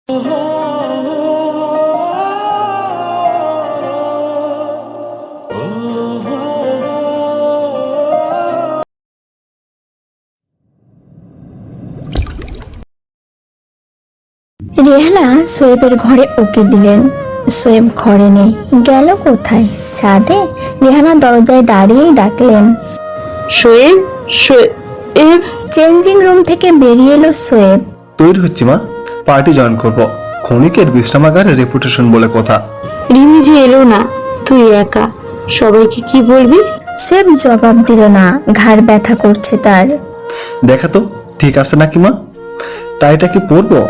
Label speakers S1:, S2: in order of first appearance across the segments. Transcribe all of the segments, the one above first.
S1: রেহানা সোয়েবের ঘরে উকি দিলেন। সোয়েব ঘরে নেই, গেল কোথায়? ছাদে? রেহানা দরজায় দাঁড়িয়েই ডাকলেন,
S2: শোয়েব, শোয়েব।
S1: চেঞ্জিং রুম থেকে বেরিয়ে এলো সোয়েব।
S3: তৈরি হচ্ছে মা, পার্টি জয়েন করব। ক্ষণিকের বিশ্রামাগারের রেপুটেশন বলে কথা।
S2: রিমি যে এলো না, তুই একা, সবাইকে কি বলবি?
S1: সোয়েব জবাব দিল না, ঘাড় ব্যথা করছে তার।
S3: দেখা তো ঠিক আছে নাকি মা? টাইটা কি পরবো?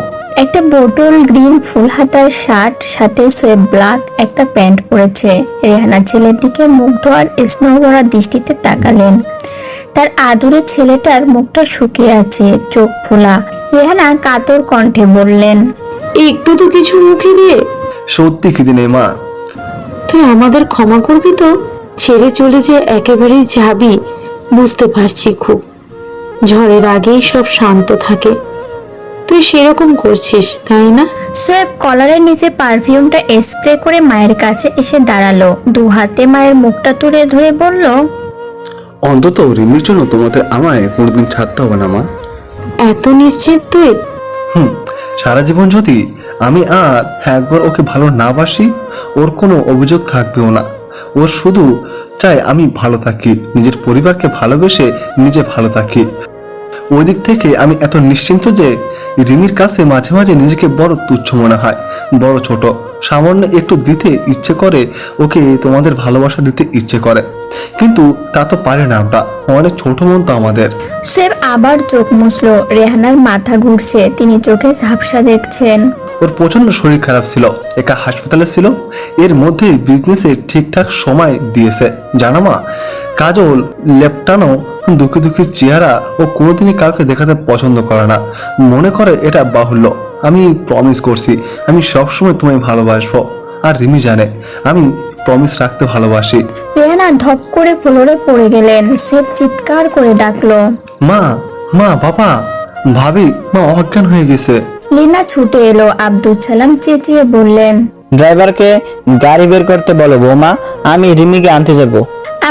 S1: একটা বোটল গ্রিন ফুল হাতার শার্ট, সাথে সোয়েব ব্ল্যাক একটা প্যান্ট পরেছে। রেহানা ছেলের দিকে মুগ্ধ আর স্নেহ ভরা দৃষ্টিতে তাকালেন। তার আদুরে ছেলেটার মুখটা শুকিয়ে আছে, চোখ ফোলা। রেহানা কাতর কণ্ঠে বললেন,
S2: একটু তো কিছু মুখে দিয়ে।
S3: সত্যি খিদে নেই মা।
S2: তুই আমাদের ক্ষমা করবি তো? ছেড়ে চলে যে একেবারেই যাবি, বুঝতে পারছি খুব। ঝড়ের আগেই সব শান্ত থাকে, তুই সেরকম করছিস তাই না?
S1: সোয়েব কলারের নিচে পারফিউমটা স্প্রে করে মায়ের কাছে এসে দাঁড়ালো। দু হাতে মায়ের মুখটা তুলে ধরে বলল,
S3: অন্তত রিমির জন্য তোমাদের আমায় কোনোদিন ছাড়তে হবে না মা।
S2: এত নিশ্চিত তুই?
S3: সারা জীবন যদি আমি আর একবার ওকে ভালো না বাসি, ওর কোনো অভিযোগ থাকবেও না। ওর শুধু চাই আমি ভালো থাকি, নিজের পরিবারকে ভালোবেসে নিজে ভালো থাকি। ওই দিক থেকে আমি এত নিশ্চিন্ত যে রিমির কাছে মাঝে মাঝে নিজেকে বড় তুচ্ছ মনে হয়, বড় ছোট। সামান্য একটু দিতে ইচ্ছে করে, ওকে তোমাদের ভালোবাসা দিতে ইচ্ছে করে, কিন্তু তা তো পারে না আমরা, অনেক ছোট মন তো আমাদের।
S1: সোয়েব আবার চোখ মুছলো। রেহানার মাথা ঘুরছে, তিনি চোখে ঝাপসা দেখছেন।
S3: ওর প্রচন্ড শরীর খারাপ ছিল, একা হাসপাতালে ছিল। এর মধ্যে বিজনেসে ঠিকঠাক সময় দিয়েছে জানো মা। কাজল লেপটানো দুঃখী দুঃখী চেহারা ও কোনোদিনই কাউকে দেখাতে পছন্দ করে না, মনে করে এটা বাহুল্য। আমি প্রমিস করছি আমি সবসময় তোমায় ভালোবাসবো, আর রিমি জানে আমি প্রমিস রাখতে ভালোবাসি।
S1: রেহানা ধপ করে ফ্লোরে পড়ে গেলেন। সোয়েব চিৎকার করে ডাকলো,
S3: মা, মা, বাবা, ভাবি, মা অজ্ঞান হয়ে গেছে।
S1: লিনা ছুটে এলো। আব্দুল সালাম চেঁচিয়ে বললেন,
S4: ড্রাইভারকে গাড়ি বের করতে বলো বৌমা, আমি রিমিকে আনতে যাব।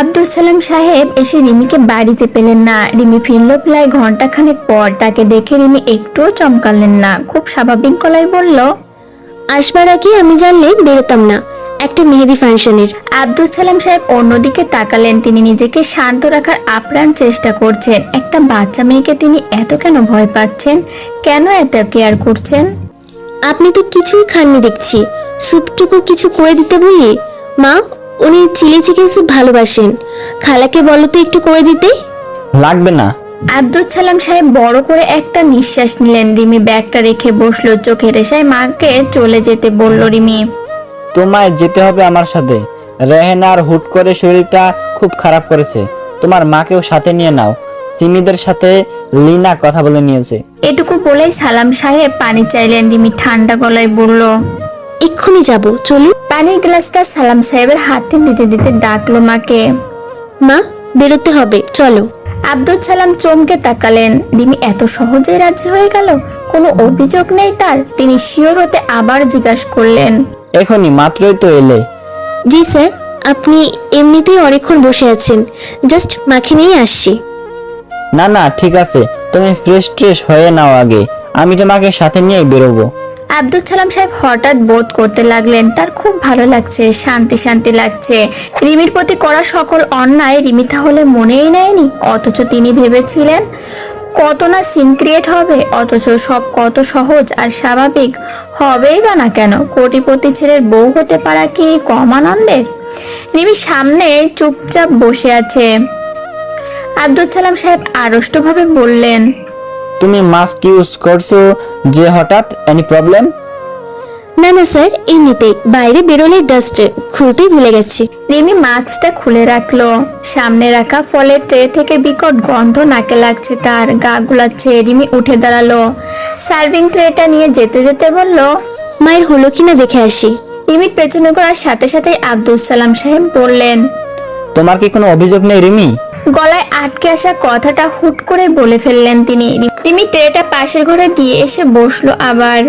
S1: আব্দুল সালাম সাহেব এসে রিমিকে বাড়িতে পেলেন না। রিমি ফিরল প্রায় ঘন্টাখানেক পর। তাকে দেখে রিমি একটুও চমকালেন না, খুব স্বাভাবিক গলায় বলল,
S5: আসবার আগে আমি জানলে বেরোতাম না, একটা মেহেদি ফাংশনের।
S1: আব্দুল সালাম সাহেব অন্যদিকে তাকালেন। তিনি নিজেকে শান্ত রাখার আপ্রাণ চেষ্টা করছেন। একটা বাচ্চা মেয়েকে তিনি এত কেন ভয় পাচ্ছেন, কেন এত কেয়ার করছেন?
S5: আপনি তো কিছুই খাননি দেখছি, স্যুপটুকু কিছু করে দিতে বলি। মা, উনি চিলি চিকেন স্যুপ ভালোবাসেন, খালাকে বলো তো একটু করে দিতে।
S4: লাগবে না।
S1: আব্দুল সালাম সাহেব বড় করে একটা নিঃশ্বাস নিলেন। রিমি ব্যাগটা রেখে বসলো। চোখের রেশায় মাকে চলে যেতে বলল রিমি।
S4: তোমায় যেতে হবে আমার সাথে। রেহেনার হুট করে শরীরটা খুব খারাপ করেছে, তোমার মাকেও সাথে নিয়ে নাও। তিমিদের সাথে লিনা কথা বলে নিয়েছে।
S1: এটুকু বলেই সালাম সাহেব পানি চাইলেন। রিমি ঠান্ডা গলায় বলল,
S5: এক্ষুনি যাব, চলুন।
S1: পানির গ্লাসটা সালাম সাহেবের হাতে দিতে দিতে ডাকলো মাকে।
S5: মা, বেরোতে হবে, চলো।
S1: আব্দুল সালাম চমকে তাকালেন। রিমি এত সহজেই রাজি হয়ে গেল, কোনো অভিযোগ নেই তার? তিনি শিওর হতে আবার জিজ্ঞাসা করলেন,
S4: এখনই মাত্রই তো এলে।
S5: জি স্যার, আপনি এমনিতেই অনেকক্ষণ বসে আছেন, জাস্ট মাখে নিয়ে আসছি।
S4: না না ঠিক আছে, তুমি ফ্রেশ ট্রেশ হয়ে নাও আগে, আমি তোমাকে সাথে নিয়ে বেরোবো।
S1: আব্দুল সালাম সাহেব হঠাৎ বোধ করতে লাগলেন তার খুব ভালো লাগছে, শান্তি শান্তি লাগছে। রিমির প্রতি করা সকল অন্যায় রিমি তাহলে মনেই নেয়নি, অথচ তিনি ভেবেছিলেন কত না সিন ক্রিয়েট হবে, অথচ সব কত সহজ আর স্বাভাবিক। হবেই বা না কেন? কোটিপতি ছেলের বউ হতে পারা কি কম আনন্দের? রিমি সামনে চুপচাপ বসে আছে। আব্দুল সালাম সাহেব আড়ষ্টভাবে বললেন,
S4: তুমি মাস্ক ইউজ করছো যে হঠাৎ, এনি প্রবলেম?
S5: না না স্যার, এমনিতেই বাইরে বেরোলে ডাস্ট খুলতেই ভুলে গেছি।
S1: রিমি মাস্কটা খুলে রাখলো। সামনে রাখা ফলের ট্রে থেকে বিকট গন্ধ নাকে লাগছে তার, গা গুলাচ্ছে। রিমি উঠে দাঁড়ালো, সার্ভিং ট্রেটা নিয়ে যেতে যেতে বলল,
S5: মায়ের হলো কিনা দেখে আসি।
S1: রিমির পেছনে করার সাথে সাথেই আব্দুল সালাম সাহেব বললেন,
S4: তোমার কি কোনো অভিযোগ নেই রিমি?
S1: গলায় আটকে আসা কথাটা হুট করে বলে ফেললেন তিনি। রিমি ট্রেটা পাশের ঘরে দিয়ে এসে বসলো আবার।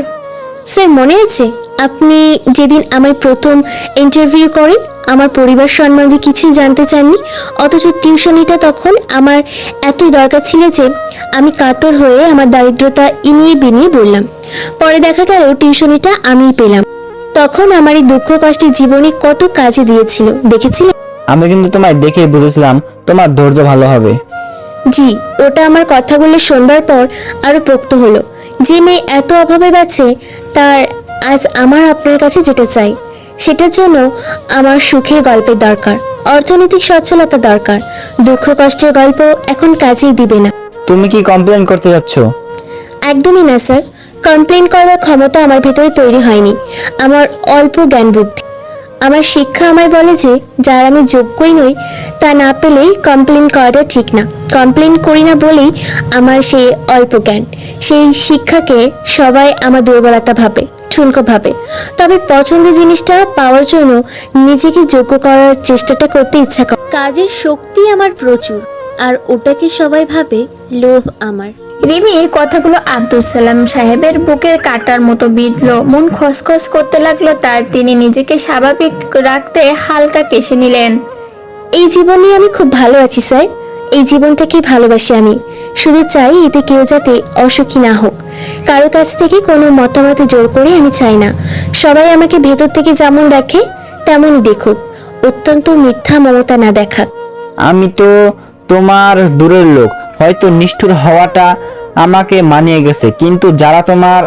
S5: স্যার মনে আছে আপনি যেদিন আমায় প্রথম ইন্টারভিউ করেন আমার পরিবার সম্বন্ধে কিছুই জানতে চাননি, অথচ টিউশনিটা তখন আমার এতই দরকার ছিল যে আমি কাতর হয়ে আমার দারিদ্রতা ইনিয়ে বিনিয়ে বললাম। পরে দেখা গেল টিউশনিটা আমিই পেলাম। তখন আমার এই দুঃখ কষ্টের জীবনে কত কাজে দিয়েছিল দেখেছিলেন।
S4: আমি কিন্তু তোমায় দেখেই বুঝেছিলাম তোমার ধৈর্য ভালো হবে।
S5: জি, ওটা আমার কথাগুলো শুনবার পর আরো পোক্ত হলো। যে মেয়ে এত অভাবে বাঁচে তার আজ আমার আপনার কাছে যেটা চাই সেটার জন্য আমার সুখের গল্পের দরকার, অর্থনৈতিক সচ্ছলতা দরকার। দুঃখ কষ্টের গল্প এখন কাজেই দিবে না।
S4: তুমি কি কমপ্লেন করতে যাচ্ছ?
S5: একদমই না স্যার, কমপ্লেন করার ক্ষমতা আমার ভেতরে তৈরি হয়নি। আমার অল্প জ্ঞান বুদ্ধি, আমার শিক্ষা আমায় বলে যে যার আমি যোগ্যই নই তা না পেলেই কমপ্লেন করাটা ঠিক না। কমপ্লেন করি না বলেই আমার সেই অল্প জ্ঞান, সেই শিক্ষাকে সবাই আমার দুর্বলতা ভাবে, ঠুনকো ভাবে। তবে পছন্দের জিনিসটা পাওয়ার জন্য নিজেকে যোগ্য করার চেষ্টাটা করতে ইচ্ছা করে। কাজের শক্তি আমার প্রচুর, আর ওটাকে সবাই ভাবে লোভ আমার।
S1: রিমির কথাগুলো আব্দুল সালাম সাহেবের বুকের কাটার মতো বিঁধল। মন খসখস করতে লাগলো তার। তিনি নিজেকে স্বাভাবিক রাখতে হালকা কেশে নিলেন।
S5: এই জীবনে আমি খুব ভালো আছি স্যার, এই জীবনটাকে ভালোবাসি আমি। শুধু চাই এতে কেউ যাতে অসুখী না হোক। কারো কাছ থেকে কোনো মতামত জোর করে আমি চাই না। সবাই আমাকে ভেতর থেকে যেমন দেখে তেমনই দেখুক, অত্যন্ত মিথ্যা মমতা না দেখাক।
S4: আমি তো তোমার দূরের লোক, হয়তো নিষ্ঠুর হওয়াটা আমাকে মানিয়ে গেছে, কিন্তু যারা তোমার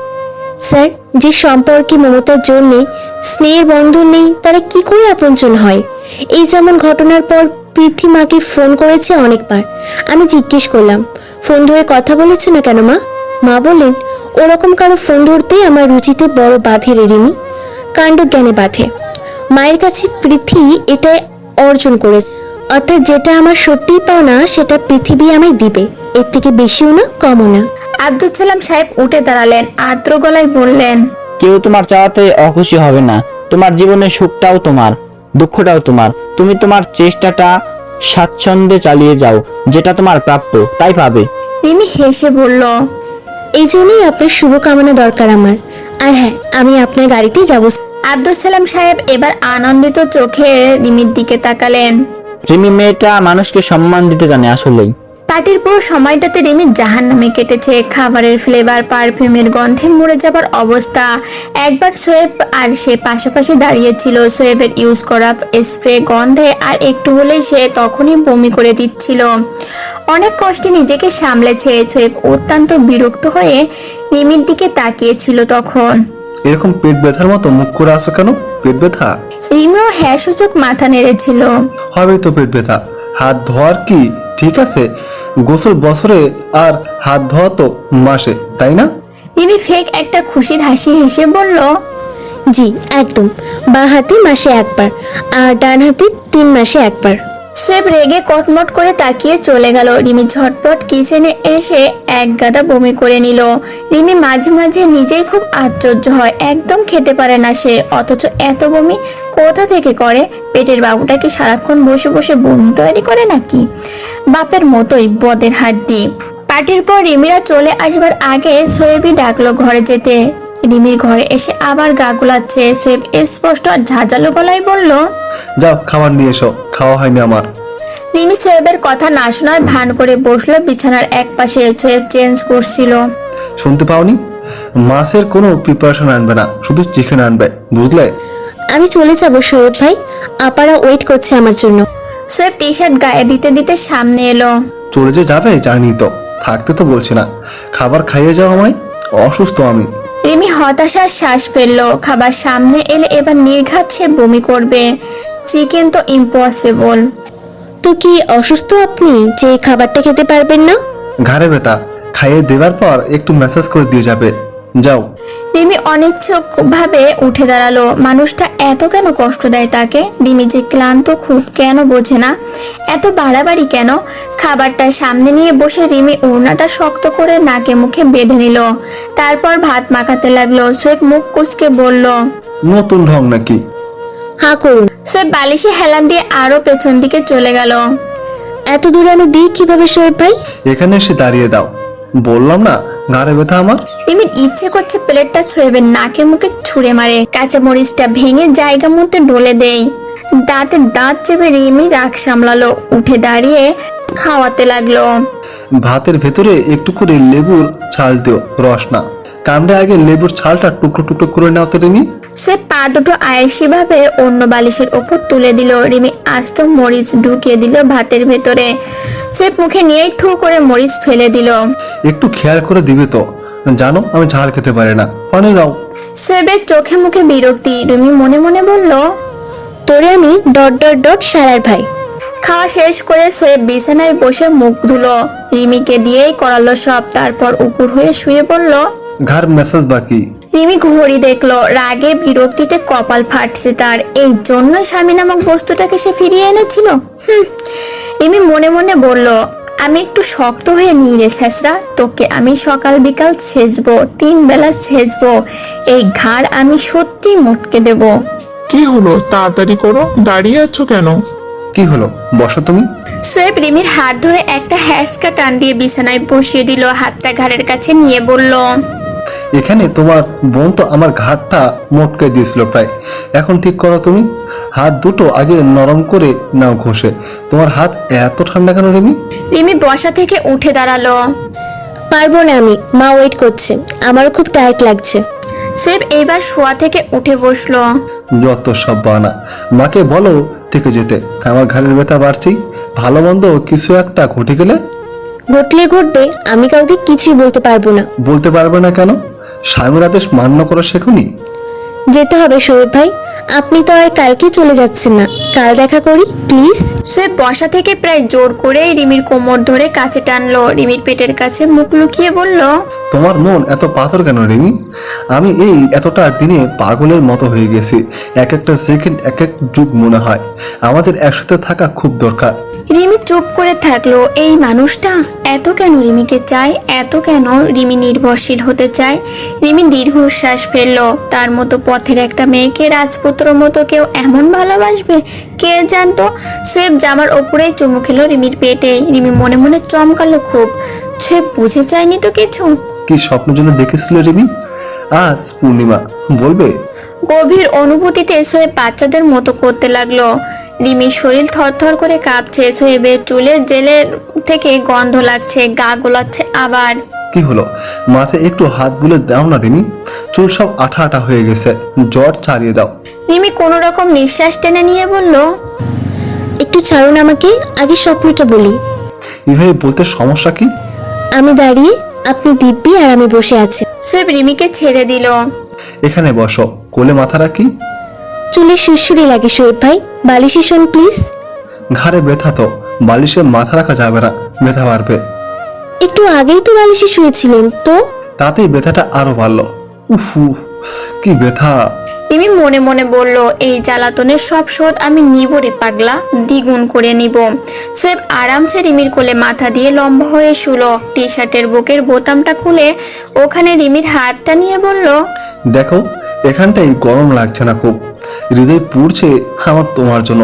S5: স্যার, যে সম্পর্কে মমতার জোর নেই, স্নেহের বন্ধন নেই, তারা কি করে আপনজন হয়? এই যেমন ঘটনার পর পৃথ্বী মাকে ফোন করেছে অনেকবার। আমি জিজ্ঞেস করলাম, ফোন ধরে কথা বলেছো না কেন মা? মা বললেন, ওরকম কারো ফোন ধরতেই আমার রুচিতে বড় বাধে রে রিমি, কাণ্ডজ্ঞানে বাধে। মায়ের কাছে পৃথ্বী এটাই অর্জন করেছে, অর্থাৎ যেটা আমার সত্যিই পাওনা সেটা পৃথিবী আমায় দিবে, এর থেকে বেশিও না কমও না।
S1: আব্দুল সালাম সাহেব উঠে দাঁড়ালেন, আর্দ্র গলায় বললেন,
S4: কেউ তোমার চাওয়াতে অখুশি হবে না। তোমার জীবনের সুখটাও তোমার, দুঃখটাও তোমার। তুমি তোমার চেষ্টাটা স্বাচ্ছন্দ্যে চালিয়ে যাও, যেটা তোমার প্রাপ্য তাই পাবে।
S1: রিমি হেসে বলল,
S5: এই জন্যই আপনার শুভকামনা দরকার আমার। আর হ্যাঁ, আমি আপনার গাড়িতেই যাব।
S1: আব্দুল সালাম সাহেব এবার আনন্দিত চোখে রিমির দিকে তাকালেন।
S4: রিমি মেয়েটা মানুষকে সম্মান দিতে জানে আসলেই।
S1: পার্টির পুরো সময়টাতে রিমির জাহান্নামে কেটেছে। খাবারের ফ্লেভার, পারফিউমের গন্ধে মরে যাবার অবস্থা। একবার সোয়েব আর সে পাশাপাশি দাঁড়িয়েছিল। সোয়েবের ইউজ করা স্প্রে গন্ধে আর একটু হলেই সে তখনই বমি করে দিচ্ছিল। অনেক কষ্টে নিজেকে সামলেছে। সোয়েব অত্যন্ত বিরক্ত হয়ে রিমির দিকে তাকিয়েছিল তখন।
S3: এরকম পেট ব্যথার মতো মুখ করে আসো কেন? পেট ব্যথা?
S1: রিমিও হ্যাঁ সূচক মাথা নেড়েছিল।
S3: হবে তো পেট ব্যথা। হাত ধোয়ার কি ঠিক আছে? গোসল বছরে আর হাত ধোয়া তো মাসে, তাই না?
S1: রিমি ফেক একটা খুশির হাসি হেসে বলল,
S5: জি একদম, বাঁ হাতে মাসে একবার আর ডান হাতে 3 মাসে একবার।
S1: সোয়েব রেগে কটমট করে তাকিয়ে চলে গেল। রিমি ঝটপট কিচেনে এসে এক গাদা বমি করে নিল। রিমি মাঝে মাঝে নিজেই খুব আশ্চর্য হয়, একদম খেতে পারে না সে, অথচ এত বমি কোথা থেকে করে? পেটের বাবুটা কি সারাক্ষণ বসে বসে বমি তৈরি করে নাকি? বাপের মতোই বদের হাড্ডি। পার্টির পর রিমিরা চলে আসবার আগে সোয়েবই ডাকলো ঘরে যেতে। রিমির ঘরে এসে আবার গা গুলাচ্ছে। সোয়েব স্পষ্ট আর ঝাঁঝালো গলায় বলল,
S3: যাও খাবার নিয়ে এসো, খাওয়া হয়নি আমার।
S1: রিমি সোয়েবের কথা না শোনার ভান করে বসলো বিছানার এক পাশে। সোয়েব চেঞ্জ করছিল।
S3: শুনতে পাওনি? মাছের কোনো প্রিপারেশন আনবে না, শুধু চিকেন আনবে, বুঝলে?
S5: আমি চলে যাব সোয়েব ভাই, আপারা ওয়েট করছে আমার জন্য।
S1: সোয়েব টি শার্ট গায়ে দিতে দিতে সামনে এলো।
S3: চলে যে যাবে জানি তো, থাকতে তো বলছি না। খাবার খাইয়ে যাও আমায়, অসুস্থ আমি।
S1: রিমি হতাশার শ্বাস ফেললো। খাবার সামনে এলে এবার নির্ঘাত সে বমি করবে। চিকেন তো ইম্পসিবল।
S5: তো কি অসুস্থ আপনি যে খাবারটা খেতে পারবেন না?
S3: ঘাড়ে ব্যথা, খাইয়ে দেওয়ার পর একটু ম্যাসাজ করে দিয়ে যাবে, যাও।
S1: রিমি অনিচ্ছুক ভাবে উঠে দাঁড়ালো। মানুষটা এত কেন কষ্ট দেয় তাকে? রিমি যে ক্লান্ত খুব, কেন বোঝে না? এত বাড়াবাড়ি কেন? খাবারটা সামনে নিয়ে বসে রিমি ওড়নাটা শক্ত করে নাকে মুখে বেঁধে নিল। তারপর ভাত মাখাতে লাগলো। সোয়েব মুখ কুঁচকে বলল,
S3: নতুন ঢং নাকি?
S5: হ্যাঁ করুন।
S1: সোয়েব বালিশে হেলান দিয়ে আরো পেছন দিকে চলে গেল।
S5: এত দূরে আমি দিই কিভাবে সোয়েব ভাই?
S3: এখানে এসে দাঁড়িয়ে দাও, বললাম না ঘাড়ে ব্যথা আমার।
S1: রিমির ইচ্ছে করছে প্লেটটা ছুঁয়ে নাকে মুখে ছুঁড়ে মারে, কাঁচা মরিচটা ভেঙে জায়গা মতো ডলে দেয়। দাঁতে দাঁত চেপে রিমি রাগ সামলালো, উঠে দাঁড়িয়ে খাওয়াতে লাগলো।
S3: ভাতের ভেতরে একটু করে লেবুর ছাল দিও, রস না। কামড়ে আগে লেবুর ছালটা টুকরো টুকরো করে নাও তো রিমি।
S1: সে পা দুটো আয়েসি ভাবে অন্য বালিশের ওপর তুলে দিল। রিমি আস্ত মরিচ ঢুকিয়ে দিল ভাতের ভেতরে। সে মুখে নিয়েই থু করে মরিচ ফেলে দিল।
S3: একটু খেয়াল করে দিবে তো, জানো আমি ঝাল খেতে পারি না, পানি দাও।
S1: সেবের চোখে মুখে বিরক্তি। রিমি মনে মনে বলল,
S5: তোরে আমি ডট ডট ডট সারার ভাই।
S1: খাওয়া শেষ করে সোয়েব বিছানায় বসে মুখ ধুলো। রিমিকে দিয়েই করালো সব, তারপর উপর হয়ে শুয়ে পড়ল।
S3: ঘর মেসেজ বাকি।
S1: রিমি ঘড়ি দেখলো, রাগে বিরক্তিতে কপাল ফাটছে তার। এই জন্য স্বামী নামক বস্তুটাকে সে ফিরিয়ে এনেছিল। রিমি মনে মনে বলল, আমি একটু শক্ত হয়ে নিই রে শেষরা, তোকে আমি সকাল বিকাল ছেঁচবো, 3 বেলা ছেঁচবো। এই ঘাড় আমি সত্যি মটকে দেব।
S6: কি হলো, তাড়াতাড়ি করো, দাঁড়িয়ে আছো কেন?
S3: কি হলো, বসো তুমি।
S1: সোয়েব রিমির হাত ধরে একটা হ্যাসকা টান দিয়ে বিছানায় বসিয়ে দিল। হাতটা ঘাড়ের কাছে নিয়ে বলল,
S3: এখানে তোমার বোন তো আমার ঘাটটা মটকে দিয়েছিল প্রায়, এখন ঠিক করো তুমি। হাত দুটো আগে নরম করে নাও ঘষে। তোমার হাত এত ঠান্ডা কেন রিমি?
S1: রিমি বসা থেকে উঠে দাঁড়ালো।
S5: পারবো না আমি, মা ওয়েট করছে, আমারও খুব টায়ার্ড লাগছে।
S1: সোয়েব এইবার শোয়া থেকে উঠে বসলো।
S3: যত সব বানা, মাকে বলো থেকে যেতে, আমার ঘাড়ের ব্যথা বাড়ছেই। ভালো মন্দ কিছু একটা ঘটে গেলে
S5: ঘটলে ঘটবে, আমি কাউকে কিছুই বলতে পারবো না।
S3: বলতে পারবে না কেন? স্বামীর আদেশ মান্য করা শেখনি?
S5: যেতে হবে শোয়েব ভাই, আপনি তো আর কালকে চলে যাচ্ছেন না, কাল দেখা করি প্লিজ।
S1: সোয়েব বসা থেকে প্রায় জোর করেই রিমির কোমর ধরে কাছে টানলো। রিমির পেটের কাছে মুখ লুকিয়ে বলল,
S3: তোমার মন এত পাথর কেন রিমি? আমি এই এতটা দিনে পাগলের মতো হয়ে গেছি। এক একটা সেকেন্ড এক এক যুগ মনে হয়। আমাদের একসাথে থাকা খুব দরকার।
S1: রিমি চুপ করে থাকলো। এই মানুষটা এত কেন রিমিকে চায়, এত কেন রিমি নির্ভরশীল হতে চায়? রিমি দীর্ঘশ্বাস ফেললো। তার মতো পথের একটা মেয়েকে রাজপুত্র মতো কেউ এমন ভালোবাসবে, কে জানতো? সোয়েব জামার ওপরেই চুমু খেলো রিমির পেটে। রিমি মনে মনে চমকালো খুব। সোয়েব বুঝে চায়নি তো কিছু।
S3: কি স্বপ্নের জন্য দেখেছিল রিমি? আজ পূর্ণিমা, বলবে?
S1: গভীর অনুভূতিতে সোয়েব বাচ্চাদের মতো করতে লাগলো। রিমির শরীর থরথর করে কাঁপছে। সোয়েবের চুলের জেলের থেকে গন্ধ লাগছে, গা গোলাচ্ছে আবার।
S3: কি হলো, মাথায় একটু হাত বুলে দাও না রিমি। চুল সব আঠা আঠা হয়ে গেছে, জ্বর ছাড়িয়ে দাও।
S1: রিমি কোনো রকম নিঃশ্বাস টেনে নিয়ে বলল,
S5: একটু ছাড়ুন আমাকে, আগে স্বপ্নটা বলি।
S3: এভাবে বলতে সমস্যা কি?
S5: আমি দাঁড়িয়ে, আপনি দিব্যি আর আমি বসে আছি।
S1: সোয়েব রিমিকে ছেড়ে দিল।
S3: এখানে বসো, কোলে মাথা রাখি।
S5: চুলে সুরসুরি লাগে শোয়েব ভাই, বালিশে শোন প্লিজ।
S3: ঘাড়ে ব্যথা তো, বালিশে মাথা রাখা যাবে না, ব্যথা বাড়বে।
S5: একটু আগেই তো বালিশে শুয়েছিলেন তো।
S3: তাতেই ব্যথাটা আরো বাড়লো। উফু, কি ব্যথা।
S1: রিমি মনে মনে বলল, এই জ্বালাতনের সব শোধ আমি নিব রে পাগলা, দ্বিগুণ করে নিব। সোয়েব আরামসে রিমির কোলে মাথা দিয়ে লম্বা হয়ে শুলো। টি শার্টের বুকের বোতামটা খুলে ওখানে রিমির হাতটা নিয়ে বলল,
S3: দেখো এখানটাই গরম লাগছে না খুব? হৃদয় পুড়ছে আমার তোমার জন্য।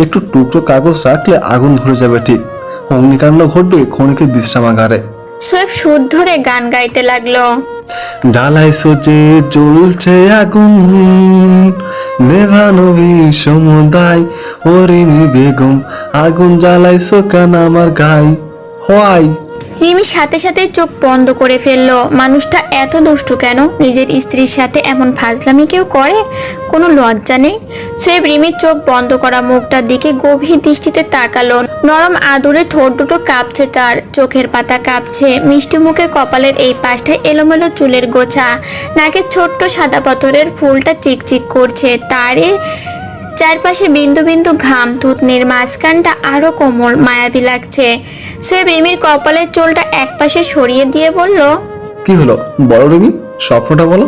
S3: একটু টুকরো কাগজ রাখলে আগুন ধরে যাবে ঠিক। অগ্নিকাণ্ড ঘটবে ক্ষণিকের বিশ্রামাগারে।
S1: সোয়েব সুর ধরে গান গাইতে লাগলো।
S3: জ্বালাইছো যে জ্বলছে আগুন, নেভানো সমুদায়, হরিণী বেগম আগুন জ্বালাইছো কেন আমার গায়ে? হোয়াই?
S1: রিমি সাথে সাথে চোখ বন্ধ করে ফেললো। মানুষটা এত দুষ্টু কেন? নিজের স্ত্রীর সাথে এমন ফাজলামি কেউ করে? কোনো লজ্জা নেই? সোয়েব রিমির চোখ বন্ধ করা মুখটার দিকে গভীর দৃষ্টিতে তাকালো। নরম আদুরে ঠোঁট দুটো কাঁপছে তার, চোখের পাতা কাঁপছে। মিষ্টি মুখে কপালের এই পাশটায় এলোমেলো চুলের গোছা, নাকের ছোট্ট সাদা পাথরের ফুলটা চিকচিক করছে। তারে চারপাশে বিন্দু বিন্দু ঘাম, থুতনির মাঝখানটা আরো কোমল মায়াবী লাগছে। সোয়েব রিমির কপালের চুলটা একপাশে সরিয়ে দিয়ে বলল,
S3: কি হলো বলো রিমি, স্বপ্নটা বলো।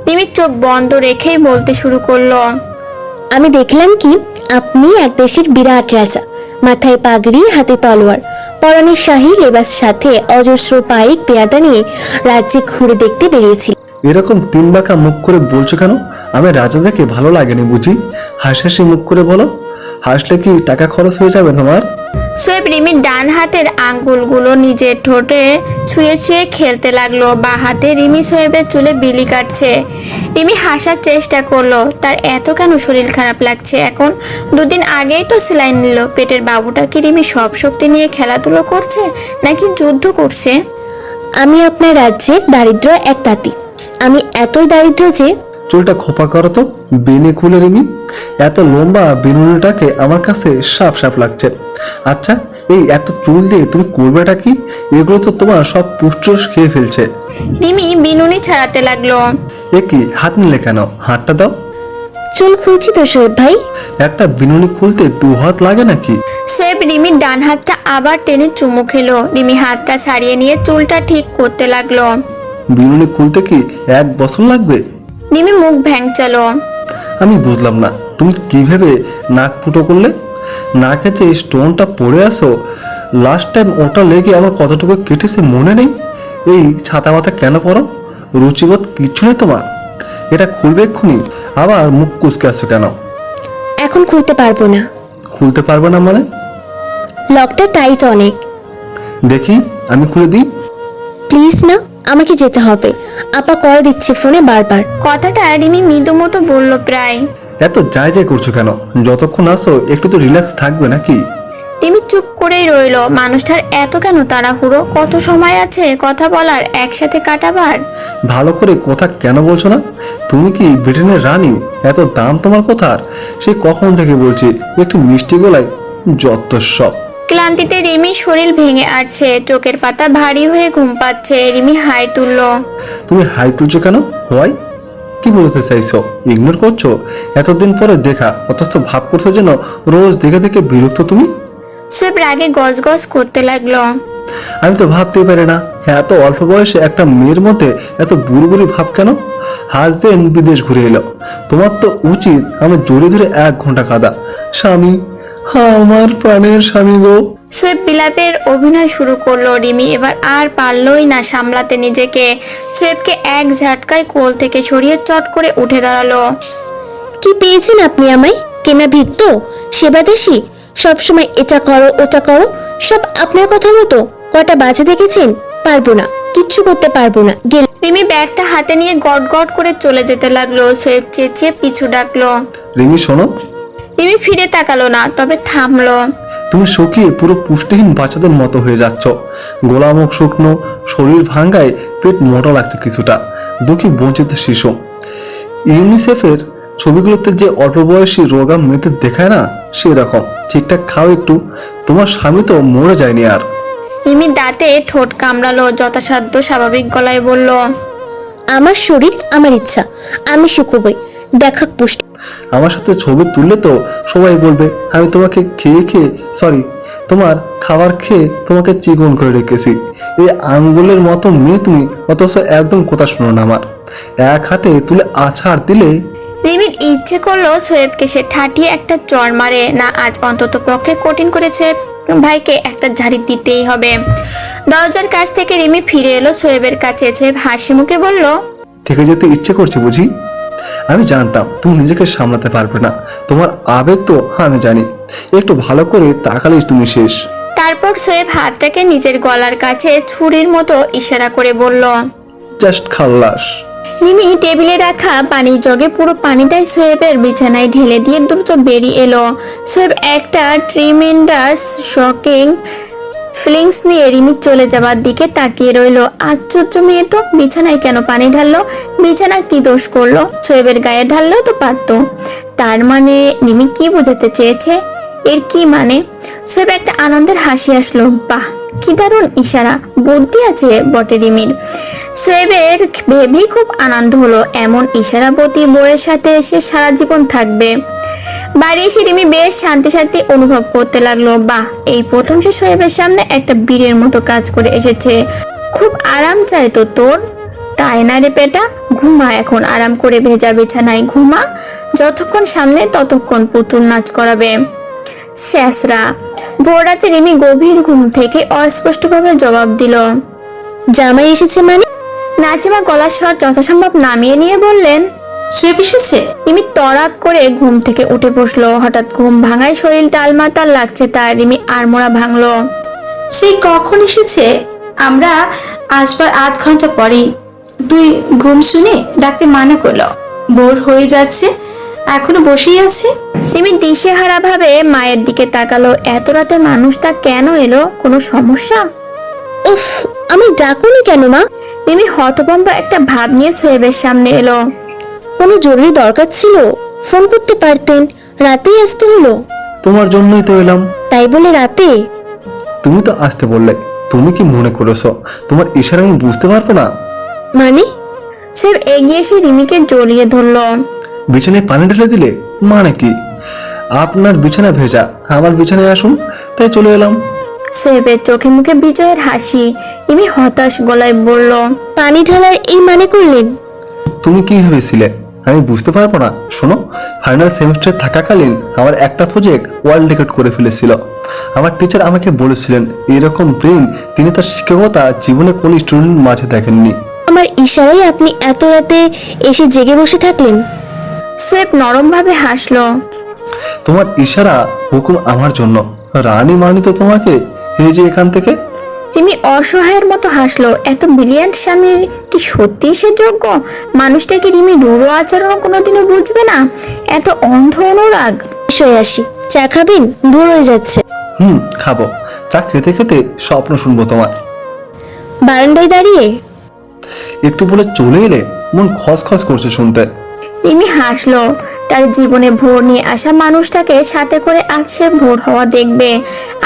S1: রিমির চোখ বন্ধ রেখেই বলতে শুরু করলো,
S5: আমি দেখলাম কি আপনি এক দেশের বিরাট রাজা, মাথায় পাগড়ি, হাতে তলোয়ার, পরনের শাহী লেবাস, সাথে অজস্র পাইক পেয়াদা নিয়ে রাজ্যে ঘুরে দেখতে বেরিয়েছিল।
S3: এরকম 3 বাঁকা মুখ করে বলছো কেন? আমি রাজা দেখে ভালো লাগেনি বুঝি? হাসি হাসি মুখ করে বলো। হাসলে কি টাকা খরচ হয়ে যাবে তোমার?
S1: সোয়েব রিমির ডান হাতের আঙ্গুলগুলো নিজের ঠোঁটে ছুঁয়ে ছুঁয়ে খেলতে লাগলো। বা হাতে রিমি সোয়েবের চুলে বিলি কাটছে। রিমি হাসার চেষ্টা করলো, তার এত কেন শরীর খারাপ লাগছে এখন? দুদিন আগেই তো সেলাইন নিল। পেটের বাবুটা কি রিমি সব শক্তি নিয়ে খেলাধুলো করছে নাকি যুদ্ধ করছে?
S5: আমি আপনার রাজ্যের দারিদ্র এক তাঁতি। আমি এতই দারিদ্র যে
S3: চুলটা খোপা করো তো, বেনে খুলে রিমি। এত লম্বা বিনুনিটাকে আমার কাছে সাপ সাপ লাগছে। আচ্ছা, এই এত চুল দিয়ে তুমি করবেটা কি? এগুলো তো তোমার সব পুষ্টরস খেয়ে ফেলছে।
S1: রিমি বিনুনি ছাড়াতে লাগলো।
S3: এ কি, হাত নিলে কেন? হাতটা দাও।
S5: চুল খুলছি তো সোয়েব ভাই।
S3: একটা বিনুনি খুলতে 2 হাত লাগে নাকি?
S1: সোয়েব রিমির ডান হাতটা আবার টেনে চুমু খেলো। রিমি হাতটা ছাড়িয়ে নিয়ে চুলটা ঠিক করতে লাগলো।
S3: বিনুনি খুলতে কি 1 বছর লাগবে?
S1: রিমি মুখ ভ্যাংচালো।
S3: আমি বুঝলাম না, তুমি কিভাবে নাক ফুটো করলে? নাকে যে স্টোনটা পড়ে আসো, লাস্ট টাইম ওটা লেগে আমার কতটুকু কেটেছে মনে নেই। এই ছাতা মাথা কেন পরো? রুচিবোধ কিচ্ছু নেই তোমার? এটা খুলবে এক্ষুনি, আবার মুখ কুচকে আসছো কেন?
S5: এখন খুলতে পারবো না।
S3: খুলতে পারবে না মানে?
S5: লকটা টাইট অনেক।
S3: দেখি আমি খুলে দিই।
S5: প্লিজ না, আমাকে যেতে হবে। আপা কল দিচ্ছে ফোনে বারবার।
S1: কথাটা রিমি মৃদু মতো বললো প্রায়।
S3: এত যাই যাই করছো কেন? যতক্ষণ আসো একটু তো রিল্যাক্স থাকবে নাকি?
S1: রিমি চুপ করেই রইলো। মানুষটার এত কেন তাড়াহুড়ো? কত সময় আছে কথা বলার, একসাথে কাটাবার?
S3: ভালো করে কথা কেন বলছো না? তুমি কি ব্রিটেনের রানী? এত দাম তোমার কথার? সে কখন থেকে বলছি একটু মিষ্টি গলায়, যত সব।
S1: ক্লান্তিতে রিমির শরীর ভেঙে আসছে, চোখের পাতা ভারী হয়ে ঘুম পাচ্ছে। রিমি হাই তুললো।
S3: তুমি হাই তুলছো কেন? হয় কি বলতে চাইছো? ইগনোর করছো? এতদিন পরে দেখা অথচ ভাব করছো যেন রোজ দেখে দেখে বিরক্ত তুমি।
S1: সোয়েব রাগে গজ গজ করতে লাগলো।
S3: আমি তো ভাবতেই পারি না, এত অল্প বয়সে একটা মেয়ের মধ্যে এত বুড়ি ভাব কেন? হাজবেন্ড বিদেশ ঘুরে এলো, তোমার তো উচিত আমার জড়িয়ে ধরে 1 ঘন্টা কাঁদা। স্বামী, আমার প্রাণের স্বামী গো।
S1: সোয়েব বিলাপের অভিনয় শুরু করলো। রিমি এবার আর পারলই না সামলাতে নিজেকে। সোয়েবকে এক ঝাটকায় কোল থেকে সরিয়ে চট করে উঠে দাঁড়ালো।
S5: কি পেয়েছেন আপনি আমায়? কেনা ভিত্ত, সেবাদেশী, সবসময় এটা করো ওটা করো, সব আপনার কথা মতো। কটা বাজে দেখেছেন? পারবো না, কিচ্ছু করতে পারবো না। গেল।
S1: রিমি ব্যাগটা হাতে নিয়ে গট গট করে চলে যেতে লাগলো। সোয়েব চেঁচিয়ে পিছু ডাকলো।
S3: রিমি শোনো।
S1: রিমি ফিরে তাকালো না, তবে থামলো।
S3: তুমি শুকিয়ে পুরো পুষ্টিহীন বাচ্চাদের মতো হয়ে যাচ্ছ। গোলামুখ শুকনো, শরীর ভাঙ্গায়, পেট মোটা লাগছে কিছুটা। দুঃখী বঞ্চিত শিশু। ইউনিসেফের ছবিগুলোতে যে অল্প বয়সী রোগা মেয়েদের দেখায় না, সেরকম। ঠিকঠাক খাও একটু। তোমার স্বামী তো মরে যায়নি আর।
S1: রিমি দাঁতে ঠোঁট কামড়ালো, যথাসাধ্য স্বাভাবিক গলায় বলল।
S5: আমার শরীর, আমার ইচ্ছা, আমি শুকোবই। দেখা পুষ্টি।
S3: আমার সাথে ছবি তুললে তো সবাই বলবে আমি তোমাকে তোমার খাবার খেয়ে তোমাকে চিকন করে রেখেছি। এই আঙ্গুলের মতো মেয়ে তুমি, অথচ একদম কথা শুনো না আমার। 1 হাতে তুলে আছাড় দিলে।
S1: রিমির ইচ্ছে করলো সোয়েবকে সে ঠাটিয়ে একটা চড় মারে। না, আজ অন্তত পক্ষে কঠিন করে সোয়েব ভাইকে একটা ঝাড়ি দিতেই হবে। দরজার কাছ থেকে রিমি ফিরে এলো সোয়েবের কাছে। সোয়েব হাসি মুখে বলল,
S3: থেকে যেতে ইচ্ছে করছে বুঝি? আমি জানতাম তুমি নিজেকে সামলাতে পারবে না। তোমার আবেগ তো আমি জানি। একটু ভালো করে তাকালেই তুমি শেষ।
S1: তারপর সোয়েব হাতটাকে নিজের গলার কাছে ছুরির মতো ইশারা করে বলল,
S3: জাস্ট খাল্লাস।
S1: রিমি টেবিলে রাখা পানির জগে পুরো পানিটাই সোয়েবের বিছানায় ঢেলে দিয়ে দ্রুত বেরিয়ে এলো। সোয়েব একটা ট্রিমেন্ডাস শকিং ফিলিংস নিয়ে রিমি চলে যাবার দিকে তাকিয়ে রইলো। আশ্চর্য মেয়ে তো, বিছানায় কেন পানি ঢাললো? বিছানা কি দোষ করলো? সোয়েবের গায়ে ঢাললেও তো পারতো। তার মানে রিমি কি বোঝাতে চেয়েছে? এর কি মানে? সোয়েব একটা আনন্দের হাসি আসলো। বাহ, কি দারুণ ইশারা, বুদ্ধি আছে বটে রিমির। সোয়েবের ভেবেই খুব আনন্দ হলো, এমন ইশারাবতী বউয়ের সাথে সে সারা জীবন থাকবে। বাড়ি এসে রিমি বেশ শান্তি শান্তি অনুভব করতে লাগলো। বাহ, এই প্রথম সে সোয়েবের সামনে একটা বীরের মতো কাজ করে এসেছে। খুব আরাম চাই তো তোর, তাই না রে পেটা? ঘুমা এখন আরাম করে, ভেজা বিছানায় ঘুমা। যতক্ষণ সামনে ততক্ষণ পুতুল নাচ করাবে। স্যাসরা। ভোর রাতে রিমি গভীর ঘুম থেকে অস্পষ্টভাবে জবাব দিল।
S5: জামাই এসেছে মানে?
S1: নাজিমা গলার স্বর যথাসম্ভব নামিয়ে নিয়ে বললেন,
S7: সোয়েব এসেছে?
S1: রিমি তড়াক করে ঘুম থেকে উঠে বসলো। হঠাৎ ঘুম ভাঙায় শরীর টালমাটাল লাগছে তার। রিমি আড়মোড়া ভাঙলো।
S7: সেই কখন এসেছে? আমরা আসবার আধ ঘন্টা পরেই। তুই ঘুম শুনে ডাকতে মানা করলো, বোর হয়ে যাচ্ছে, এখনো বসেই আছে।
S1: রিমি দিশেহারা ভাবে মায়ের দিকে তাকালো। এত রাতে মানুষটা কেন এলো? কোনো সমস্যা?
S5: উফ, আমি ডাকুনি কেন মা?
S1: রিমি হতভম্ব একটা ভাব নিয়ে সোয়েবের সামনে এলো।
S5: কোনো জরুরি দরকার ছিল? ফোন করতে পারতেন, রাতেই আসতে হলো।
S3: তোমার জন্যই তো এলাম।
S5: তাই বলে রাতে?
S3: তুমি তো আসতে বললে, তুমি কি মনে করেছো তোমার ইশারা আমি বুঝতে পারবো না?
S5: মানে?
S1: সোয়েব এগিয়ে এসে রিমিকে জড়িয়ে ধরলো।
S3: বিছানায় পানি ঢেলে দিলে মানে কি? আপনার বিছানা ভেজা, আমার বিছানায় আসুন, তাই চলে এলাম।
S1: সোয়েবের চোখে মুখে বিজয়ের হাসি। রিমি হতাশ গলায় বলল,
S5: পানি ঢালার এই মানে করলেন?
S3: তুমি কি ভেবেছিলে আমি বুঝতে পারবো না? শোনো, ফাইনাল সেমিস্টারে থাকাকালীন আমার একটা প্রজেক্ট ওয়ার্ল্ড রেকর্ড করে ফেলেছিল। আমার টিচার আমাকে বলেছিলেন এরকম ব্রেন তিনি তার শিক্ষকতা জীবনে কোনো স্টুডেন্ট মাঝে দেখেননি।
S5: আমার ইশারায় আপনি এত রাতে এসে জেগে বসে থাকলেন?
S1: সোয়েব নরমভাবে হাসলো।
S3: তোমার ইশারা হুকুম আমার জন্য। রানী মানি তো তোমাকে, এই যে এখান থেকে।
S1: রিমি অসহায়ের মতো হাসলো। এত ব্রিলিয়ান্ট স্বামীর কি সত্যি সে যোগ্য? মানুষটাকে রিমি রূঢ় আচরণ কোনোদিনও বুঝবে না। এত অন্ধ অনুরাগ।
S5: বিষয় আসি, চা খাবেন? ভোর হয়ে যাচ্ছে।
S3: খাবো। চা খেতে খেতে স্বপ্ন শুনবো তোমার।
S5: বারান্দায় দাঁড়িয়ে?
S3: একটু বলে চলে এলে মন খসখস করছে শুনতে।
S1: রিমি হাসলো। তার জীবনে ভোর নিয়ে আসা মানুষটাকে সাথে করে আজ সে ভোর হওয়া দেখবে।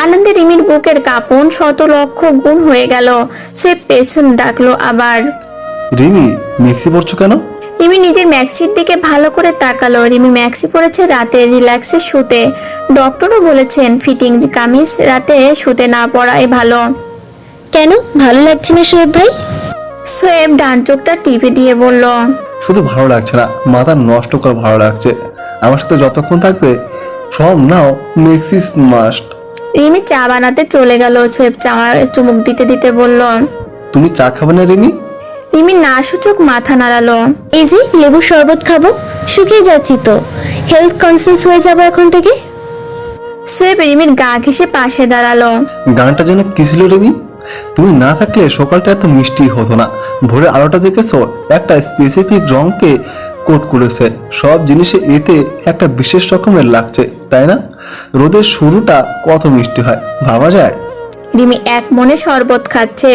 S1: আনন্দে রিমির বুকের কাঁপন 100 লক্ষ গুণ হয়ে গেল। সে পেছন ডাকলো আবার।
S3: রিমি, মেক্সি পড়ছো কেন?
S1: রিমি নিজের ম্যাক্সির দিকে ভালো করে তাকালো। রিমি ম্যাক্সি পরেছে রাতে রিল্যাক্সে শুতে। ডক্টরও বলেছেন ফিটিং কামিজ রাতে শুতে না পরাই ভালো।
S5: কেন ভালো লাগছে না সোয়েব ভাই?
S1: সোয়েব ডান চোখটা টিপে দিয়ে বলল,
S3: শুধু ভালো লাগছে না, মাথা নষ্ট করে ভালো লাগছে। আমার সাথে যতক্ষণ থাকবে ফ্রম নাও মেক্সিস মাস্ট।
S1: রিমি চা বানাতে চলে গেল। সোয়েব চা চুমুক দিতে দিতে বলল,
S3: তুমি চা খাবে না রিমি?
S1: রিমি না সূচক মাথা নাড়ালো।
S5: এই যে লেবুর শরবত খাবো, শুকিয়ে যাচ্ছি তো। হেলথ কনসিয়াস হয়ে যাবো এখন থেকে।
S1: সোয়েব রিমির গা ঘেঁষে পাশে দাঁড়ালো।
S3: গানটা যেন কি ছিল রিমি? তুমি না থাকলে সকালটা এত মিষ্টি হতো না। ভোরের আলোটা দেখেছো, একটা স্পেসিফিক রঙকে কোট করেছে। সব জিনিসে এতে একটা বিশেষ রকমের লাগছে, তাই না? রোদের শুরুটা কত মিষ্টি হয় ভাবা যায়?
S1: রিমি এক মনে শরবত খাচ্ছে।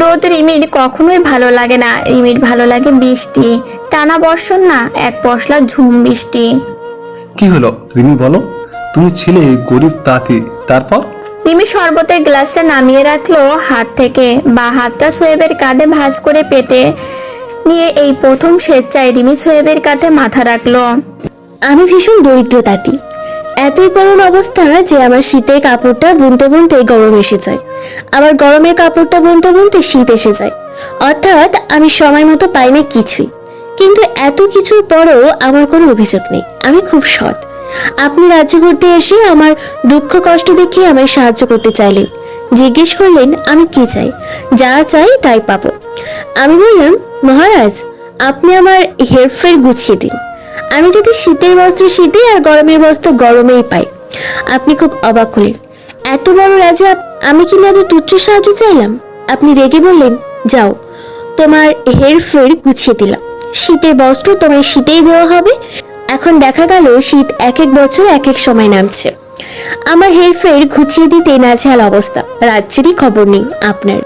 S1: রোদ রিমির কখনোই ভালো লাগে না। রিমির ভালো লাগে বৃষ্টি, টানা বর্ষণ না, এক পশলা ঝুম বৃষ্টি।
S3: কি হলো রিমি বলো? তুমি ছিলে গরিব তাঁতি, তারপর?
S1: রিমি শরবতের গ্লাসটা নামিয়ে রাখলো হাত থেকে। বা হাতটা সোয়েবের কাঁধে ভাঁজ করে পেটে নিয়ে এই প্রথম স্বেচ্ছায় রিমি সোয়েবের কাঁধে মাথা রাখলো।
S5: আমি ভীষণ দরিদ্র তাঁতি। এতই করুণ অবস্থা যে আমার শীতের কাপড়টা বুনতে বুনতে গরম এসে যায়, আবার গরমের কাপড়টা বুনতে বুনতে শীত এসে যায়। অর্থাৎ আমি সময় মতো পাই না কিছুই। কিন্তু এত কিছুর পরও আমার কোনো অভিযোগ নেই, আমি খুব সৎ। আপনি রাজ্য ঘুরতে এসে আমার দুঃখ কষ্ট দেখে আমায় সাহায্য করতে চাইলেন। জিজ্ঞেস করলেন আমি কি চাই। যা চাই তাই পাবো। আমি বললাম, মহারাজ আপনি আমার হেরফের গুছিয়ে দিন। আমি যদি শীতের বস্ত্র শীতে আর গরমের বস্ত্র গরমেই পাই। আপনি খুব অবাক হলেন। এত বড় রাজা, আমি কি না এত তুচ্ছ সাহায্য চাইলাম? আপনি রেগে বললেন, যাও তোমার হেরফের গুছিয়ে দিলাম। শীতের বস্ত্র তোমায় শীতেই দেওয়া হবে। এখন দেখা গেল শীত এক এক বছর এক এক সময় নামছে। আমার হেরফের গুছিয়ে দিতে নাজেহাল অবস্থা। রাজ্যেরই খবর নেই আপনার।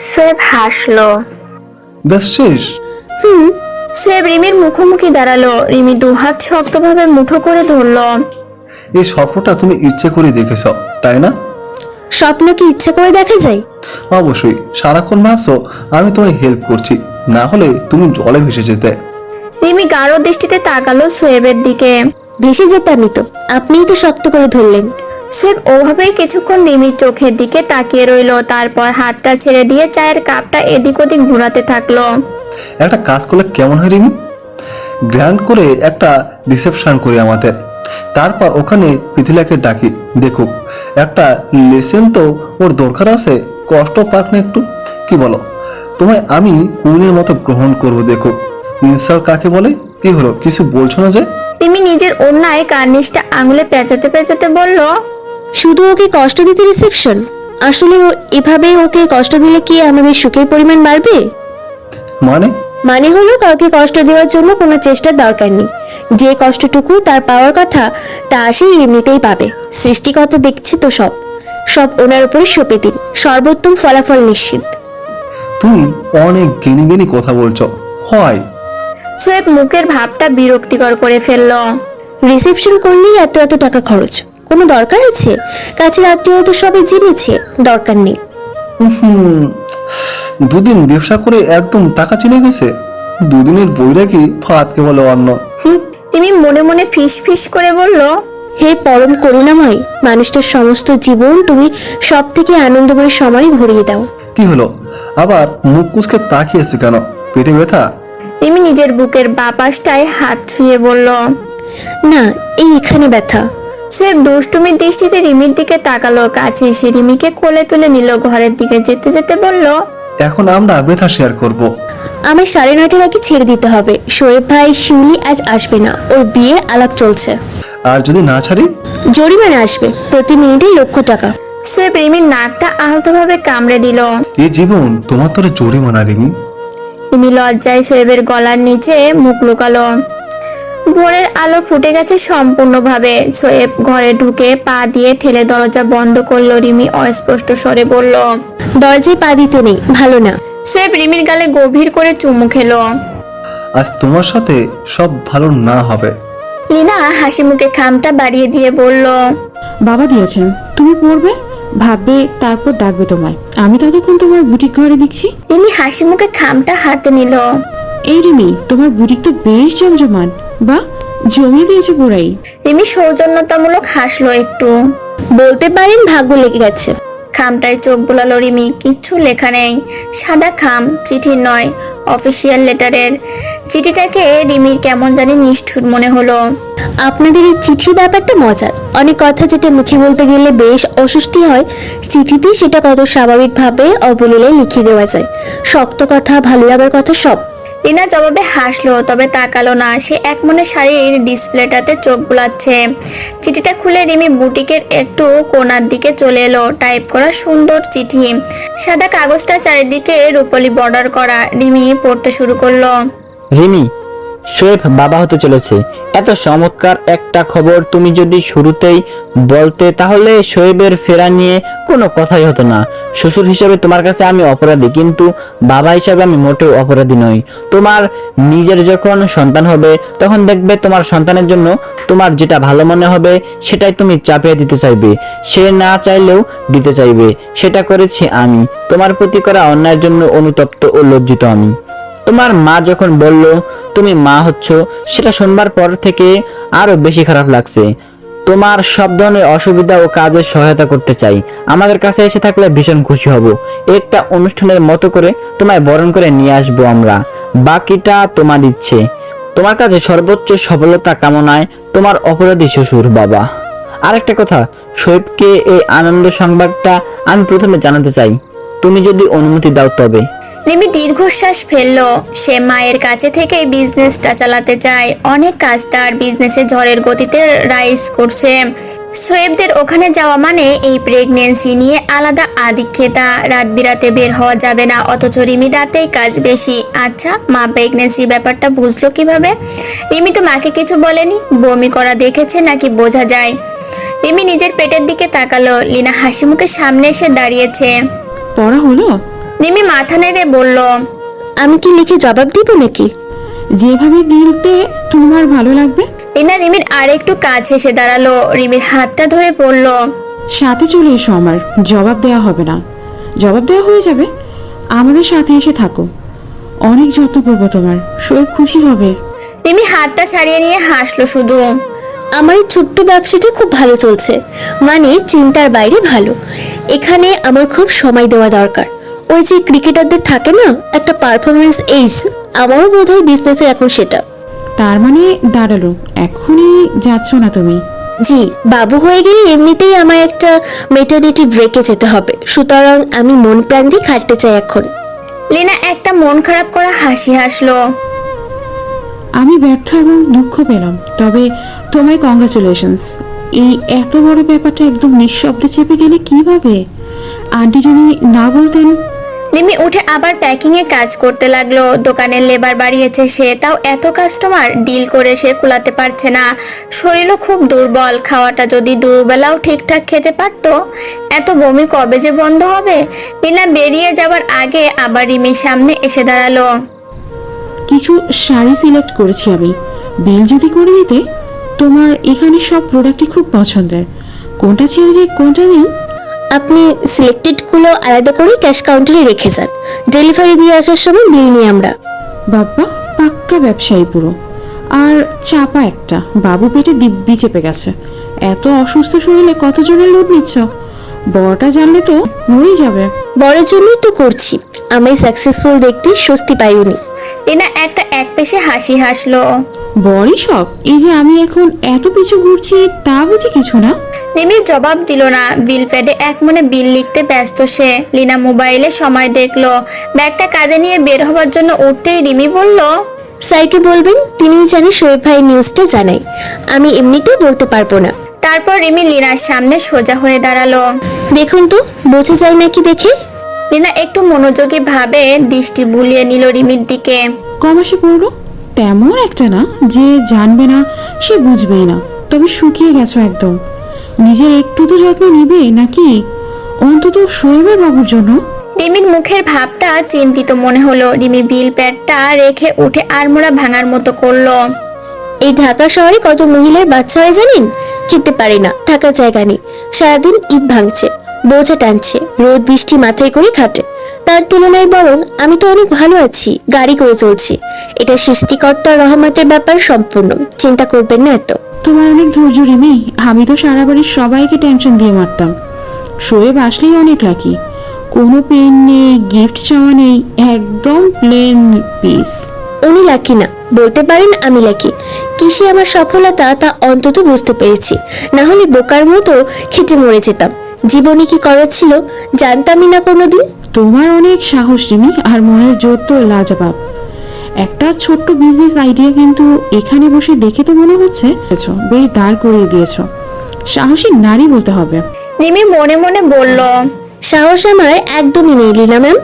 S1: সোয়েব হাসলো।
S3: ব্যাস শেষ?
S1: সোয়েব রিমির মুখোমুখি দাঁড়ালো। রিমি দুহাত শক্তভাবে মুঠো করে ধরলো।
S3: এই স্বপ্নটা তুমি ইচ্ছে করে দেখেছ, তাই না?
S5: স্বপ্ন কি ইচ্ছে করে দেখা যায়?
S3: অবশ্যই। সারাক্ষণ ভাবছো আমি তোমায় হেল্প করছি, না হলে তুমি জলে ভেসে যেতে।
S1: রিমি গাঢ় দৃষ্টিতে তাকালো সোয়েবের দিকে।
S5: ভেসে যেতামই তো, আপনিই তো শক্ত করে ধরলেন।
S1: সোয়েব ওভাবেই কিছুক্ষণ রিমির চোখের দিকে তাকিয়ে রইলো। তারপর হাতটা ছেড়ে দিয়ে চায়ের কাপটা এদিক ওদিক ঘোরাতে থাকলো।
S3: একটা কাজ করলে কেমন হয় রিমি? গ্র্যান্ড করে একটা রিসেপশন করি আমাদের, তারপর ওখানে পৃথিলাকে ডাকি, দেখুক একটা লেসেন তো ওর দরকার আছে, কষ্ট পাক না একটু। কি বলো? তোমায় আমি কুইনের মতো গ্রহণ করবো, দেখুক ইনসাল কাকে বলে। কি হলো, কিছু বলছো না যে?
S1: রিমি নিজের অন্যায় কার্নিশটা আঙুলে পেঁচাতে পেঁচাতে বলল,
S5: শুধু ওকে কষ্ট দিতে রিসেপশন? আসলে এভাবে ওকে কষ্ট দিলে কি আমাদের সুখের পরিমাণ বাড়বে?
S3: মানে?
S5: মানে হলো কাউকে কষ্ট দেওয়ার জন্য কোনো চেষ্টার দরকার নেই। যে কষ্টটুকু তার পাওয়ার কথা তা সে এমনিতেই পাবে। সৃষ্টিকর্তা দেখছি তো সব সব ওনার উপরে সঁপে দিন, সর্বোত্তম ফলাফল নিশ্চিত।
S3: তুমি অনেক জ্ঞানী জ্ঞানী কথা বলছো, হয়?
S1: সোয়েব মুখের ভাবটা বিরক্তিকর করে ফেলল।
S5: রিসেপশন করলেই এত এত টাকা খরচ, কোনো দরকার আছে? কাছের আত্মীয়রা তো সবাই জেনেছে, দরকার নেই।
S3: দুদিন ব্যবসা করে একদম টাকা চিনে গেছে। দুদিনের বৈরাগী ফাতকে বলে অন্য।
S1: রিমি মনে মনে ফিস ফিস করে বলল,
S5: হে পরম করুণাময়, মানুষটার সমস্ত জীবন তুমি সব থেকে আনন্দময় সময় ভরিয়ে দাও।
S3: কি হলো, আবার মুখ কুচকে তাকিয়েছে কেন? পেটে ব্যথা?
S1: রিমি নিজের বুকের বাপাসটায় হাত ছুঁয়ে বলল,
S5: না, এই এখানে ব্যথা।
S1: সোয়েব দুষ্টুমির দৃষ্টিতে রিমির দিকে তাকালো। কাছে এসে রিমিকে কোলে তুলে নিল। ঘরের দিকে যেতে যেতে বলল,
S3: এখন আমরা ব্যথা শেয়ার করব।
S5: আমার 9:30টার আগে ছেড়ে দিতে হবে। শোয়েব ভাই শিউলি আজ আসবে না, ওর বিয়ের আলাপ চলছে।
S3: আর যদি না ছাড়ি?
S5: জরিমানা আসবে, প্রতি মিনিটে $1,00,000।
S1: সোয়েব রিমির নাকটা আলতোভাবে কামড়ে দিল।
S3: এই জীবন তোমার তোরে জরিমানা রিমি।
S1: রিমি লজ্জায় সোয়েবের গলার নিচে মুখ লুকালো। ভোরের আলো ফুটে গেছে সম্পূর্ণভাবে। সোয়েব ঘরে ঢুকে পা দিয়ে ঠেলে দরজা বন্ধ করলো। রিমি অস্পষ্ট স্বরে বলল,
S5: দরজায় পা দিতে নেই, ভালো না।
S1: সোয়েব রিমির গালে গভীর করে চুমু খেলো।
S3: আজ তোমার সাথে সব ভালো না হবে।
S1: লিনা হাসি মুখে খামটা বাড়িয়ে দিয়ে বলল,
S2: বাবা দিয়েছেন, তুমি পড়বে, ভাববে, তারপর ডাকবে তোমায়। আমি ততক্ষণ তোমার বুটিক ঘরে দেখছি।
S1: রিমি হাসি মুখে খামটা হাতে নিল।
S2: এই রিমি, তোমার বুটিক তো বেশ জমজমাট, বা জমিয়ে দিয়েছে পুরাই।
S1: রিমি সৌজন্যতামূলক হাসলো একটু।
S5: বলতে পারেন ভাগ্য লেগে গেছে।
S1: খামটায় চোখ বোলালো রিমি। কিচ্ছু লেখা নেই, সাদা খাম, চিঠি নয়, অফিসিয়াল লেটারের। চিঠিটাকে রিমির কেমন জানি নিষ্ঠুর মনে হলো।
S5: আপনাদের এই চিঠির ব্যাপারটা মজার। অনেক কথা যেটা মুখে বলতে গেলে বেশ অস্বস্তি হয়, চিঠিতে সেটা কত স্বাভাবিকভাবে অবলীলায় লিখে দেওয়া যায়। শক্ত কথা, ভালো লাগার কথা সব।
S1: লিনা জবাবে হাসলো, তবে তাকালো না। সে এক মনে শাড়ির ডিসপ্লেটাতে চোখ বুলাচ্ছে। চিঠিটা খুলে রিমি বুটিকের একটু কোণার দিকে চলে এলো। টাইপ করা সুন্দর চিঠি, সাদা কাগজটা চারিদিকে রূপলি বর্ডার করা। রিমি পড়তে শুরু করলো।
S4: রিমি, শোয়েব বাবা হতে চলেছে। এত চমৎকার একটা খবর তুমি যদি শুরুতেই বলতে, তাহলে শোয়েবের ফেরা নিয়ে কোনো কথাই হতো না। শ্বশুর হিসেবে তোমার কাছে আমি অপরাধী, কিন্তু বাবা হিসাবে আমি মোটেও অপরাধী নই। তোমার নিজের যখন সন্তান হবে, তখন দেখবে তোমার সন্তানের জন্য তোমার যেটা ভালো মনে হবে সেটাই তুমি চাপিয়ে দিতে চাইবে। সে না চাইলেও দিতে চাইবে। সেটা করেছি আমি। তোমার প্রতি করা অন্যায়ের জন্য অনুতপ্ত ও লজ্জিত আমি। তোমার মা যখন বলল তুমি মা হচ্ছ, সেটা শুনবার পর থেকে আরো বেশি খারাপ লাগছে। তোমার সব ধরনের অসুবিধা ও কাজে সহায়তা করতে চাই। আমাদের কাছে এসে থাকলে ভীষণ খুশি হব। একটা অনুষ্ঠানের মতো করে তোমায় বরণ করে নিয়ে আসবো আমরা। বাকিটা তোমার ইচ্ছে। তোমার কাছে সর্বোচ্চ সফলতা কামনায়, তোমার অপরাধী শ্বশুর বাবা। আরেকটা কথা, শোয়েবকে এই আনন্দ সংবাদটা আমি প্রথমে জানাতে চাই, তুমি যদি অনুমতি দাও তবে।
S1: রিমি দীর্ঘশ্বাস ফেললো। সে মায়ের কাছে থেকে বিজনেসটা চালাতে চায়। অনেক কাজ তার বিজনেসে ঝড়ের গতিতে রাইজ করছে। সোয়েবদের ওখানে যাওয়া মানে এই প্রেগনেন্সি নিয়ে আলাদা আদিক্ষেতা। রাত বিরাতে বের হওয়া যাবে না, অথচ রিমি রাতেই কাজ বেশি। আচ্ছা, মা প্রেগনেন্সির ব্যাপারটা বুঝলো কিভাবে? রিমি তো মাকে কিছু বলেনি। বমি করা দেখেছে নাকি বোঝা যায়? রিমি নিজের পেটের দিকে তাকালো। লিনা হাসি মুখে সামনে এসে দাঁড়িয়েছে।
S2: পড়া হলো?
S1: রিমি মাথা নেড়ে বলল,
S5: আমি কি লিখে জবাব দিব নাকি?
S2: যেভাবে দিতে তোমার ভালো লাগবে।
S1: লিনা রিমির আর একটু কাছে এসে দাঁড়ালো। রিমির হাতটা ধরে পড়ল,
S2: সাথে চলে এসো আমার, জবাব দেওয়া হবে না। জবাব দেওয়া হয়ে যাবে, আমাদের সাথে এসে থাকো। অনেক যত্ন করবো তোমার, শোয়েব খুশি হবে।
S1: রিমি হাতটা ছাড়িয়ে নিয়ে হাসলো শুধু।
S5: আমার এই ছোট্ট ব্যবসাটা খুব ভালো চলছে, মানে চিন্তার বাইরে ভালো। এখানে আমার খুব সময় দেওয়া দরকার। ওই যে ক্রিকেটারদের থাকে না একটা পারফরমেন্স এইজ, আমারও বোধহয় বিজনেসে এখন সেটা।
S2: তার মানে দাঁড়ালো, এখনই যাচ্ছ না তুমি?
S5: জি, বাবু হয়ে গেলে এমনিতেই আমার একটা মেটার্নিটি ব্রেকে যেতে হবে, সুতরাং আমি মন প্রাণ দিয়ে খাটতে চাই এখন।
S1: লিনা একটা মন খারাপ করা হাসি হাসলো।
S8: আমি ব্যর্থ এবং দুঃখ পেলাম, তবে তোমায় কংগ্রাচুলেশনস। এই এত বড় ব্যাপারটা একদম নিঃশব্দে চেপে গেলে কিভাবে? আন্টি যদি না বলতেন।
S1: রিমি উঠে আবার প্যাকিং এ কাজ করতে লাগলো। দোকানের লেবার বাড়িয়েছে সে, তাও এত কাস্টমার ডিল করে সে কুলাতে পারছে না। শরীরও খুব দুর্বল। খাওয়াটা যদি দুবেলাও ঠিকঠাক খেতে পারতো। এত বমি কবে যে বন্ধ হবে? লীনা বেরিয়ে যাবার আগে আবার রিমির সামনে এসে দাঁড়ালো।
S8: কিছু শাড়ি সিলেক্ট করেছি আমি, বিল যদি করে দিতে। তোমার এখানে সব প্রোডাক্টই খুব পছন্দের, কোনটা ছেড়ে যে কোনটা নেই।
S5: আপনি সিলেক্টেডগুলো আলাদা করে ক্যাশ কাউন্টারে রেখে যান, ডেলিভারি দিয়ে আসার সময় বিল নিয়ে আমরা।
S8: বাবা পাক্কা ব্যবসায়ী পুরো। আর চাপা একটা, বাবু পেটে দিব্যি চেপে গেছে। এত অসুস্থ শরীরে কতজনের লোড নিচ্ছ? বড়টা জানলে তো মরেই যাবে।
S5: বড়ের জন্যই তো করছি, আমায় সাকসেসফুল দেখতে স্বস্তি পাই উনি।
S1: লীনা একটা একপেশে হাসি হাসলো।
S8: বড়ই সব, এই যে আমি এখন এত পিছু ঘুরছি তা বুঝি কিছু না।
S1: রিমির জবাব দিল না। বিল প্যাডে এক মনে বিল লিখতে ব্যস্ত সে। লীনা মোবাইলে সময় দেখলো। ব্যাগটা কাঁধে নিয়ে বের হওয়ার জন্য উঠতেই রিমি বলল,
S5: স্যারকে বলবেন, তিনিই জানে শোয়েব ভাই নিউজটা জানাই, আমি এমনিতেও বলতে পারবো না।
S1: তারপর রিমি লীনার সামনে সোজা হয়ে দাঁড়ালো।
S5: দেখুন তো বোঝা যায় নাকি দেখে।
S1: লীনা একটু মনোযোগী ভাবে দৃষ্টি বুলিয়ে নিল রিমির দিকে।
S8: কমাসে পড়লো তেমন একটা না যে জানবে না সে বুঝবেই না, তবে শুকিয়ে গেছো একদম। নিজের একটু তো যত্ন নিবে নাকি, অন্তত শোয়েবের বাবুর জন্য।
S1: রিমির মুখের ভাবটা চিন্তিত মনে হলো। রিমি বিল প্যাডটা রেখে উঠে আড়মোড়া ভাঙার মতো করলো।
S5: এই ঢাকা শহরে কত মহিলার বাচ্চা হয় জানেন? খেতে পারে না, থাকার জায়গা নেই, সারাদিন ইট ভাঙছে, বোঝা টানছে, রোদ বৃষ্টি মাথায় করে খাটে। তার তুলনায় বরং আমি তো অনেক ভালো আছি, গাড়ি করে চলছি। এটা সৃষ্টিকর্তার রহমতের ব্যাপার, সম্পূর্ণ চিন্তা করবেন না এত।
S8: তোমার অনেক ধৈর্য রিমি, আমি তো সারা বাড়ির সবাইকে টেনশন দিয়ে মারতাম। শোয়েব আসলেই অনেক লাকি, কোনো পেন নেই, গিফট চাওয়া নেই, একদম প্লেন পিস।
S5: উনি লাকি না, বলতে পারেন আমি লাকি। কিসে আমার সফলতা তা অন্তত বুঝতে পেরেছি, না হলে বোকার মতো খেটে মরে যেতাম। জীবনে কি করার ছিল জানতামই না কোনোদিন।
S8: তোমার অনেক সাহস রিমি, আর মনের জোর তো লাজবাব। একটা ছোট্ট বিজনেস আইডিয়া কিন্তু এখানে বসে দেখে তো মনে হচ্ছে বেশ দাঁড় করিয়ে দিয়েছো। সাহসী নারী বলতে হবে।
S1: রিমি মনে মনে বলল,
S5: সাহস আমার একদমই নেই লীনা ম্যাম,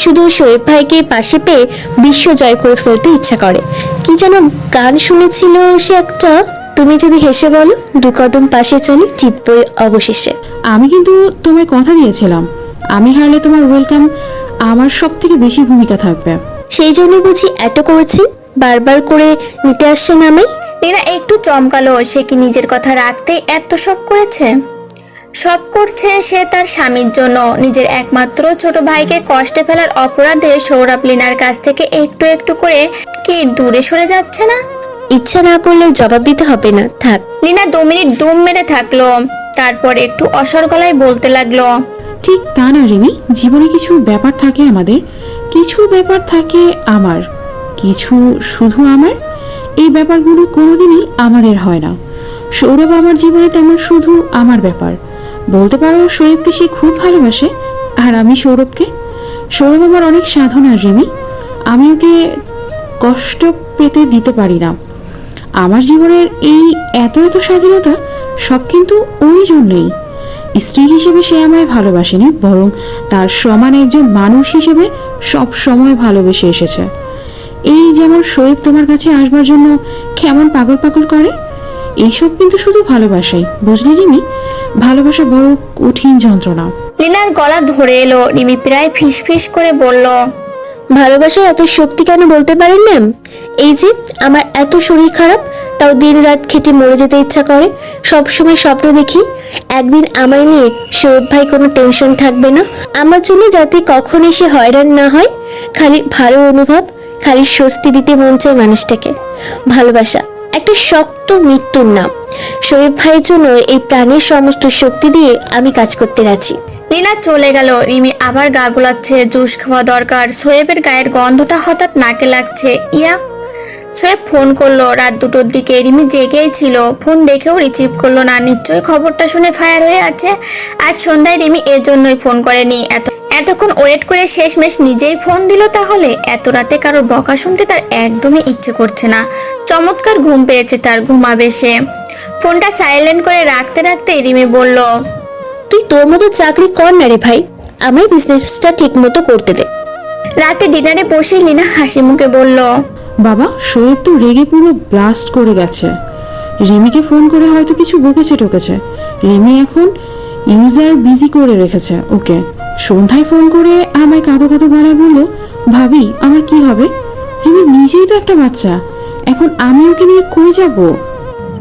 S5: শুধু শোয়েব ভাইকে পাশে পেয়ে বিশ্ব জয় করে ফেলতে ইচ্ছা করে। কি যেন গান শুনেছিল সে একটা, তুমি যদি হেসে বলো, দু কদম পাশে চলি, জিতবই অবশেষে।
S8: আমি কিন্তু তোমায় কথা দিয়েছিলাম, আমি হারলে তোমার ওয়েলকাম আমার সব থেকে বেশি ভূমিকা থাকবে।
S5: সেই জন্য বুঝি এত করেছি, বারবার করে নিতে আসছেন আমায়।
S1: লীনা একটু চমকালো। সে কি নিজের কথা রাখতেই এত সব করেছে? সব করছে সে তার স্বামীর জন্য। নিজের একমাত্র ছোট ভাইকে কষ্টে ফেলার অপরাধে সৌরভ লীনার কাছ থেকে একটু একটু করে কি দূরে সরে যাচ্ছে না?
S5: ইচ্ছা না করলে জবাব দিতে হবে না, থাক।
S1: লীনা 2 মিনিট দুম মেরে থাকলো। তারপর একটু অসর গলায় বলতে লাগলো,
S8: ঠিক তা না রিমি, জীবনে কিছু ব্যাপার থাকে আমাদের, কিছু ব্যাপার থাকে আমার, কিছু শুধু আমার। এই ব্যাপারগুলো কোনোদিনই আমাদের হয় না। সৌরভ আমার জীবনে তেমন শুধু আমার ব্যাপার। বলতে পারো শোয়েবকে সে খুব ভালোবাসে, আর আমি সৌরভকে। সৌরভ আমার অনেক সাধনা রিমি, আমি ওকে কষ্ট পেতে দিতে পারি না। আমার জীবনের এই এত এত স্বাধীনতা সব কিন্তু ওই জন্যই। স্ত্রী হিসেবে সে আমায় ভালোবাসেনি, বরং তার সমান একজন মানুষ হিসেবে সব সময় ভালোবেসে এসেছে। এই যেমন শোয়েব তোমার কাছে আসবার জন্য কেমন পাগল পাগল করে, এইসব কিন্তু শুধু ভালোবাসাই, বুঝলি রিমি? ভালোবাসা বড় কঠিন যন্ত্রণা।
S1: লীনার গলা ধরে এলো। রিমি প্রায় ফিস ফিস করে বলল,
S5: ভালোবাসার এত শক্তি কেন বলতে পারেন ম্যাম? এই যে আমার এত শরীর খারাপ, তাও দিন রাত খেটে মরে যেতে ইচ্ছা করে। সব সময় স্বপ্ন দেখি একদিন আমায় নিয়ে শোয়েব ভাই কোনো টেনশন থাকবে না, আমার জন্য যাতে কখনই সে হয়রান না হয়। খালি ভালো অনুভব, খালি স্বস্তি দিতে মন চায় মানুষটাকে। ভালোবাসা একটা শক্ত মৃত্যুর নাম। শোয়েব ভাইয়ের জন্য এই প্রাণের সমস্ত শক্তি দিয়ে আমি কাজ করতে রাজি।
S1: লীনা চলে গেল। রিমি আবার গা গুলাচ্ছে। জুস খাওয়া দরকার। সোয়েবের গায়ের গন্ধটা হঠাৎ নাকে লাগছে। ইয়া, সোয়েব ফোন করলো রাত 2টোর দিকে। রিমি জেগেই ছিল, ফোন দেখেও রিসিভ করলো না। নিশ্চয়ই খবরটা শুনে ফায়ার হয়ে আছে। আজ সন্ধ্যায় রিমি এর জন্যই ফোন করেনি। এতক্ষণ ওয়েট করে শেষমেশ নিজেই ফোন দিল। তাহলে এত রাতে কারোর বকা শুনতে তার একদমই ইচ্ছে করছে না। চমৎকার ঘুম পেয়েছে তার, ঘুমাবে সে। ফোনটা সাইলেন্ট করে রাখতে রাখতে রিমি বলল,
S5: তুই তোর মতো চাকরি কর না রে ভাই, আমার বিজনেসটা ঠিক মতো করতে দে।
S1: রাতে ডিনারে বসে লিনা হাসি মুখে বলল,
S8: বাবা শোয়েব তো রেগে পুরো ব্লাস্ট করে গেছে। রিমিকে ফোন করে হয়তো কিছু বকেছে টোকেছে। রিমি এখন ইউজার বিজি করে রেখেছে ওকে। সন্ধ্যায় ফোন করে আমায় কাঁদো কাঁদো গলায় বলল, ভাবি আমার কি হবে? রিমি নিজেই তো একটা বাচ্চা, এখন আমি ওকে নিয়ে কই যাবো?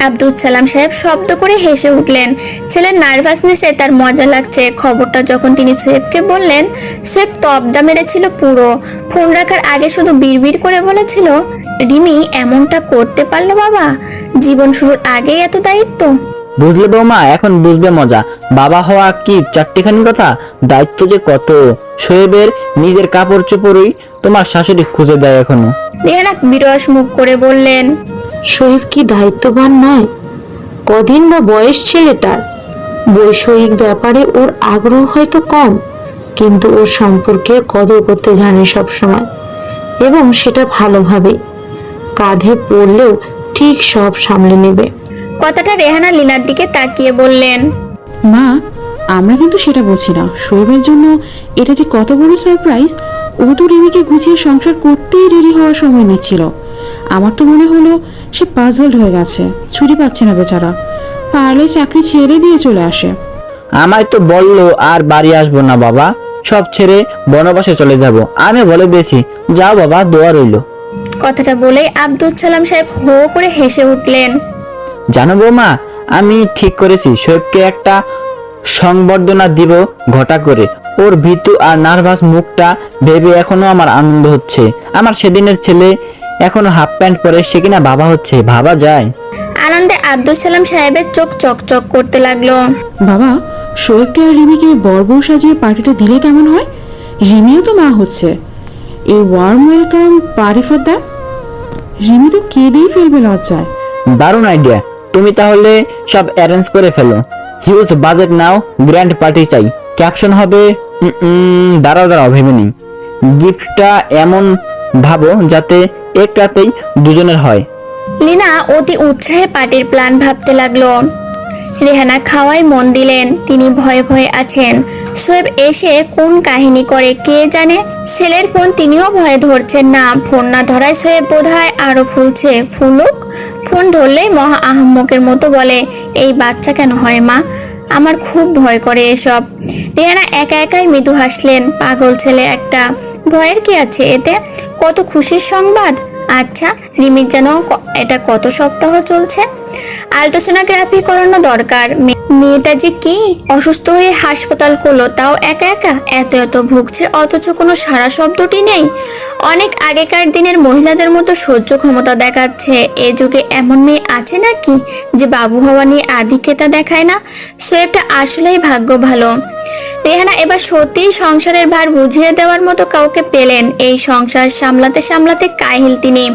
S1: আব্দুল সালাম সাহেব শব্দ করে হেসে উঠলেন। ছেলের নার্ভাসনেসে তার মজা লাগছে। খবরটা যখন তিনি সোয়েবকে বললেন, সোয়েব তবদা মেরেছিল পুরো। ফোন রাখার আগে শুধু বিড়বিড় করে বলেছিল, রিমি এমনটা করতে পারলো বাবা, জীবন শুরুর আগেই এত দায়িত্ব।
S4: বুঝলে বৌমা, এখন বুঝবে মজা। বাবা হওয়া কি চারটিখানি কথা? দায়িত্ব যে কত। শোয়েবের নিজের কাপড় চোপড়ই তোমার শাশুড়ি খুঁজে দেয় এখনো।
S1: রেহানা বিরস মুখ করে বললেন,
S2: শরীফ কি দায়িত্ববান নয়? কদিন বা বয়স ছেলেটার। বৈষয়িক ব্যাপারে ওর আগ্রহ হয়তো কম, কিন্তু ওর সম্পর্কের কদর করতে জানে সব সময়, এবং সেটা ভালোভাবে। কাঁধে পড়লেও ঠিক সব সামলে নেবে।
S1: কথাটা রেহানা লিনার দিকে তাকিয়ে বললেন,
S8: মা, আমরা কিন্তু সেটা বলছি না। শোয়েবের জন্য এটা যে কত বড় সারপ্রাইজ। ও তো রিমিকে গুছিয়ে সংসার করতেই রেডি হওয়ার সময় নিচ্ছিল। আমার তো মনে হলো সে পাজলড হয়ে গেছে, ছুটি পাচ্ছে না বেচারা। পারলে চাকরি ছেড়ে দিয়ে চলে আসে।
S4: আমায় তো বললো আর বাড়ি আসবো না বাবা, সব ছেড়ে বনবাসে চলে যাব। আমি বলে দিয়েছি, যাও বাবা, দোয়া রইল।
S1: কথাটা বলেই আব্দুল সালাম সাহেব হো করে হেসে উঠলেন।
S4: জানো বৌমা, আমি ঠিক করেছি শোয়েবকে একটা সংবর্ধনা দিব ঘটা করে। ওর ভীতু আর নার্ভাস মুখটা ভেবে এখনো আমার আনন্দ হচ্ছে। আমার সেদিনের ছেলে এখনো হাফ প্যান্ট পরে, সে কিনা বাবা হচ্ছে, ভাবা যায়?
S1: আনন্দে আব্দুল সালাম সাহেবের চোখ চকচক করতে লাগলো।
S8: বাবা, শোয়েবকে আর রিমিকে বরবউ সাজিয়ে পার্টিটা দিলে কেমন হয়? রিমিও তো মা হচ্ছে। এই warm welcome party for that. Rimi তো কেঁদেই ফেলবে লজ্জায়।
S4: দারুণ আইডিয়া। তুমি তাহলে সব অ্যারেঞ্জ করে ফেলো। হিউজ বাজেট নাও, গ্র্যান্ড পার্টি চাই। ক্যাপশন হবে দাঁড়াও ভেবে নিই। গিফটটা এমন ভাবো যাতে এক রাতেই দুজনের হয়।
S1: লিনা অতি উৎসাহে পার্টির প্ল্যান ভাবতে লাগলো। রেহানা খাওয়ায় মন দিলেন। তিনি ভয়ে ভয়ে আছেন, সোয়েব এসে কোন কাহিনী করে কে জানে। ছেলের ফোন তিনিও ভয়ে ধরছেন না। ফোন না ধরায় সোয়েব বোধহয় আরো ফুলছে। ফুলুক, ফোন ধরলেই মহা আহম্মকের মতো বলে, এই বাচ্চা কেন হয় মা, আমার খুব ভয় করে এসব। রেহানা একা একাই মৃদু হাসলেন। পাগল ছেলে একটা, ভয়ের কি আছে এতে? কত খুশির সংবাদ। আচ্ছা, রিমির যেন এটা কত সপ্তাহ চলছে, আল্ট্রাসোনোগ্রাফি করানো দরকার। মেয়েটা যে কি অসুস্থ হয়ে হাসপাতাল করলো, তাও একা একা। এত ভুগছে অথচ কোনো সারা শব্দটি নেই। অনেক আগেকার দিনের মহিলাদের মতো সহ্য ক্ষমতা দেখাচ্ছে। এ যুগে এমন মেয়ে আছে নাকি যে বাবু হওয়া নিয়ে আধিক্যতা দেখায় না? সোয়েবটা আসলেই ভাগ্য ভালো। রেহানা এবার সত্যিই সংসারের ভার বুঝিয়ে দেওয়ার মতো কাউকে পেলেন। এই সংসার সামলাতে সামলাতে কাহিল তিনি।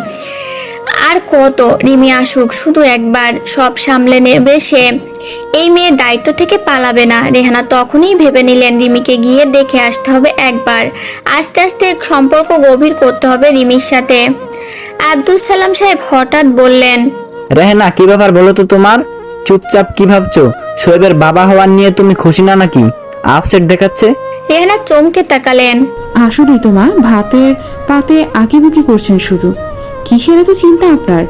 S1: আর কত, রিমি আসুক শুধু একবার, সব সামলে নেবে সে। এই মেয়ের দায়িত্ব থেকে পালাবে না। রেহানা তখনই ভেবে নিলেন রিমিকে গিয়ে দেখে আসতে হবে একবার। আস্তে আস্তে সম্পর্ক গভীর করতে হবে রিমির সাথে। আব্দুল সালাম সাহেব হঠাৎ বললেন,
S4: রেহানা, কি ব্যাপার বলো তো তোমার? চুপচাপ কি ভাবছো? শোয়েবের বাবা হওয়ার নিয়ে তুমি খুশি না নাকি? আপসেট দেখাচ্ছে।
S1: রেহানা চমকে তাকালেন।
S8: আসলেই তো মা, ভাতের পাতে আঁকিবুকি করছেন শুধু। কিসের এত চিন্তা আপনার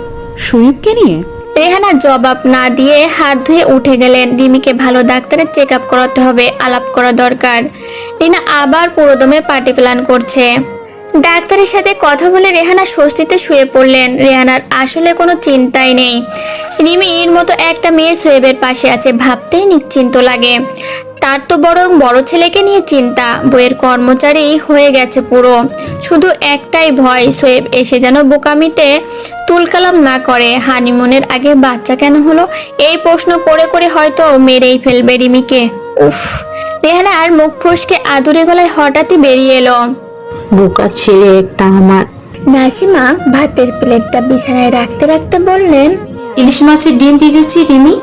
S8: শোয়েবকে নিয়ে?
S1: রেহানা জবাব না দিয়ে হাত ধুয়ে উঠে গেলেন। রিমিকে ভালো ডাক্তারের চেক আপ করাতে হবে, আলাপ করা দরকার। রিনা আবার পুরোদমে পার্টি প্ল্যান করছে। ডাক্তারের সাথে কথা বলে রেহানা স্বস্তিতে শুয়ে পড়লেন। রেহানার আসলে কোনো চিন্তাই নেই। রিমির মতো একটা মেয়ে সোয়েবের পাশে আছে, ভাবতেই নিশ্চিন্ত লাগে। তার তো বরং বড় ছেলেকে নিয়ে চিন্তা। বইয়ের কর্মচারী হয়ে গেছে পুরো। শুধু একটাই ভয়, সোয়েব এসে যেন বোকামিতে তুলকালাম না করে। হানিমুনের আগে বাচ্চা কেন হলো, এই প্রশ্ন করে করে হয়তো মেরেই ফেলবে রিমিকে। উফ, রেহানার মুখ ফসকে আদুরে গলায় হঠাৎই বেরিয়ে এলো,
S2: বোকা ছেলে একটা আমার।
S1: নাসিমা ভাতের প্লেটটা বিছানায় রাখতে রাখতে বললেন,
S7: ইলিশ মাছের ডিম ভেজেছি রিমি,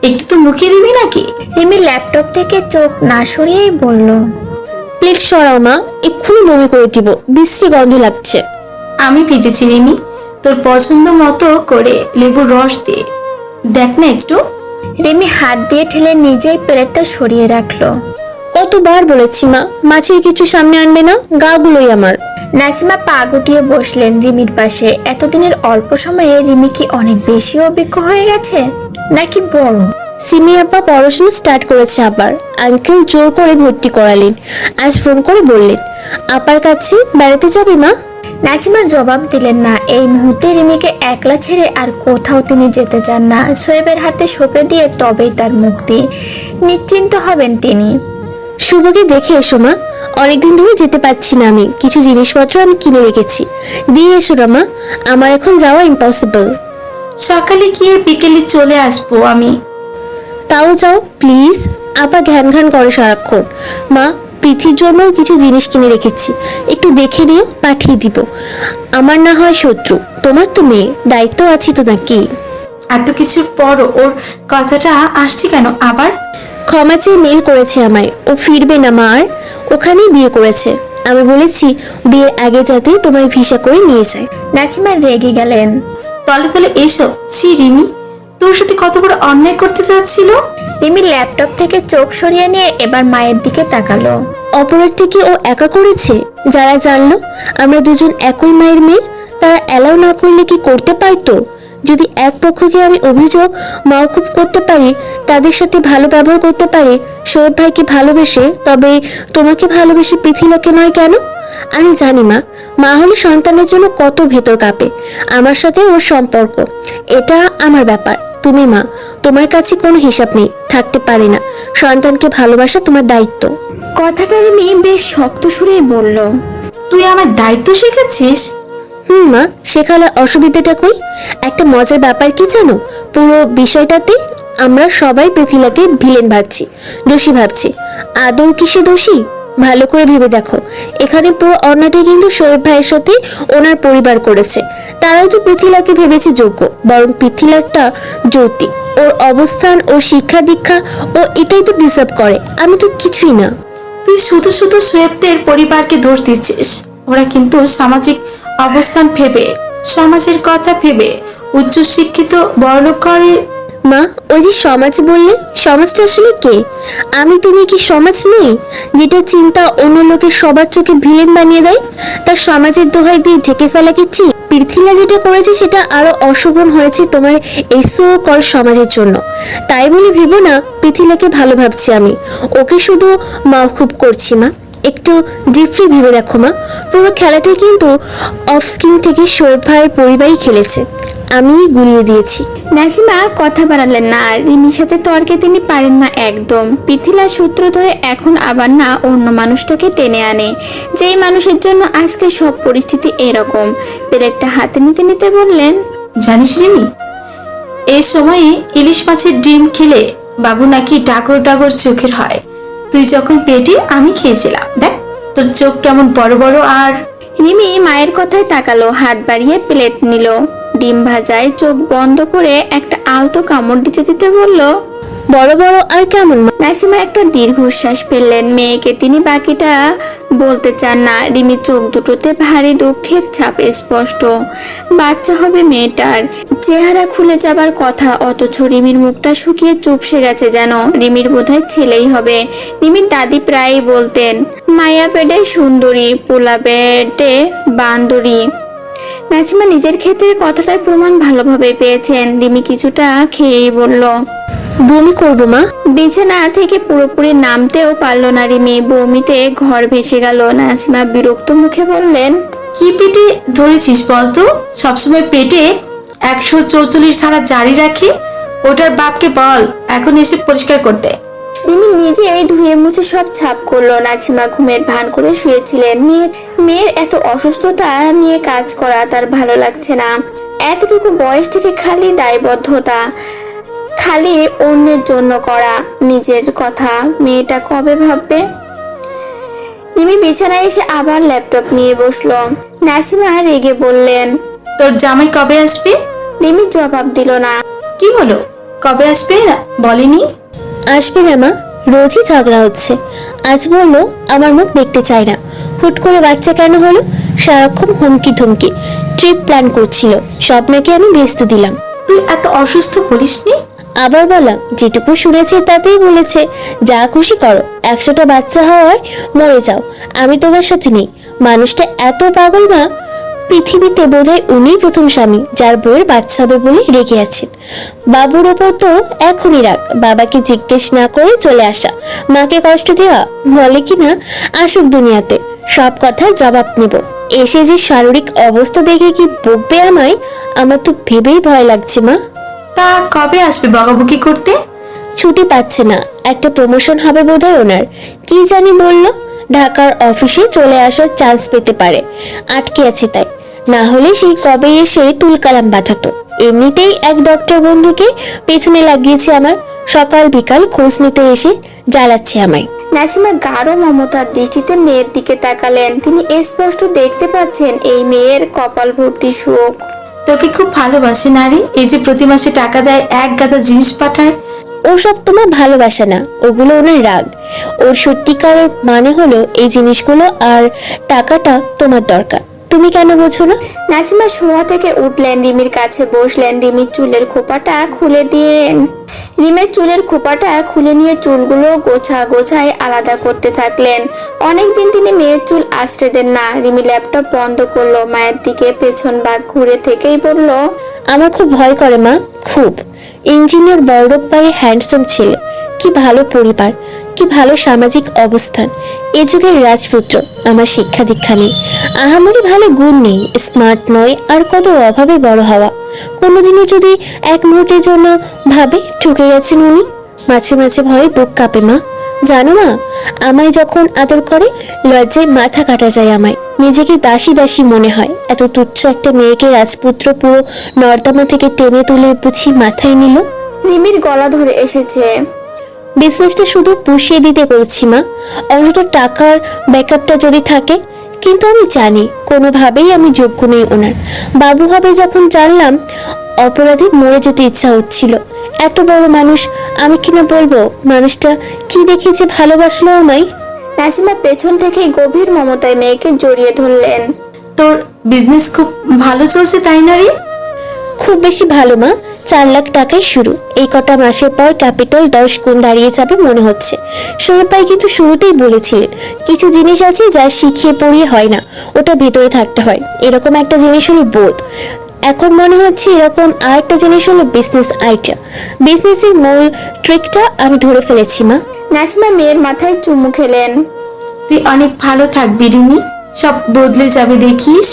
S7: একটু তো মুখে দিবি নাকি?
S1: রিমি ল্যাপটপ থেকে চোখ না সরিয়েই বলল,
S5: প্লেট সরাও মা, এক্ষুনি বমি করে দিব, বিশ্রী গন্ধ লাগছে।
S7: আমি ভেজেছি রিমি, তোর পছন্দ মতো করে লেবুর রস দিয়ে দেখ না একটু।
S1: রিমি হাত দিয়ে ঠেলে নিজেই প্লেটটা সরিয়ে রাখলো।
S5: কতবার বলেছি মা, মাছের কিছু সামনে আনবে না, গাগুলোই আমার।
S1: নাসিমা পা গুটিয়ে বসলেন রিমির পাশে। এতদিনের অল্প সময়ে রিমি কি অনেক বেশি অভিজ্ঞ হয়ে গেছে নাকি বড়?
S5: সিমি আপা পড়াশোনা স্টার্ট করেছে আবার, আঙ্কেল জোর করে ভর্তি করালেন। আজ ফোন করে বললেন আপার কাছে বেড়াতে যাবি মা।
S1: নাসিমা জবাব দিলেন না। এই মুহূর্তে রিমিকে একলা ছেড়ে আর কোথাও তিনি যেতে চান না। সোয়েবের হাতে সঁপে দিয়ে তবেই তার মুক্তি, নিশ্চিন্ত হবেন তিনি।
S5: শুভকে দেখে এসো মা, অনেকদিন ধরে যেতে পারছি না আমি, কিছু জিনিসপত্র আমি কিনে রেখেছি, দিয়ে এসো না মা, আমার এখন যাওয়া ইম্পসিবল।
S7: সকালে গিয়ে বিকেলে চলে আসবো আমি।
S5: তাও যাও প্লিজ। আপা ঘ্যান ঘ্যান করে সারাক্ষণ। মা, পৃথির জন্য কিছু জিনিস কিনে রেখেছি, একটু দেখে নিও, পাঠিয়ে দিব। আমার না হয় শত্রু, তোমার তো মেয়ে, দায়িত্ব আছে তো নাকি?
S7: এত কিছুর পর ওর কথাটা আসছে কেন আবার?
S5: ক্ষমা চেয়ে মেল করেছে আমায়, ও ফিরবে না মা, আর ওখানেই বিয়ে করেছে। আমি বলেছি বিয়ের আগে যাতে তোমায় ভিসা করে নিয়ে যায়।
S1: নাসিমা রেগে গেলেন।
S7: তলে তলে এসো। ছি রিমি, তোর সাথে কত বড় অন্যায় করতে চাচ্ছিল।
S1: রিমি ল্যাপটপ থেকে চোখ সরিয়ে নিয়ে এবার মায়ের দিকে তাকালো।
S5: অপরাধটা কি ও একা করেছে? যারা জানলো আমরা দুজন একই মায়ের মেয়ে, তারা অ্যালাউ না করলে কি করতে পারতো? যদি এক পক্ষকে আমি অভিযোগ মওকুফ করতে পারি, তাদের সাথে ভালো ব্যবহার করতে পারি, শোয়েব ভাইকে ভালোবেসে, তবে তোমাকে ভালোবেসে পৃথিলাকে নয় কেন? আমি জানি মা, মা হলে সন্তানের জন্য কত ভেতর কাঁপে। আমার সাথে ওর সম্পর্ক, এটা আমার ব্যাপার। তুমি মা, তোমার কাছে কোনো হিসাব নেই, থাকতে পারে না। সন্তানকে ভালোবাসা তোমার দায়িত্ব।
S1: কথাটা রিমি বেশ শক্ত সুরেই বলল।
S7: তুই আমার দায়িত্ব শিখেছিস?
S5: মা, শেখালে অসুবিধাটা কই? একটা মজার ব্যাপার কি জানো, পুরো বিষয়টাতে আমরা সবাই পৃথিলাকে ভিলেন ভাবছি, দোষী ভাবছি। আদৌ কি সে দোষী? ভালো করে ভেবে দেখো, এখানে পুরো অন্যটি কিন্তু শোয়েব ভাইয়ের সাথে ওনার পরিবার করেছে। তারাও তো পৃথিলাকে ভেবেছে যোগ্য, বরং পৃথিলাটা যৌতিক। ওর অবস্থান, ওর শিক্ষা দীক্ষা, ও এটাই তো ডিজার্ভ করে, আমি তো কিছুই না।
S7: তুই শুধু শুধু সোয়েবদের পরিবারকে দোষ দিচ্ছিস। ওরা কিন্তু সামাজিক অবস্থান ভেবে, সমাজের কথা ভেবে উচ্চশিক্ষিত বড়লোক করে।
S5: মা, ওই যে সমাজ বললে, সমাজটা আসলে কে? আমি তুমি কি সমাজ নই? যেটা চিন্তা অন্য লোকের সবার চোখে ভিলেন বানিয়ে দেয়, তার সমাজের দোহাই দিয়ে ঢেকে ফেলা কি ঠিক? পৃথিলা যেটা করেছে সেটা আরো অশোভন হয়েছে তোমার এই সো কল সমাজের জন্য। তাই বলে ভেবো না পৃথিলাকে ভালো ভাবছি আমি, ওকে শুধু মওকুফ করছি মা। একটু ডিপলি ভেবে দেখো মা, পুরো খেলাটা কিন্তু অফ স্ক্রিন থেকে শোয়েব ভাইয়ের পরিবারই খেলেছে, আমি গুলিয়ে দিয়েছি।
S1: নাসিমা কথা বাড়ালেন না। রিমির সাথে তর্কে তিনি পারেন না একদম। পৃথিলার সূত্র ধরে এখন আবার না অন্য মানুষটাকে টেনে আনে, যেই মানুষের জন্য আজকে সব পরিস্থিতি এরকম। প্লেটটা হাতে নিতে নিতে বললেন,
S7: জানিস রিমি, এই সময়ে ইলিশ মাছের ডিম খেলে বাবু নাকি ডাগর ডাগর চোখের হয়। তুই যখন পেটে, আমি খেয়েছিলাম, দেখ তোর চোখ কেমন বড় বড়। আর
S1: রিমি মায়ের কথায় তাকালো, হাত বাড়িয়ে প্লেট নিল। ডিম ভাজায় চোখ বন্ধ করে একটা আলতো কামড় দিতে দিতে বলল,
S5: বড় বড় আর কেমন মা?
S1: নাসিমা একটা দীর্ঘশ্বাস ফেললেন। মেয়েকে তিনি বাকিটা বলতে চান না। রিমির চোখ দুটোতে ভারী দুঃখের ছাপ স্পষ্ট। বাচ্চা হবে মেয়েটার, চেহারা খুলে যাবার কথা, অথচ রিমির মুখটা শুকিয়ে চুপসে গেছে যেন। রিমির বোধহয় ছেলেই হবে। রিমির দাদি প্রায়ই বলতেন, মায়া পেটে সুন্দরী, পোলা পেটে বান্দরী। নাসিমা নিজের ক্ষেত্রে কথাটার প্রমাণ ভালোভাবে পেয়েছেন। রিমি কিছুটা খেয়েই বলল,
S5: বমি করবো মা।
S1: বিছানা থেকে পুরোপুরি নামতেও পারল না রিমি, বমিতে ঘর ভেসে গেল। নাসিমা বিরক্ত মুখে বললেন,
S7: কি পেটে ধরেছিস বলতো? সবসময় পেটে 144 ধারা জারি রাখি। ওটার বাপকে বল এখন এসে পরিষ্কার করতে।
S1: রিমি নিজেই ধুয়ে মুছে সব ছাপ করলো। নাসিমা ঘুমের ভান করে শুয়েছিলেন। মেয়ের এত অসুস্থতা নিয়ে কাজ করা তার ভালো লাগছে না। এতটুকু বয়স থেকে খালি দায়বদ্ধতা, খালি অন্যের জন্য করা। নিজের কথা মেয়েটা কবে ভাববে? রিমি বিছানায় এসে আবার ল্যাপটপ নিয়ে বসলো। নাসিমা রেগে বললেন।
S7: তোর জামাই কবে আসবে?
S1: রিমি জবাব দিল না।
S7: কি হলো, কবে আসবে বলেনি?
S5: আসবে না মা, রোজই ঝগড়া হচ্ছে। আজ বললো আমার মুখ দেখতে চায় না। হুট করে বাচ্চা কেন হলো? সারাক্ষণ হুমকি ধুমকি। ট্রিপ প্ল্যান করছিল, সব নাকি আমি ভেস্তে দিলাম।
S7: তুই এত অসুস্থ বলিসনি?
S5: আবার বললাম যেটুকু শুনেছে তাতেই বলেছে যা খুশি করো, 100টা বাচ্চা হওয়ার মরে যাও, আমি তোমার সাথে নেই। মানুষটা এত পাগল মা, পৃথিবীতে বোধহয় উনিই প্রথম স্বামী যার বউয়ের বাচ্চা হবে বলে রেগে আছেন। বাবুর ওপর তো এখনই রাগ, বাবাকে জিজ্ঞেস না করে চলে আসা, মাকে কষ্ট দেওয়া, বলে কিনা আসুক দুনিয়াতে, সব কথার জবাব নেব। এসে যে শারীরিক অবস্থা দেখে কি বকবে আমায়, আমার তো ভেবেই ভয় লাগছে মা।
S7: তা কবে আসবে বকাবকি করতে?
S5: ছুটি পাচ্ছে না, একটা প্রমোশন হবে বোধহয় ওনার, কি জানি বললো। ঢাকার অফিসে চলে আসার চান্স পেতে পারে, আটকে আছে তাই, না হলে সেই কবে এসে তুলকালাম বাঁধাতো। এমনিতেই এক ডক্টর বন্ধুকে পেছনে লাগিয়েছে আমার, সকাল বিকাল খোঁজ নিতে এসে জ্বালাচ্ছে আমায়।
S1: নাসিমা গাঢ় মমতার দৃষ্টিতে মেয়ের দিকে তাকালেন। তিনি স্পষ্ট দেখতে পাচ্ছেন এই মেয়ের কপাল ভর্তি সুখ।
S7: তোকে খুব ভালোবাসে নারী, এই যে প্রতি মাসে টাকা দেয়, এক গাদা জিনিস পাঠায়।
S5: ওসব তোমার ভালোবাসা না, ওগুলো ওনার রাগ। ওর সত্যিকার মানে হলো এই জিনিসগুলো আর টাকাটা তোমার দরকার, তুমি কেন বোঝো না?
S1: নাসিমা শোয়া থেকে উঠলেন, রিমির কাছে বসলেন। রিমির চুলের খোপাটা খুলে নিয়ে চুলগুলো গোছায় আলাদা করতে থাকলেন। অনেকদিন তিনি মেয়ের চুল আশ্রয় দেন না। রিমি ল্যাপটপ বন্ধ করলো, মায়ের দিকে পেছন বাঁক ঘুরে থেকেই বলল।
S5: আমার খুব ভয় করে মা, খুব। ইঞ্জিনিয়ার বড়লোক বাড়ির হ্যান্ডসাম ছেলে, কি ভালো পরিবার, কি ভালো সামাজিক অবস্থান, এ যুগের রাজপুত্র। আমার শিক্ষা দীক্ষা নেই, আহামরি ভালো গুণ নেই, স্মার্ট নয়, আর কত অভাবে বড় হওয়া। কোনোদিনও যদি এক মুহূর্তের জন্য ভাবে ঠকে গেছেন উনি, মাঝে মাঝে ভয়ে বুক কাঁপে মা। জানো মা, আমায় যখন আদর করে লজ্জায় মাথা কাটা যায় আমায়, নিজেকে দাসী দাসী মনে হয়। এত তুচ্ছ একটা মেয়েকে রাজপুত্র পুরো নর্দমা থেকে টেনে তুলে বুঝি মাথায় নিল।
S1: রিমির গলা ধরে এসেছে।
S5: বিজনেসটা শুধু পুষিয়ে দিতে করেছি মা, অন্তত টাকার ব্যাকআপটা যদি থাকে। কিন্তু আমি জানি কোনোভাবেই আমি যোগ্য নই ওনার। বাবু হবে যখন জানলাম, অপরাধী মরে যেতে ইচ্ছা হচ্ছিল। এত বড় মানুষ, আমি কিনা বলবো মানুষটা কি দেখে যে ভালোবাসলো আমায়।
S1: নাসিমা পেছন থেকে গভীর মমতায় মেয়েকে জড়িয়ে ধরলেন।
S7: তোর বিজনেস খুব ভালো চলছে তাই না রে?
S5: খুব বেশি ভালো মা, 4 লাখ টাকায় শুরু। এই কটা মাসের পর ক্যাপিটাল 10 গুণ দাঁড়িয়ে যাবে মনে হচ্ছে। সোহেব ভাই কিন্তু শুরুতেই বলেছিলেন কিছু জিনিস আছে যা শিখিয়ে পড়িয়ে হয় না, ওটা ভেতরে থাকতে হয়। এরকম একটা জিনিস হলো বোধ। এখন মনে হচ্ছে এরকম আরেকটা জিনিস হলো বিজনেস আইডিয়া। বিজনেসের মূল ট্রিকটা আমি ধরে ফেলেছি মা।
S1: নাসিমা মেয়ের মাথায় চুমু খেলেন।
S7: তুই অনেক ভালো থাকবি রিমি, সব বদলে যাবে দেখিস,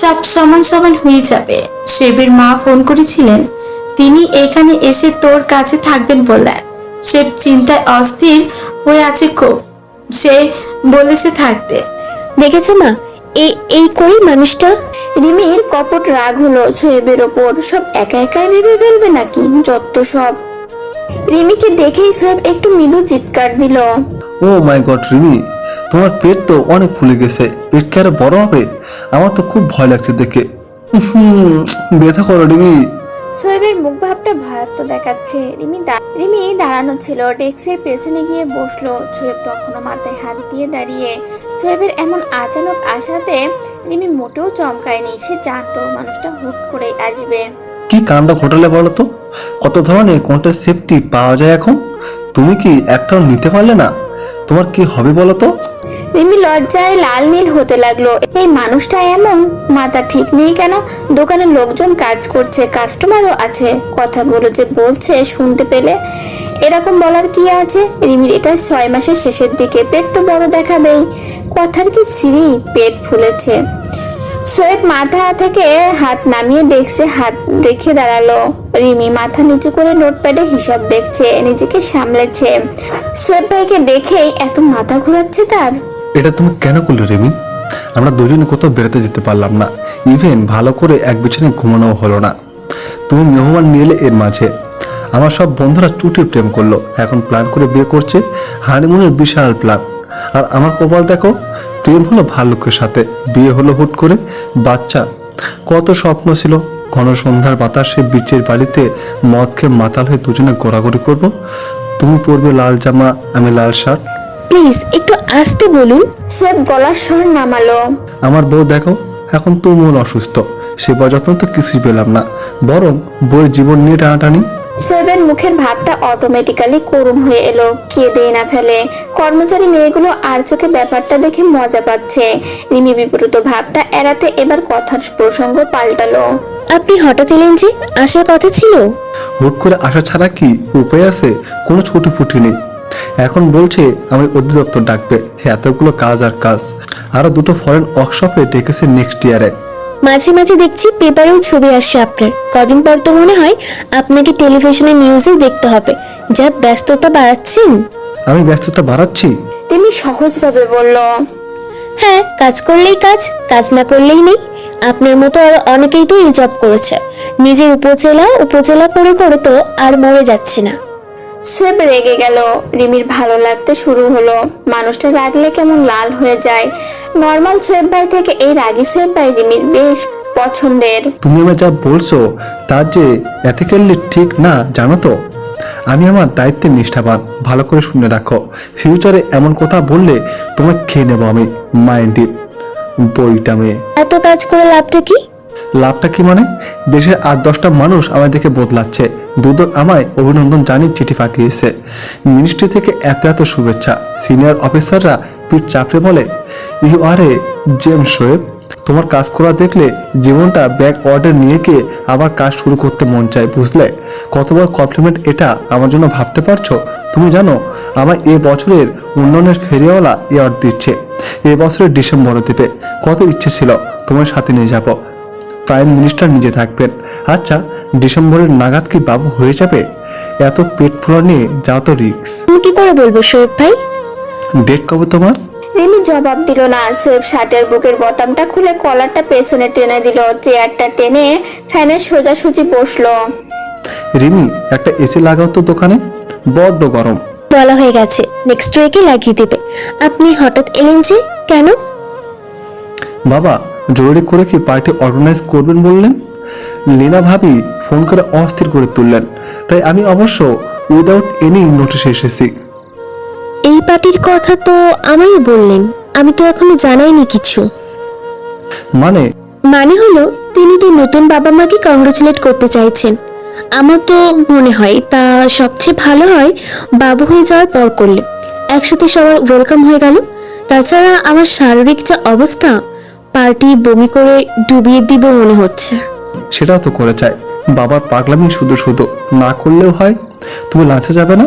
S7: সব সমান সমান হয়ে যাবে। শেবের মা ফোন করেছিলেন, তিনি এখানে এসে তোর কাছে থাকবেন বললেন। শেব চিন্তায় অস্থির হয়ে আছে খুব, সে বলেছে থাকতে।
S5: দেখেছো মা, এই করেই মানুষটা।
S1: রিমির কপট রাগ হলো সোহেবের ওপর। সব একা একাই ভেবে ফেলবে নাকি, যত সব। রিমিকে দেখেই সোহেব একটু মৃদু চিৎকার দিল।
S3: ও মাই গড রিমি, তোমার পেট তো অনেক ফুলে গেছে, পেট কি আরো বড় হবে? আমার তো খুব ভয় লাগছে দেখে। ব্যথা করো রিমি।
S1: সোহেবের মুখ ভাবটা ভয়াত্ম দেখাচ্ছে। রিমি দাঁড়ানো ছিল, ডেস্কের পেছনে গিয়ে বসলো। সোহেব তখনও মাথায় হাত দিয়ে দাঁড়িয়ে। সোহেবের এমন আচানক আসাতে রিমি মোটেও চমকায়নি। সে জানতো মানুষটা হুট করেই আসবে।
S3: কি কাণ্ড ঘটালে বলো তো? কত ধরনের কন্ট্রাসেপটিভ পাওয়া যায় এখন, তুমি কি একটাও নিতে পারলে না? তোমার কি হবে বলো তো?
S1: রিমি লজ্জায় লাল নীল হতে লাগলো। এই মানুষটা এমন, মাথা ঠিক নেই কেন? দোকানে লোকজন কাজ করছে, কাস্টমারও আছে, কথাগুলো যে বলছে শুনতে পেলে এরকম বলার কি আছে? রিমির এটা 6 মাসের শেষের দিকে, পেট তো বড় দেখাবেই। কথার কি সিঁড়ি, পেট ফুলেছে। সোহেব মাথা থেকে হাত নামিয়ে ডেস্কে হাত রেখে দাঁড়ালো। রিমি মাথা নিচু করে নোটপ্যাডে হিসাব দেখছে, নিজেকে সামলেছে। সোহেব ভাইকে দেখেই এত মাথা ঘোরাচ্ছে তার।
S3: এটা তুমি কেন করলে রিমি? আমরা দুজনে কোথাও বেড়াতে যেতে পারলাম না, ইভেন ভালো করে এক বিছানায় ঘুমানো হলো না। তুমি মেহমান নিয়ে এলে এর মাঝে। আমার সব বন্ধুরা চুটি প্রেম করলো, এখন প্ল্যান করে বিয়ে করছে, হানিমুনের বিশাল প্ল্যান। আর আমার কপাল দেখো, প্রেম হলো ভাল্লুকের সাথে, বিয়ে হলো হুট করে, বাচ্চা। কত স্বপ্ন ছিল, ঘন সন্ধ্যার বাতাসে বিচের বাড়িতে মদ খেয়ে মাতাল হয়ে দুজনে ঘোরাঘুরি করব। তুমি পরবে লাল জামা, আমি লাল শার্ট।
S5: প্লিজ একটু আস্তে বলুন।
S1: সোয়েব গলার স্বর নামালো।
S3: আমার বউ দেখো, এখন তুমুল অসুস্থ, সেবা যত্ন তো কিছুই পেলাম না, বরং বউয়ের জীবন নিয়ে টানাটানি।
S1: সোয়েবের মুখের ভাবটা অটোমেটিক্যালি করুণ হয়ে এলো, কেঁদে না ফেলে। কর্মচারী মেয়েগুলো আর চোখে ব্যাপারটা দেখে মজা পাচ্ছে। রিমি বিব্রত ভাবটা এড়াতে এবার কথার প্রসঙ্গ পাল্টালো।
S5: আপনি হঠাৎ এলেন যে, আসার কথা ছিল?
S3: হুট করে আসা ছাড়া কি উপায় আছে? কোনো ছুটি ফুটি নেই। এখন বলছে আমি অধিদপ্তর ডাকবে, এতগুলো কাজ আর কাজ। আরো দুটো ফরেন ওয়ার্কশপে ডেকেছে নেক্সট ইয়ারে।
S5: মাঝে মাঝে দেখছি পেপারেও ছবি আসছে আপনার। কদিন পর তো মনে হয় আপনাকে টেলিভিশনে নিউজে দেখতে হবে। যা ব্যস্ততা বাড়াচ্ছেন।
S3: আমি ব্যস্ততা বাড়াচ্ছি?
S1: রিমি সহজভাবে বলল।
S5: হ্যাঁ, কাজ করলেই কাজ, কাজ না করলেই নেই। আপনার মতো আর অনেকেই তো এই জব করেছে। নিজের উপজেলা করে করে তো আর মরে যাচ্ছে না।
S1: সোয়েব রেগে গেল। রিমির ভালো লাগতে শুরু হলো। মানুষটা রাগলে কেমন লাল হয়ে যায়। নর্মাল সোয়েব ভাই থেকে এই রাগী সোয়েব ভাই রিমির বেশ পছন্দের।
S3: তুমি আমার যা বলছো তার যে এথিক্যালি ঠিক না, জানো তো। আমি আমার দায়িত্বে নিষ্ঠাবান, ভালো করে শুনে রাখো। ফিউচারে এমন কথা বললে তোমায় খেয়ে নেবো আমি। মাইন্ডেড বইটা মেয়ে।
S5: এত কাজ করে লাভটা কি?
S3: লাভটা কি মানে? দেশের 8-10টা মানুষ আমায় দেখে বদলাচ্ছে। দুদক আমায় অভিনন্দন জানিয়ে চিঠি পাঠিয়েছে। মিনিস্ট্রি থেকে এত এত শুভেচ্ছা। সিনিয়র অফিসাররা পিঠ চাপড়ে বলে, ইউ আর এ জেম শোয়েব। তোমার কাজ করা দেখলে জীবনটা ব্যাক অর্ডার নিয়ে গিয়ে আবার কাজ শুরু করতে মন চায়, বুঝলে? কত বড় কমপ্লিমেন্ট এটা আমার জন্য, ভাবতে পারছো? তুমি জানো আমার এ বছরের উন্নয়নের ফেরিওয়ালা অ্যাওয়ার্ড দিচ্ছে, এ বছরের ডিসেম্বরে দেবে। কত ইচ্ছে ছিল তোমার সাথে নিয়ে যাব, প্রাইম মিনিস্টার নিজে থাকবেন। আচ্ছা, ডিসেম্বরের নাগাদ কি বাবু হয়ে যাবে? এত পেট ফোলা নিয়ে যাও তো রিক্স।
S5: তুমি কি করে বলবো শোয়েব ভাই?
S3: ডেট কবে তোমার?
S1: রিমি জবাব দিল না। সোয়েব শার্টের বুকের বোতামটা খুলে কলারটা পেছনে টেনে দিল। চেয়ারটা টেনে ফ্যানের সোজাসুজি বসলো।
S3: রিমি, একটা এসি লাগাও তো দোকানে, বড্ড গরম।
S5: বলা হয়ে গেছে নেক্সট উইকে লাগিয়ে দেবে। আপনি হঠাৎ এলেন যে, কেন?
S3: বাবা জরুরি করে কি পার্টি অর্গানাইজ করবেন বললেন। লীনা ভাবি ফোন করে অস্থির করে তুললেন, তাই আমি অবশ্য উইদাউট এনি নোটিস এসেছি।
S5: এই পার্টির কথা তো আমায় বললেন, আমি তো এখনো জানাইনি কিছু। মানে হলো তিনি তো নতুন বাবা মাকে কংগ্রেচুলেট করতে চাইছেন। আমার তো মনে হয় তা সবচেয়ে ভালো হয় বাবু হয়ে যাওয়ার পর করলে, একসাথে সবার ওয়েলকাম হয়ে গেল। তাছাড়া আমার শারীরিক যে অবস্থা, পার্টি বমি করে ডুবিয়ে দিব মনে হচ্ছে।
S3: সেটাও তো করে চাই, বাবার পাগলামি শুধু শুধু না করলেও হয়। তুমি লাঞ্চে যাবে না?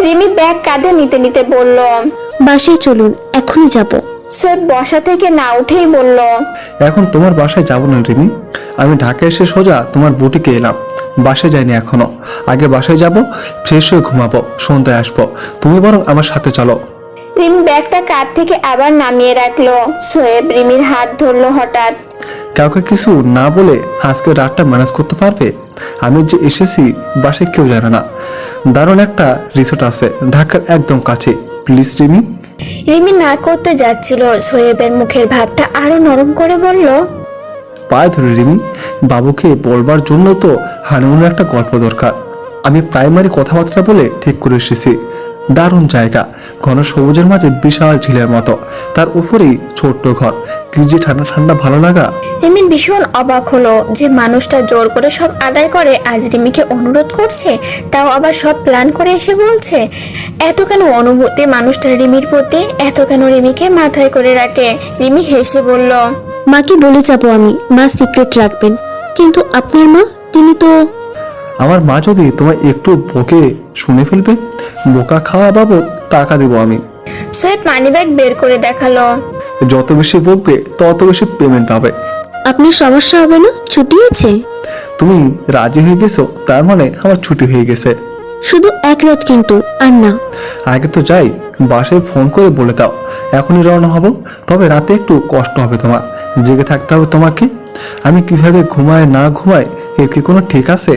S1: রিমি ব্যাগ কাঁধে নিতে নিতে বলল।
S5: বাসায় চলুন, এখনই যাব।
S1: সোয়েব বসা থেকে না উঠেই বলল,
S3: এখন তোমার বাসায় যাবো না রিমি, আমি ঢাকা এসে সোজা তোমার বুটিকে এলাম। বাসায় যাইনি এখনো, আগে বাসায় যাব, ফ্রেশ হয়ে ঘুমাবো, সন্ধ্যায় আসবো। তুমি বরং আমার সাথে চলো।
S1: রিমি ব্যাগটা কাঁধ থেকে আবার নামিয়ে রাখলো। সোয়েব রিমির হাত ধরলো হঠাৎ।
S3: কাউকে কিছু না বলে আজকে রাতটা ম্যানেজ করতে পারবে? আমি যে এসেছি বাসায় কেউ জানে না। দারুণ একটা রিসোর্ট আছে ঢাকার একদম কাছে, প্লিজ রিমি।
S1: রিমি না করতে যাচ্ছিল। সোয়েবের মুখের ভাবটা আরো নরম করে বলল,
S3: পায়ে ধরে রিমি, বাবুকে বলবার জন্য তো হানিমুনের একটা গল্প দরকার। আমি প্রাইমারি কথাবার্তা বলে ঠিক করে এসেছি। দারুণ জায়গা, ঘন সবুজের মাঝে বিশাল ঝিলের মতো, তার উপরেই ছোট্ট ঘর। কি যে ঠান্ডা ঠান্ডা ভালো লাগা।
S1: রিমি ভীষণ অবাক হলো যে মানুষটা জোর করে সব আদায় করে আজ রিমিকে অনুরোধ করছে, তাও আবার সব প্ল্যান করে এসে বলছে। এত কেন অনুভূতি মানুষটা রিমির প্রতি, এত কেন রিমিকে মাথায় করে রাখে? রিমি হেসে বলল,
S5: মাকে বলে যাব আমি, মা সিক্রেট রাখবেন। কিন্তু আপনার মা, তিনি তো।
S3: আমার মা যদি তোমায় একটু বকে শুনে ফেলবে, বোকা খাওয়া বাবদ টাকা দেবো আমি।
S1: সোয়েব মানিব্যাগ বের করে দেখালো।
S3: যত বেশি বকবে তত বেশি পেমেন্ট পাবে।
S5: আপনার সমস্যা হবে না? ছুটি আছে?
S3: তুমি রাজি হয়ে গেছো, তার মানে আমার ছুটি হয়ে গেছে।
S5: শুধু এক রাত কিন্তু, আর না।
S3: আগে তো যাই, বাসায় ফোন করে বলে দাও এখনই রওনা হব। তবে রাতে একটু কষ্ট হবে তোমার, জেগে থাকতে হবে তোমাকে। আমি কিভাবে ঘুমায় না ঘুমায় এর কি কোনো ঠিক আছে?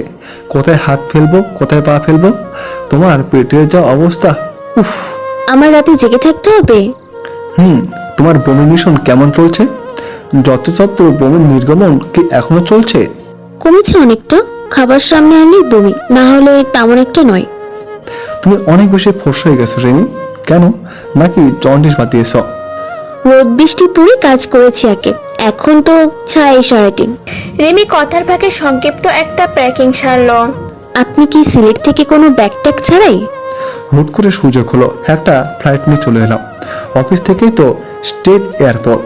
S3: কোথায় হাত ফেলবো, কোথায় পা ফেলবো? তোমার পেটের যা অবস্থা, উফ।
S5: আমার রাতে জেগে থাকতে হবে?
S3: তোমার বমি মিশন কেমন চলছে? যত্রতত্র বমির নির্গমন কি এখনো চলছে?
S5: কমেছে অনেকটা, খাবার সামনে আনলেই বমি, না হলে তেমন একটা নয়।
S3: তুমি অনেক বেশি ফোর্স হয়ে গেছো রেমি। কেন? নাকি জন্ডিস বাতিয়েছ?
S5: রোদ বৃষ্টি পুরে কাজ করেছি একে, এখন তো ছাই সারাদিন।
S1: রিমি কথার ফাঁকে সংক্ষিপ্ত একটা প্যাকিং সারলো।
S5: আপনি কি সিলেট থেকে কোনো ব্যাগ ট্যাগ ছাড়াই?
S3: হুট করে সুযোগ হলো, একটা ফ্লাইট নিয়ে চলে এলাম। অফিস থেকেই তো স্টেট এয়ারপোর্ট।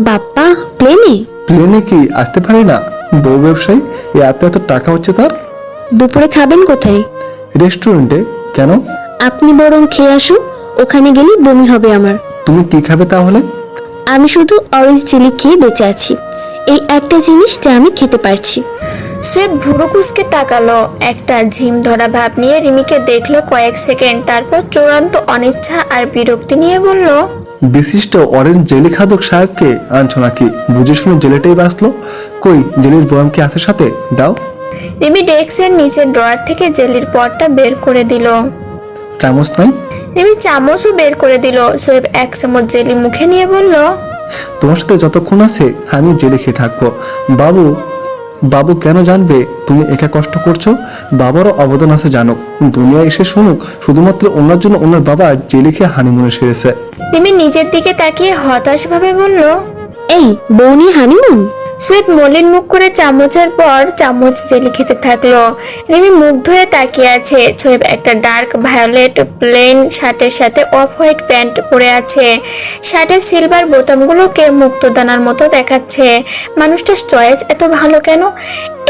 S5: বাপ্পা, প্লেনে?
S3: প্লেনে কি আসতে পারি না? বউ ব্যবসায়ী, এত এত টাকা হচ্ছে তার।
S5: দুপুরে খাবেন কোথায়?
S3: রেস্টুরেন্টে। কেন?
S5: আপনি বরং খেয়ে আসুন, ওখানে গেলেই বমি হবে আমার।
S3: তুমি কি খাবে তাহলে?
S5: আমি শুধু অরেঞ্জ চিলি খেয়ে বেঁচে আছি, এই একটা জিনিস যা আমি খেতে পারছি।
S1: সে ভুরু কুঁচকে তাকালো, একটা ঝিম ধরা ভাব নিয়ে রিমিকে দেখলো কয়েক সেকেন্ড, তারপর চূড়ান্ত অনিচ্ছা আর বিরক্তি নিয়ে বলল,
S3: বিশিষ্ট অরেঞ্জ জেলি খাদক সাহেবকে আনছো নাকি? বুঝে শুনে জেলিটাই বাঁচলো। কই জেলির বয়াম কি আছে সাথে? দাও।
S1: রিমি ডেস্কের নিচের ড্রয়ার থেকে জেলির পটটা বের করে দিল।
S3: চামচ নাই?
S1: রিমি চামচও বের করে দিল। সোহেব এক চামচ জেলি মুখে নিয়ে বলল,
S3: তোমার সাথে যতক্ষণ আছে আমি জেলি খেয়ে থাকবো। বাবু বাবু কেন জানবে তুমি একা কষ্ট করছো? বাবারও অবদান আছে জানুক, দুনিয়ায় এসে শুনুক শুধুমাত্র ওনার জন্য ওনার বাবা জেলি খেয়ে হানিমুনে সেরেছে।
S1: রিমি নিজের দিকে তাকিয়ে হতাশ ভাবে বলল,
S5: এই বউ নিয়ে হানিমুন?
S1: সোহেব মলিন মুখ করে চামচের পর চামচ জেলি খেতে থাকলো। রিমি মুগ্ধ হয়ে তাকিয়ে আছে। সোহেব একটা ডার্ক ভায়োলেট প্লেন শার্টের সাথে অফ হোয়াইট প্যান্ট পরে আছে। শার্টের সিলভার বোতামগুলোকে মুক্তদানার মতো দেখাচ্ছে। মানুষটার চয়েস এত ভালো কেন?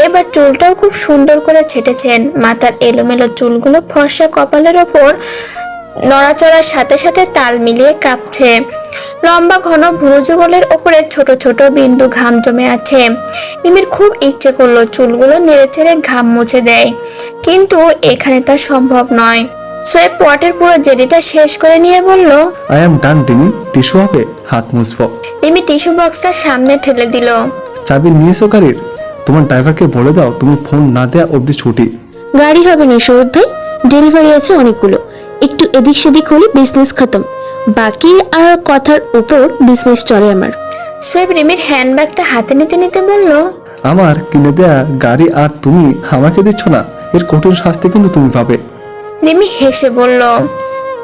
S1: এবার চুলটাও খুব সুন্দর করে ছেটেছেন। মাথার এলোমেলো চুলগুলো ফর্সা কপালের ওপর নড়াচড়ার সাথে সাথে তাল মিলিয়ে কাঁপছে। লম্বা ঘন ভুরু যুগলের ওপরে ছোট ছোট বিন্দু ঘাম জমে আছে। রিমির খুব ইচ্ছে করলো চুলগুলো নেড়েচেড়ে ঘাম মুছে দেয়, কিন্তু এখানে তা সম্ভব নয়। সোয়েব পটের পুরো জেলিটা শেষ করে নিয়ে বলল,
S3: I am done Dimi. Tissue হবে? হাত মুছবো।
S1: রিমি টিস্যু বক্সটা সামনে ঠেলে দিল।
S3: চাবি নিয়েছো গাড়ির? তোমার ড্রাইভারকে বলে দাও তুমি ফোন না দেয়া অবধি ছুটি।
S5: গাড়ি হবে না সোহেব ভাই, ডেলিভারি আছে অনেকগুলো, একটু এদিক সেদিক হলে বিজনেস খতম। বাকি আর কথার উপর বিজনেস চলে আমার।
S1: সোয়েব রিমির হ্যান্ডব্যাগটা হাতে নিতে নিতে বলল,
S3: আমার কিনে দেয়া গাড়ি আর তুমি আমাকে দিচ্ছ না, এর কঠিন শাস্তি কিন্তু তুমি পাবে।
S1: রিমি হেসে বলল,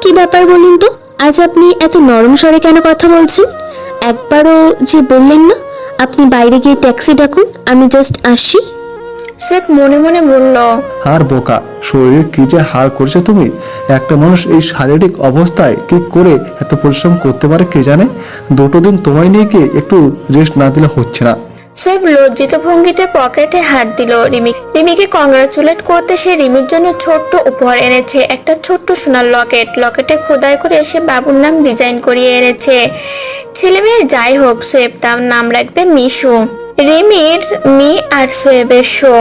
S5: কি ব্যাপার বলুন তো, আজ আপনি এত নরম স্বরে কেন কথা বলছেন? একবারও যে বললেন না আপনি বাইরে গিয়ে ট্যাক্সি ডাকুন, আমি জাস্ট আসছি।
S1: সোয়েব মনে মনে বলল,
S3: আর বোকা, শরীরের কি যে হার করছে তুমি। একটা মানুষ এই শারীরিক অবস্থায় কি করে এত পরিশ্রম করতে পারে কে জানে। দুটো দিন তোমায় নিয়ে গিয়ে একটু রেস্ট না দিলে হচ্ছে না।
S1: সোয়েব লজ্জিত ভঙ্গিতে পকেটে হাত দিল। রিমিকে কংগ্রাচুলেট করতে সে রিমির জন্য ছোট্ট উপহার এনেছে, একটা ছোট্ট সোনার লকেট। লকেটে খোদাই করে সে বাবুর নাম ডিজাইন করিয়ে এনেছে। ছেলে মেয়ে যাই হোক, সোয়েব তার নাম রাখবে মিশু। রিমির মি আর সোয়েবের শো।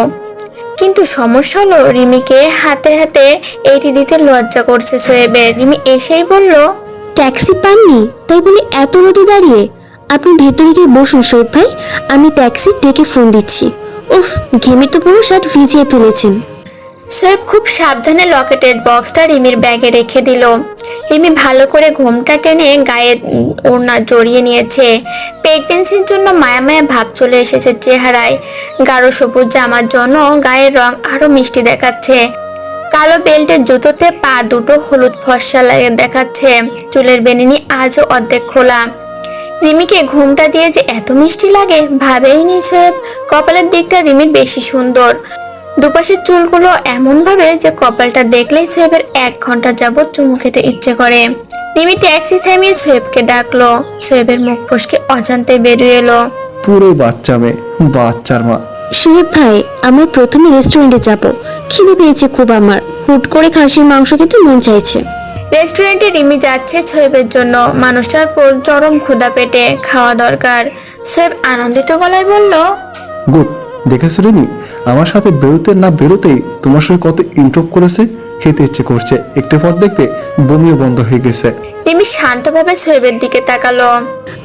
S1: কিন্তু সমস্যা হলো রিমিকে হাতে হাতে এইটি দিতে লজ্জা করছে সোয়েবের। রিমি এসেই বলল,
S5: ট্যাক্সি পাননি তাই বলে এত রোদে দাঁড়িয়ে? আপনি ভেতরে গিয়ে বসুন সোহেব ভাই, আমি ট্যাক্সি ডেকে ফোন দিচ্ছি। উফ, ঘেমে তো পুরো শার্ট ভিজিয়ে ফেলেছেন।
S1: সোয়েব খুব সাবধানে লকেটের বক্সটা রিমির ব্যাগে রেখে দিল। রিমি ভালো করে ঘোমটা টেনে গায়ে ওড়না জড়িয়ে নিয়েছে। প্রেগনেন্সির জন্য মায়া মায়া ভাব চলে এসেছে চেহারায়। গাঢ় সবুজ জামার জন্য গায়ের রং আরো মিষ্টি দেখাচ্ছে। কালো বেল্টের জুতোতে পা দুটো হলুদ ফর্সা দেখাচ্ছে। চুলের বেনিনি আজও অর্ধেক খোলা। রিমিকে ঘুমটা দিয়ে যে এত মিষ্টি লাগে ভাবেই নি সোয়েব। কপালের দিকটা রিমির বেশি সুন্দর, দুপাশের চুলগুলো এমন ভাবে যে কপালটা দেখলেই সোয়েবের 1 ঘন্টা যাবত চুমু খেতে ইচ্ছে করে। রিমি ট্যাক্সি থামিয়ে সোয়েবকে ডাকলো। সোয়েবের মুখ ফসকে অজান্তে বেরিয়ে এলো,
S3: পুরো বাচ্চা মেয়ে, বাচ্চার মা।
S5: সোহেব ভাই, আমরা প্রথমে রেস্টুরেন্টে যাব, খিদে পেয়েছে খুব আমার, হুট করে খাসির মাংস খেতে মন চাইছে।
S1: রেস্টুরেন্টে রিমি যাচ্ছে সোয়েবের জন্য। মানুষটার চরম ক্ষুধা পেটে, খাওয়া দরকার। সোয়েব আনন্দিত গলায় বলল,
S3: গুড। দেখেছো রিমি, আমার সাথে বেরোতে না বেরোতেই তোমার সাথে কত ইন্ট্রোপ করেছে। খেতে ইচ্ছে করছে, একটু পর দেখবে বমিও বন্ধ হয়ে গেছে।
S1: রিমি শান্তভাবে সোয়েবের দিকে তাকালো।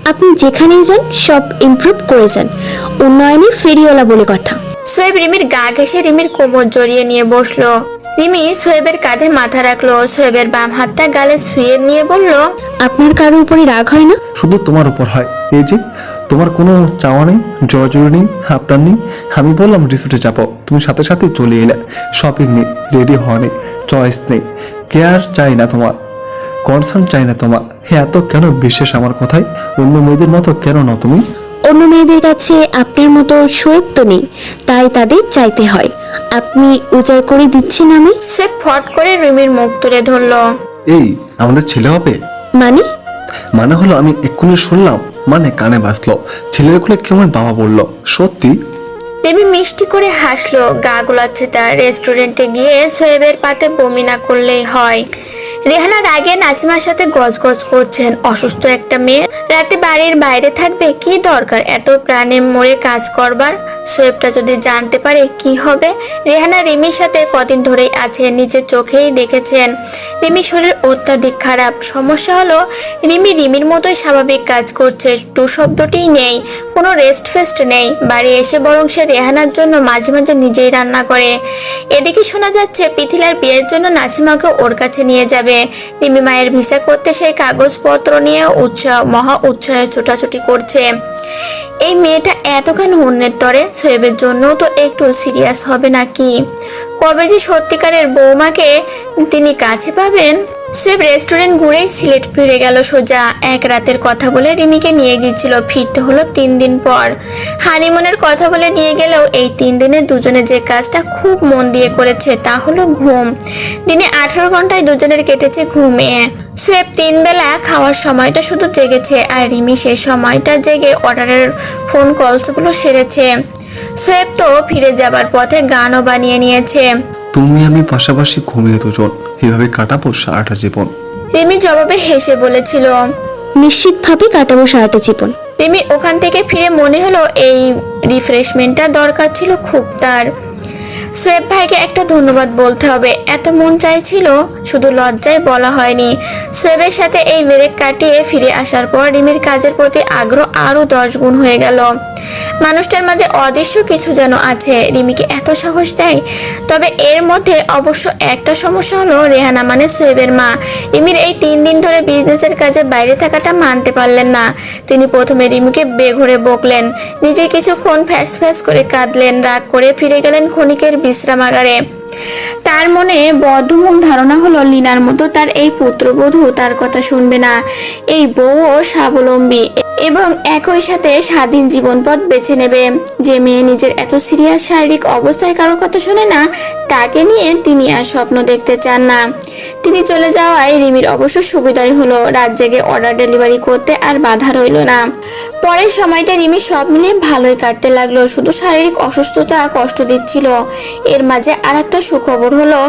S5: আপনি যেখানেই যান সব ইমপ্রুভ করে যান, উন্নয়নের ফেরিওয়ালা বলে কথা।
S1: সোয়েব রিমির গা ঘেঁষে রিমির কোমর জড়িয়ে নিয়ে বসলো। রিমি সোয়েবের কাঁধে মাথা রাখলো, সোয়েবের বাম হাতটা গালে শুয়ে নিয়ে বলল,
S5: আপনার কারোর উপরে রাগ হয় না?
S3: শুধু তোমার উপর হয়। এই যে তোমার কোনো চাওয়া নেই, জোরাজুরি নেই, আবদার নেই। আমি বললাম রিসোর্টে যাবো, তুমি সাথে সাথে চলে এলে। শপিং নেই, রেডি হওয়া নেই, চয়েস নেই, কেয়ার চাই না তোমার, কনসার্ন চাই না তোমার। হ্যাঁ, এত কেন বিশ্বাস আমার কথায়? অন্য মেয়েদের মতো কেন না তুমি?
S5: অন্য মেয়েদের কাছে আপনার মতো শোয়েব তো নেই, তাই তাদের চাইতে হয়। আপনি উজাড় করে দিচ্ছেন আমি?
S1: সে ফট করে রিমির মুখ তুলে ধরলো।
S3: এই আমাদের ছেলে হবে?
S5: মানে?
S3: মানে হলো আমি এক্ষুনি শুনলাম, মানে কানে বাজলো, ছেলের কোলে কেমন বাবা বললো। সত্যি?
S1: রিমি মিষ্টি করে হাসলো, গা গোলাচ্ছে তার। রেস্টুরেন্টে গিয়ে সোয়েবের পাতে বমি না করলেই হয়। রেহানার আগে নাসিমার সাথে গজগজ করছেন। অসুস্থ একটা মেয়ে রাতে বাড়ির বাইরে থাকবে, কি দরকার এত প্রাণে মরে কাজ করবার? সোয়েবটা যদি জানতে পারে কি হবে? রেহানা রিমির সাথে কদিন ধরেই আছে, নিজের চোখেই দেখেছেন। রিমির শরীর অত্যাধিক খারাপ। সমস্যা হলো রিমির মতোই স্বাভাবিক কাজ করছে, টু শব্দটিই নেই, কোনো রেস্ট ফেস্ট নেই। বাড়ি এসে বরং সে রেহানার জন্য মাঝে মাঝে নিজেই রান্না করে। এদিকে শোনা যাচ্ছে পিথিলার বিয়ের জন্য নাসিমাকে ওর কাছে নিয়ে যাবে। রিমি মায়ের ভিসা করতে সেই কাগজপত্র নিয়ে মহা উৎসাহে ছোটাছুটি করছে। এই মেয়েটা এত কেন অন্যের তরে? সোয়েবের জন্য তো একটু সিরিয়াস হবে নাকি? কবে যে সত্যিকারের বৌমাকে তিনি কাছে পাবেন? সোয়েব রেস্টুরেন্ট ঘুরেই সিলেট ফিরে গেল সোজা। এক রাতের কথা বলে রিমিকে নিয়ে গিয়েছিল, ফিরতে হলো 3 দিন পর। হানিমুনের কথা বলে নিয়ে গেলেও এই 3 দিনে দুজনে যে কাজটা খুব মন দিয়ে করেছে তা হলো ঘুম। দিনে 18 ঘন্টায় দুজনের কেটেছে ঘুমে। সোয়েব 3 বেলা খাওয়ার সময়টা শুধু জেগেছে, আর রিমি সে সময়টা জেগে অর্ডারের ফোন কলসগুলো সেরেছে। সোয়েব তো ফিরে যাবার পথে গানও বানিয়ে নিয়েছে।
S3: তুমি আমি পাশাপাশি ঘুমিয়ে দুজন, এভাবে কাটাবো সারাটা জীবন।
S1: রিমি জবাবে হেসে বলেছিল।
S5: নিশ্চিতভাবে কাটাবো সারাটা জীবন।
S1: রিমি ওখান থেকে ফিরে মনে হলো এই রিফ্রেশমেন্টটা দরকার ছিল খুব তার। সোয়েব ভাইকে একটা ধন্যবাদ বলতে হবে, এত মন চাইছিল, শুধু লজ্জায় বলা হয়নি। সোয়েবের সাথে এই ব্রেক কাটিয়ে ফিরে আসার পর রিমির কাজের প্রতি আগ্রহ আরো 10 গুণ হয়ে গেল। মানুষটার মাঝে অদৃশ্য কিছু যেন আছে, রিমিকে এত সাহস দেয়। তবে এর মধ্যে অবশ্য একটা সমস্যা হলো, রেহানা মানে সোয়েবের মা রিমির এই 3 দিন ধরে বিজনেসের কাজে বাইরে থাকাটা মানতে পারলেন না। তিনি প্রথমে রিমিকে বেঘরে বকলেন, নিজে কিছুক্ষণ ফ্যাস ফ্যাস করে কাঁদলেন, রাগ করে ফিরে গেলেন ক্ষণিকের বিশ্রামাগারে। তার মনে বদ্ধমূল ধারণা হলো লিনার মতো তার এই পুত্রবধূ তার কথা শুনবে না। এই বউও স্বাবলম্বী এবং একই সাথে স্বাধীন জীবনপথ বেছে নেবে। যে মেয়ে নিজের এত সিরিয়াস শারীরিক অবস্থায় কারোর কথা শোনে না, তাকে নিয়ে তিনি আর স্বপ্ন দেখতে চান না। তিনি চলে যাওয়ায় রিমির অবশ্য সুবিধাই হলো, রাত জেগে অর্ডার ডেলিভারি করতে আর বাধা রইল না। পরের সময়টা রিমি সব মিলিয়ে ভালোই কাটতে লাগলো, শুধু শারীরিক অসুস্থতা কষ্ট দিচ্ছিল। এর মাঝে আর একটা সুখবর হলো,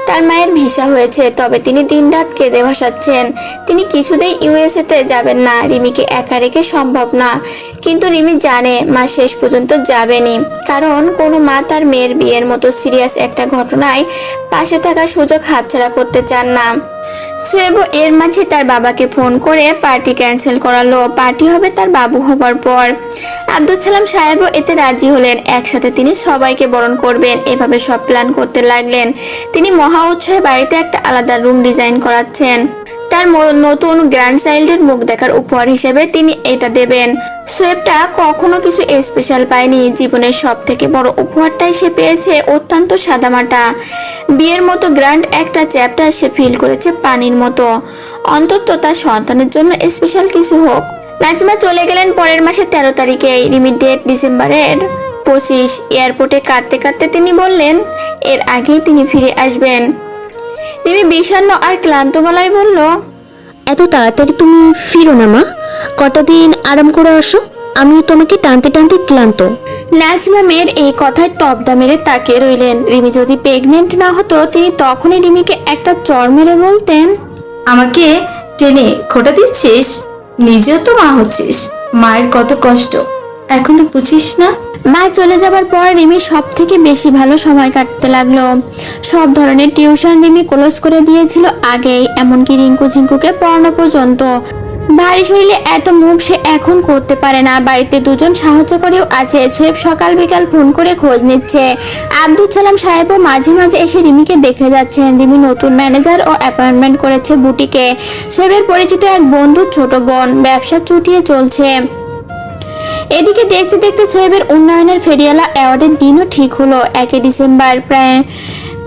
S1: তার মায়ের ভিসা হয়েছে। তবে তিনি দিনরাত কেঁদে ভাসাচ্ছেন, তিনি কিছুতেই ইউএসএতে যাবেন না, রিমিকে একা রেখে সম্ভব না। কিন্তু রিমি জানে মা শেষ পর্যন্ত যাবেনি, কারণ কোনো মা তার মেয়ের বিয়ের মতো সিরিয়াস একটা ঘটনায় পাশে থাকার সুযোগ হাতছাড়া করতে চান না। সোয়েবও এর মাঝে তার বাবাকে ফোন করে পার্টি ক্যান্সেল করালো। পার্টি হবে তার বাবু হবার পর। আব্দুল সালাম সাহেবও এতে রাজি হলেন, একসাথে তিনি সবাইকে বরণ করবেন। এভাবে সব প্ল্যান করতে লাগলেন। তিনি মহা উৎসাহে বাড়িতে একটা আলাদা রুম ডিজাইন করাচ্ছেন। তার নতুন গ্র্যান্ড চাইল্ডের মুখ দেখার উপহার হিসেবে তিনি এটা দেবেন। সোয়েবটা কখনো কিছু স্পেশাল পায়নি, জীবনের সব থেকে বড় উপহারটাই সে পেয়েছে অত্যন্ত সাদামাটা। বিয়ের মতো গ্র্যান্ড একটা চ্যাপ্টার সে ফিল করেছে পানির মতো। অন্তত তার সন্তানের জন্য স্পেশাল কিছু হোক। নাজমা চলে গেলেন পরের মাসের 13 তারিখে, রিমির ডেট ডিসেম্বরের 25। এয়ারপোর্টে কাঁদতে কাঁদতে তিনি বললেন এর আগেই তিনি ফিরে আসবেন। রিমি বিষণ্ণ আর ক্লান্ত গলায় বলল,
S5: এত তাড়াতাড়ি তুমি ফিরো না মা, কটা দিন আরাম করে আসো, আমি তোমাকে টানতে টানতে ক্লান্ত।
S1: নাজমা মেয়ের এই কথায় তবদা মেরে তাকিয়ে রইলেন। রিমি যদি প্রেগনেন্ট না হতো তিনি তখনই রিমিকে একটা চড় মেরে বলতেন,
S7: আমাকে টেনে খোটা দিচ্ছিস, নিজেও তো মা হচ্ছিস, মায়ের কত কষ্ট এখনো বুঝিস না?
S1: মা চলে যাবার পর রিমি সব থেকে বেশি ভালো সময় কাটতে লাগলো। সব ধরনের টিউশন রিমি ক্লোজ করে দিয়েছিল আগেই, এমনকি রিঙ্কু ঝিঙ্কুকে পড়ানো পর্যন্ত। ভারী শরীরে এত মুভ সে এখন করতে পারে না। বাড়িতে দুজন সাহায্যকারীও আছে। সোয়েব সকাল বিকাল ফোন করে খোঁজ নিচ্ছে। আব্দুল সালাম সাহেবও মাঝে মাঝে এসে রিমিকে দেখে যাচ্ছেন। রিমি নতুন ম্যানেজার ও অ্যাপয়েন্টমেন্ট করেছে বুটিকে। সোয়েবের পরিচিত এক বন্ধুর ছোট বোন, ব্যবসা চুটিয়ে চলছে। এদিকে দেখতে দেখতে সোয়েবের উন্নয়নের ফেরিয়ালা অ্যাওয়ার্ডের দিনও ঠিক হলো। 1 ডিসেম্বর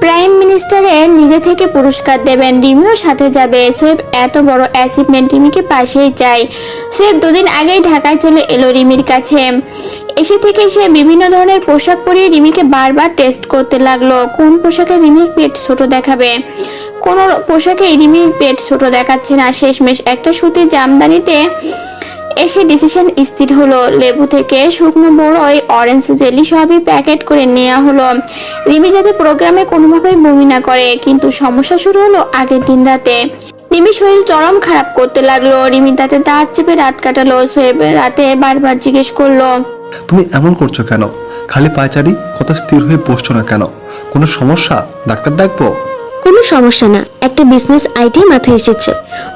S1: প্রাইম মিনিস্টারের নিজে থেকে পুরস্কার দেবেন। রিমিও সাথে যাবে। সোয়েব এত বড় অ্যাচিভমেন্ট রিমিকে পাশেই চায়। সোয়েব 2 দিন আগেই ঢাকায় চলে এলো রিমির কাছে। এসে থেকে সে বিভিন্ন ধরনের পোশাক পরিয়ে রিমিকে বারবার টেস্ট করতে লাগলো। কোন পোশাকে রিমির পেট ছোট দেখাবে। কোন পোশাকে রিমির পেট ছোট দেখাচ্ছে না। শেষমেশ একটা সুতির জামদানিতে এসে ডিসিশন স্থির হলো। লেবু থেকে শুকনো বড়ই, অরেঞ্জ জেলি সবই প্যাকেট করে নেওয়া হলো। রিমি যাতে প্রোগ্রামে কোনোভাবেই বমি না করে। কিন্তু সমস্যা শুরু হলো আগের দিন রাতে। রিমির শরীর চরম খারাপ করতে লাগলো। রিমি তাতে দাঁত চেপে রাত কাটালো। সোয়েব রাতে বারবার জিজ্ঞেস করলো,
S3: তুমি এমন করছো কেন? খালি পায়চারি, কথা স্থির হয়ে বসছো না কেন? কোনো সমস্যা? ডাক্তার ডাকবো?
S5: কোনো সমস্যা না, একটা বিজনেস আইডিয়া মাথায় এসেছে,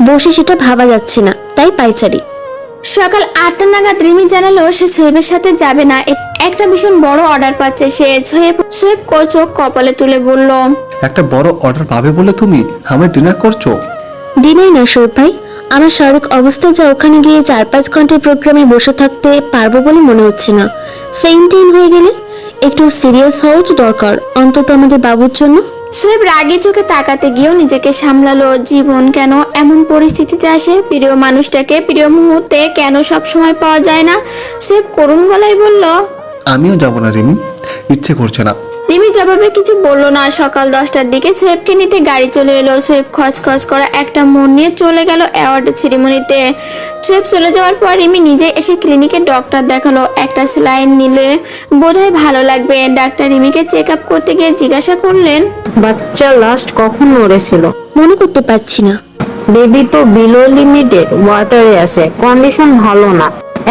S5: বসে সেটা ভাবা যাচ্ছে না, তাই পাইচারি।
S1: সকাল 8টা নাগাদ রিমি জানালো সে সোয়েবের সাথে যাবে না। একটা ভীষণ বড় অর্ডার পাচ্ছে সে। সোয়েব চোখ কপালে তুলে বলল,
S3: একটা বড় অর্ডার পাবে বলে তুমি আমার ডিনার করছো?
S5: দিনেই না সৌরভ ভাই, আমার শারীরিক অবস্থা যা, ওখানে গিয়ে 4-5 ঘন্টার প্রোগ্রামে বসে থাকতে পারবো বলে মনে হচ্ছে না। ফেইন্টিং হয়ে গেলে একটু সিরিয়াস হওয়া তো দরকার, অন্তত আমাদের বাবুর জন্য।
S1: সোয়েব রাগে চোখে তাকাতে গিয়েও নিজেকে সামলালো। জীবন কেন এমন পরিস্থিতিতে আসে? প্রিয় মানুষটাকে প্রিয় মুহূর্তে কেন সব সময় পাওয়া যায় না? সোয়েব করুণ গলায় বলল,
S3: আমিও যাবো না রিমি, ইচ্ছে করছে না।
S1: রিমি জবাবে কিছু বললো না। সকাল 10টার দিকে সোয়েবকে নিতে গাড়ি চলে এলো। সোয়েব খসখস করা একটা মন নিয়ে চলে গেল অ্যাওয়ার্ড সেরিমনিতে। সোয়েব চলে যাওয়ার পর রিমি নিজে এসে ক্লিনিকে ডক্টর দেখালো। একটা স্যালাইন নিলে বোধহয় ভালো লাগবে। ডাক্তার রিমিকে চেক আপ করতে গিয়ে জিজ্ঞাসা করলেন,
S2: বাচ্চা লাস্ট কখন মরেছিল?
S5: মনে করতে পারছি না।
S2: বেবি তো বিলো লিমিটেড ওয়াটারে আছে, কন্ডিশন ভালো না।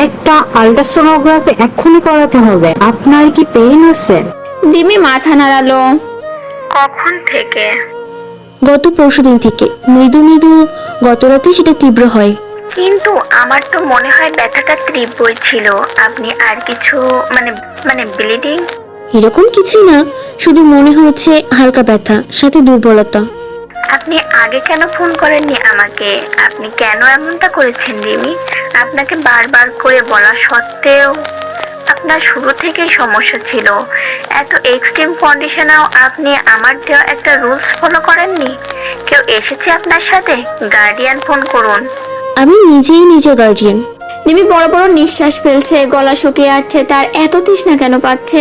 S2: একটা আল্ট্রাসোনোগ্রাফি এক্ষুনি করাতে হবে। আপনার কি পেইন হচ্ছে?
S1: রিমি মাথা নাড়ালো। কখন থেকে?
S5: গত পরশুদিন থেকে। মৃদু মৃদু, গত রাতে সেটা তীব্র হয়।
S1: কিন্তু আমার তো মনে হয় ব্যথাটা তীব্রই ছিল। আপনি আর কিছু মানে ব্লিডিং?
S5: এরকম কিছুই না, শুধু মনে হচ্ছে হালকা ব্যথা, সাথে দুর্বলতা।
S1: আপনি আগে কেন ফোন করেননি আমাকে? আপনি কেন এমনটা করেছেন রিমি? আপনাকে বারবার করে বলা সত্ত্বেও আপনার শুরু থেকেই সমস্যা ছিল। এত এক্সট্রিম কন্ডিশনেও আপনি আমার দেওয়া একটা রুলস ফলো করেননি। কেউ এসেছে আপনার সাথে? গার্ডিয়ান ফোন করুন।
S5: আমি নিজেই নিজের গার্ডিয়ান।
S1: রিমি বড় বড় নিঃশ্বাস ফেলছে, গলা শুকিয়ে যাচ্ছে। তার এত তৃষ্ণা কেন পাচ্ছে?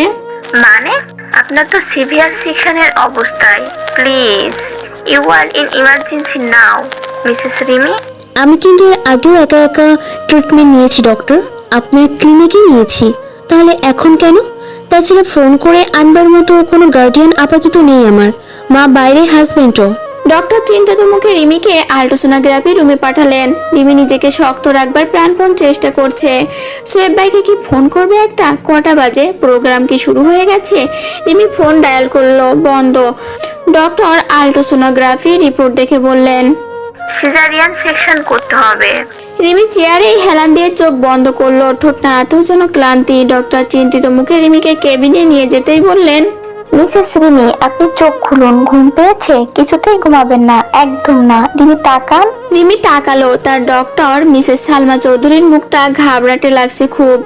S1: মানে আপনার তো সিভিয়ার সেকশনের অবস্থায়। Please, you are in emergency now Mrs Rimi.
S5: আমি কিন্তু এর আগেও একা একা ট্রিটমেন্ট নিয়েছি ডক্টর, আপনার ক্লিনিকে নিয়েছি। তাহলে এখন কেন? তাছাড়া ফোন করে আনবার মতো কোনো গার্ডিয়ান আপাতত নেই আমার, মা বাইরে, হাজবেন্ডও।
S1: ডক্টর চিন্তিত মুখে রিমিকে আল্ট্রাসোনোগ্রাফি রুমে পাঠালেন। রিমি নিজেকে শক্ত রাখবার প্রাণপণ চেষ্টা করছে। সোয়েব ভাইকে কি ফোন করবে একটা? কটা বাজে? প্রোগ্রাম কি শুরু হয়ে গেছে? রিমি ফোন ডায়াল করলো, বন্ধ। ডক্টর আল্ট্রাসোনোগ্রাফি রিপোর্ট দেখে বললেন, সিজারিয়ান সেকশন করতে হবে। রিমি চেয়ারে হেলান দিয়ে চোখ বন্ধ করলো। ঠোঁট নাড়াতেও যেন ক্লান্তি। ডক্টর চিন্তিত মুখে রিমিকে কেবিনে নিয়ে যেতেই বললেন, মিসেস রিমি, আপনি চোখ খুলুন। ঘুম পেয়েছে? কিছুতেই ঘুমাবেন না, একদম না। রিমি তাকান। রিমি তাকালো। তার ডক্টর মিসেস সালমা চৌধুরীর মুখটা ঘাবড়াটে লাগছে খুব।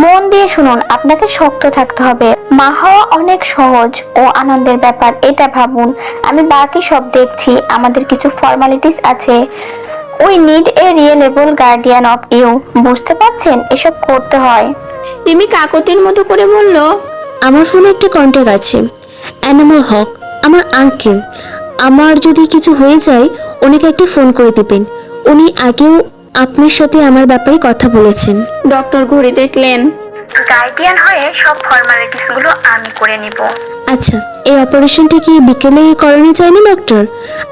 S1: মন দিয়ে শুনুন, আপনাকে শক্ত থাকতে হবে। মা হওয়া অনেক সহজ ও আনন্দের ব্যাপার, এটা ভাবুন। আমি বাকি সব দেখছি। আমাদের কিছু ফর্মালিটিস আছে। We need a reliable guardian of you. বুঝতে পারছেন? এসব করতে হয়। রিমি কাকতির মতো করে বলল,
S5: আমার ফোনে একটা কন্ট্যাক্ট আছে, অ্যানিমাল হক, আমার আঙ্কেল। আমার যদি কিছু হয়ে যায় ওনাকে একটা ফোন করে দেবেন। উনি আগেও আপনার সাথে আমার ব্যাপারে কথা বলেছেন।
S1: ডক্টর ঘড়ি দেখলেন। গার্ডিয়ান হয়ে সব ফর্মালিটিস গুলো আমি করে নিব।
S5: আচ্ছা, এই অপারেশনটা কি বিকেলে করানো যায় না ডক্টর?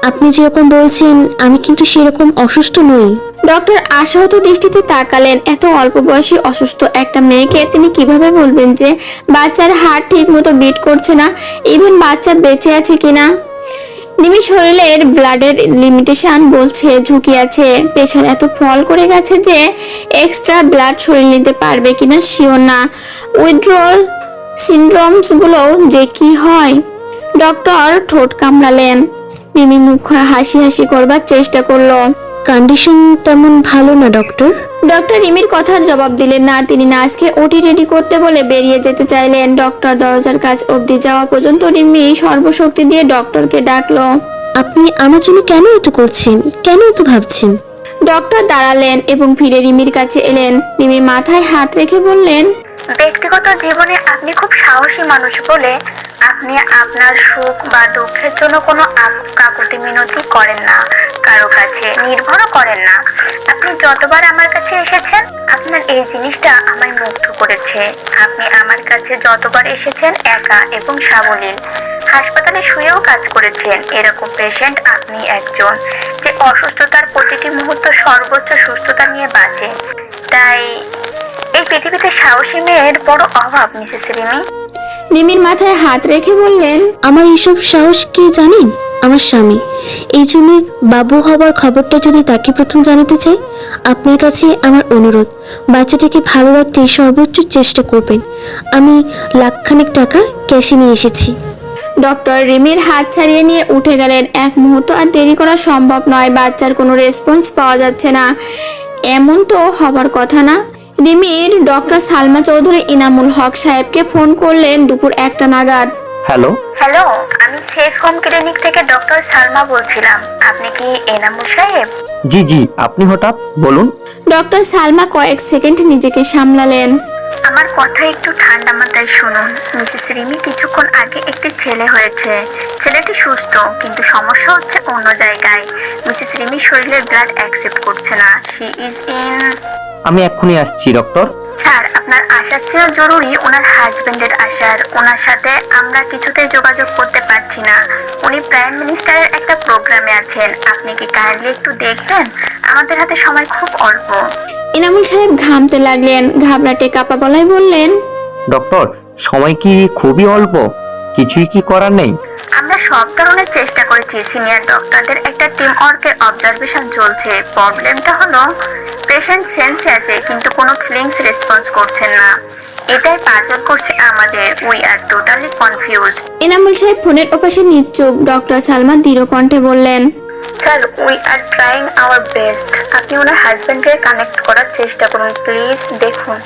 S5: আপনি যেরকম বলছেন, আমি কিন্তু সেরকম অসুস্থ নই।
S1: ডক্টর আশাহত দৃষ্টিতে তাকালেন। এত অল্প বয়সী অসুস্থ একটা মেয়েকে তিনি কিভাবে বলবেন যে বাচ্চার হার্ট ঠিক মতো বিট করছে না, ইভেন বাচ্চা বেঁচে আছে কিনা? রিমির শরীরের ব্লাডের লিমিটেশন বলছে ঝুঁকি আছে, প্রেশার এত ফল করে গেছে যে এক্সট্রা ব্লাড শরীর নিতে পারবে কিনা শিওর না। উইথড্রল সিনড্রোমস গুলো যে কি হয়। ডক্টর ঠোঁট কামড়ালেন। রিমি মুখ হাসি হাসি করবার চেষ্টা করলো।
S5: কন্ডিশন তেমন ভালো না ডক্টর।
S1: ডক্টর রিমির কথার জবাব দিলেন না। তিনি নার্সকে ওটি রেডি করতে বলে বেরিয়ে যেতে চাইলেন। ডক্টর দরজার কাছ অবধি যাওয়া পর্যন্ত রিমি সর্বশক্তি দিয়ে ডক্টরকে ডাকলো।
S5: আপনি আমার জন্য কেন এত করছেন, কেন এত ভাবছেন?
S1: ডক্টর দাঁড়ালেন এবং ফিরে রিমির কাছে এলেন। রিমির মাথায় হাত রেখে বললেন,
S9: ব্যক্তিগত জীবনে আপনি খুব সাহসী মানুষ বলে আপনি আপনার সুখ বা দুঃখের জন্য কোনো কাকুতি মিনতি করেন না, কারো কাছে নির্ভরও করেন না। আপনি যতবার আমার কাছে এসেছেন আপনার এই জিনিসটা আমায় মুগ্ধ করেছে। আপনি আমার কাছে যতবার এসেছেন একা এবং সাবলীল, হাসপাতালে শুয়েও কাজ করেছেন। এরকম পেশেন্ট আপনি একজন যে অসুস্থতার প্রতিটি মুহূর্ত সর্বোচ্চ সুস্থতা নিয়ে বাঁচে। তাই এই পৃথিবীতে সাহসী মেয়ের বড় অভাব মিসেস রিমি।
S1: রিমির মাথায় হাত রেখে বললেন,
S5: আমার এইসব সাহস কে জানেন? আমার স্বামী। এই জন্য বাবু হবার খবরটা যদি তাকে প্রথম জানাতে চাই, আপনার কাছে আমার অনুরোধ, বাচ্চাটাকে ভালো রাখতে সর্বোচ্চ চেষ্টা করবেন। আমি লাখখানেক টাকা ক্যাশে নিয়ে এসেছি।
S1: ডক্টর রিমির হাত ছাড়িয়ে নিয়ে উঠে গেলেন। এক মুহূর্ত আর দেরি করা সম্ভব নয়। বাচ্চার কোনো রেসপন্স পাওয়া যাচ্ছে না, এমন তো হবার কথা না। রিমির ডক্টর সালমা চৌধুরী ইনামুল হক সাহেবকে ফোন করলেন দুপুর 1টা নাগাদ।
S4: হ্যালো,
S9: হ্যালো, আমি সেফ হোম ক্লিনিক থেকে ডক্টর সালমা বলছিলাম। আপনি কি এনামুল সাহেব?
S4: জি জি, আপনি হঠাৎ বলুন।
S1: ডক্টর সালমা কয়েক সেকেন্ড নিজেকে সামলালেন।
S9: আমার কথা একটু ঠান্ডা মাথায় শুনুন। মিসেস রিমি কিছুক্ষণ আগে একটি ছেলে হয়েছে। ছেলেটি সুস্থ, কিন্তু সমস্যা হচ্ছে অন্য জায়গায়। মিসেস রিমির শরীরের ব্লাড অ্যাকসেপ্ট করছে না। She is in.
S4: আমি এক্ষুনি আসছি ডক্টর।
S9: স্যার, আপনার আসার চেয়েও জরুরি ওনার হাজবেন্ডের আসার। ওনার সাথে আমরা কিছুতেই যোগাযোগ করতে পারছি না। উনি প্রাইম মিনিস্টারের একটা প্রোগ্রামে আছেন। আপনি কি কাইন্ডলি একটু দেখবেন? আমাদের হাতে সময় খুব অল্প।
S1: ইনামুল সাহেব ঘামতে লাগলেন। ঘাবড়াটে কাপা গলায় বললেন,
S4: ডক্টর, সময় কি খুবই অল্প? কিছুই কি করার নেই?
S9: আমরা সব ধরনের চেষ্টা করেছি। সিনিয়র ডক্টরদের একটা টিম ওয়ার্কের অবজারভেশন চলছে। প্রবলেমটা হলো পেশেন্ট সেন্সে আছে কিন্তু কোনো ফিলিংস রেসপন্স করছেন না। এটাই পাজল করছে আমাদের। We are totally confuse.
S1: Inamul সাহেব ফোনের ওপাশে নিশ্চুপ। ডক্টর সালমা দৃঢ় কণ্ঠে বললেন,
S9: sir, we are trying our best. আপনি ওনার হাজবেন্ডকে কানেক্ট করার চেষ্টা করুন প্লিজ। দেখুন,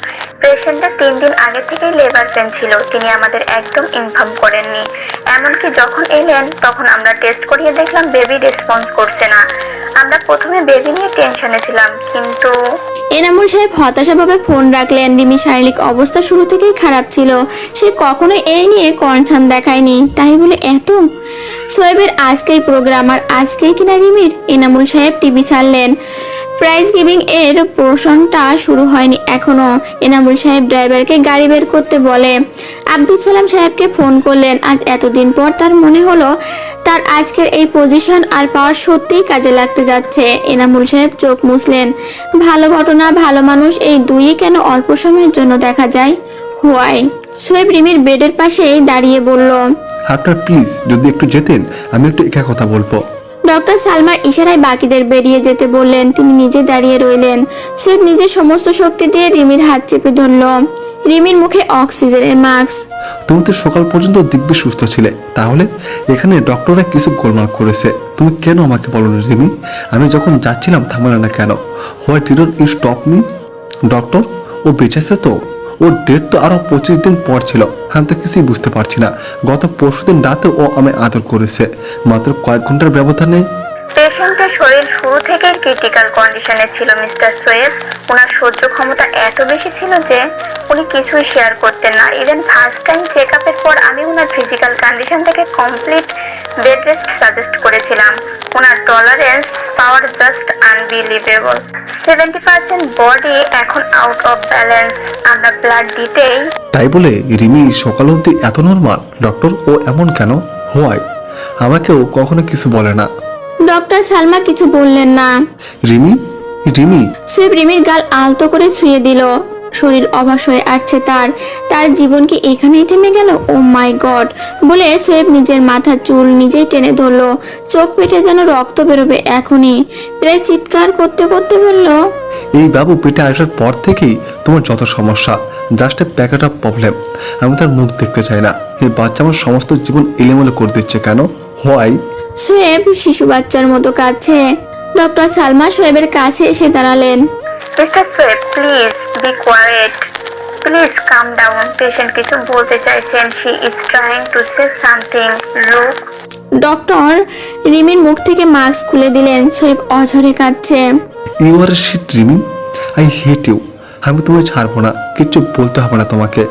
S9: পেশেন্টের 3 দিন আগে থেকেই লেবার পেন ছিল। তিনি আমাদের একদম ইনফর্ম করেননি। এমনকি যখন এলেন তখন আমরা টেস্ট করিয়ে দেখলাম বেবি রেসপন্স করছে না। আমরা প্রথমে বেবি নিয়ে টেনশনে ছিলাম, কিন্তু
S1: এনামুল সাহেব হতাশাভাবে ফোন রাখলেন। রিমির শারীরিক অবস্থা শুরু থেকেই খারাপ ছিল। সে কখনো এই নিয়ে কনসার্ন দেখায়নি। তাই বলে এত সোয়েবের আজকেই প্রোগ্রাম, আর আজকেই কিনা রিমির। এনামুল সাহেব টিভি ছাড়লেন। প্রাইজ গিভিং এর পোর্শনটা শুরু হয়নি এখনো। এনামুল সাহেব ড্রাইভারকে গাড়ি বের করতে বলে আব্দুল সালাম সাহেবকে ফোন করলেন। আজ এতদিন পর তার মনে হলো তার আজকের এই পজিশন আর পাওয়ার সত্যিই কাজে লাগতে যাচ্ছে। এনামুল সাহেব চোখ মুছলেন। ভালো ঘটনা, ভালো মানুষ, এই দুইই কেন অল্প সময়ের জন্য দেখা যায়? হোয়াই? সোয়েব রিমির বেডের পাশেই দাঁড়িয়ে বলল,
S3: আপনার প্লিজ যদি একটু যেতেন, আমি একটু একা কথা বলবো।
S1: ডক্টর সালমা ইশারায় বাকিদের বেরিয়ে যেতে বললেন। তিনি নিজে দাঁড়িয়ে রইলেন। সোয়েব নিজের সমস্ত শক্তি দিয়ে রিমির হাত চেপে ধরল। রিমির মুখে অক্সিজেনের মাস্ক।
S3: তুমি তো সকাল পর্যন্ত দিব্যি সুস্থ ছিলে, তাহলে এখানে ডক্টররা কিছু গোলমাল করেছে। তুমি কেন আমাকে বলো না রিমি? আমি যখন যাচ্ছিলাম থামালে না কেন? Why didn't you stop me? Doctor, ও বেঁচেছে তো? ওর ডেট তো আরো 25 দিন পর ছিল। আমি তো কিছুই বুঝতে পারছি না। গত পরশুদিন রাতে ও আমায় আদর করেছে, মাত্র কয়েক ঘন্টার ব্যবধানে।
S9: পেশেন্টের শরীর শুরু থেকেই ক্রিটিক্যাল কন্ডিশনে ছিল মিস্টার সোয়েব। ওনার সহ্য ক্ষমতা এত বেশি ছিল যে উনি কিছুই শেয়ার করতেন না। ইভেন ফার্স্ট টাইম চেক আপের পর আমি ওনার ফিজিক্যাল কন্ডিশন থেকে কমপ্লিট বেড রেস্ট সাজেস্ট করেছিলাম। ওনার টলারেন্স পাওয়ার জাস্ট আনবিলিভেবল। 70% বডি এখন আউট অফ ব্যালেন্স। আমরা ব্লাড দিতেই।
S3: তাই বলে রিমি সকাল অবধি এত নর্মাল? ডক্টর, ও এমন কেন? হোয়াই? আমাকেও কখনো কিছু বলে না।
S1: ডক্টর সালমা কিছু বললেন না।
S3: রিমি, রিমি।
S1: সোয়েব রিমির গাল আলতো করে ছুঁয়ে দিল। শরীর অবশ হয়ে আসছে তার জীবন কি এখানেই থেমে গেল? ও মাই গড বলে সোয়েব নিজের মাথার চুল নিজেই টেনে ধরলো। চোখ পেটে যেন রক্ত বেরোবে এখনই। প্রায় চিৎকার করতে করতে বলল,
S3: এই বাবু পেটে আসার পর থেকেই তোমার যত সমস্যা, just a packet of problem. আমি তার মুখ দেখতে চাই না। এই বাচ্চা আমার সমস্ত জীবন এলোমেলো করে দিচ্ছে কেন? হোয়াই?
S1: সোয়েব শিশু বাচ্চার মতো কাঁদছে। ডক্টর সালমা সোয়েবের কাছে এসে দাঁড়ালেন।
S9: Mister Shoaib, please be quiet, please calm down. Patient কিছু বলতে চাইছেন, she is trying to say something. Look.
S1: Doctor রিমির মুখ থেকে মাস্ক খুলে দিলেন। সোয়েব অঝরে কাঁদছে।
S3: You are a shit Rimi, I hate you. আমি তোমায় ছাড়বো না, কিচ্ছু বলতে হবে না তোমাকে।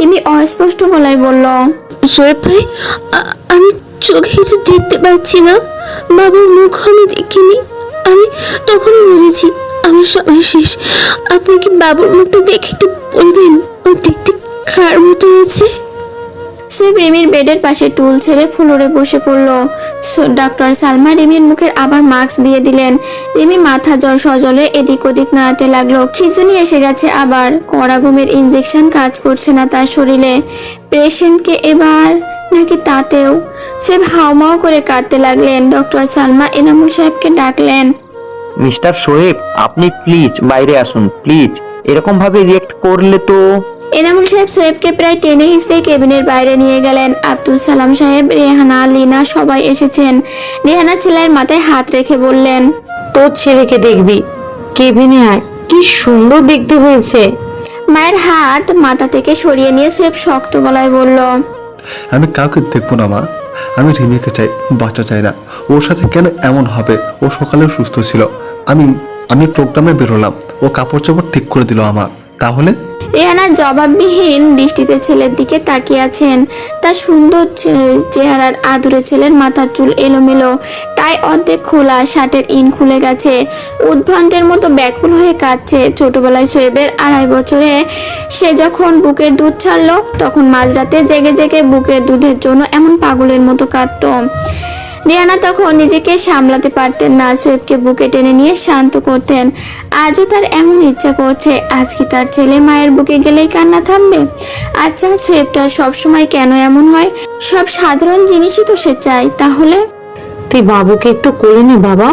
S1: রিমি অস্পষ্ট গলায় বলল,
S5: সোয়েব ভাই, আমি চোখে কিছু দেখতে পাচ্ছি না। বাবুর মুখ আমি দেখিনি। আমি তখনই বুঝেছি আমার সময় শেষ। আপনি কি বাবুর মুখটা দেখে একটু বলবেন? ও দেখতে কার মতো হয়েছে?
S1: সোয়েব রিমির বেডের পাশে টুল ছেড়ে ফ্লোরে বসে পড়ল। ডক্টর সালমা রিমির মুখের আবার মাস্ক দিয়ে দিলেন। রিমি মাথা জ্বর সজলে এদিক ওদিক নাড়াতে লাগলো। খিঁচুনি এসে গেছে আবার। কড়া ঘুমের ইঞ্জেকশন কাজ করছে না তার শরীরে। পেশেন্টকে এবার নাকি তাতেও? সোয়েব হাউমাউ করে কাঁদতে লাগলেন। ডক্টর সালমা এনামুল সাহেবকে ডাকলেন।
S10: মিস্টার শোয়েব, আপনি প্লিজ বাইরে আসুন, প্লিজ। এরকম ভাবে রিয়েক্ট করলে তো।
S1: এনামুল সাহেব সোয়েবকে প্রায় টেনে হিঁচড়ে কেবিনের বাইরে নিয়ে গেলেন। আব্দুল সালাম সাহেব, রেহানা, লিনা সবাই এসেছেন। রেহানা ছেলের মাথায় হাত রেখে বললেন,
S2: তোর ছেলেকে দেখবি, কেবিনে আয়, কি সুন্দর দেখতে হয়েছে।
S1: মায়ের হাত মাথা থেকে সরিয়ে নিয়ে সোয়েব শক্ত গলায় বলল,
S3: আমি কাউকে দেখবো না মা, আমি রিমিকে চাই, বাচ্চা চাই না। ওর সাথে কেন এমন হবে? ও সকালেও সুস্থ ছিল। আমি আমি প্রোগ্রামে বেরোলাম, ও কাপড় চাপড় ঠিক করে দিল আমার। তাহলে?
S1: রেহানা জবাববিহীন দৃষ্টিতে ছেলের দিকে তাকিয়ে আছেন। তার সুন্দর চেহারার আদুরে ছেলের মাথার চুল এলোমেলো, টাই অর্ধেক খোলা, শার্টের ইন খুলে গেছে। উদ্ভ্রান্তের মতো ব্যাকুল হয়ে কাঁদছে। ছোটবেলায় সোয়েবের 2.5 বছরে সে যখন বুকের দুধ ছাড়লো, তখন মাঝরাতে জেগে জেগে বুকের দুধের জন্য এমন পাগলের মতো কাঁদতো। রিয়ানা তখন নিজেকে সামলাতে পারতেন না। সোয়েবকে বুকে টেনে নিয়ে শান্ত করতেন। আজও তার এমন ইচ্ছা করছে, আজ কি তার ছেলে মায়ের বুকে গেলেই কান্না থামবে? আচ্ছা, সোয়েবটার সবসময় কেন এমন হয়? সব সাধারণ জিনিসই তো সে চায়। তাহলে
S2: তুই বাবুকে একটু কোলে নে বাবা,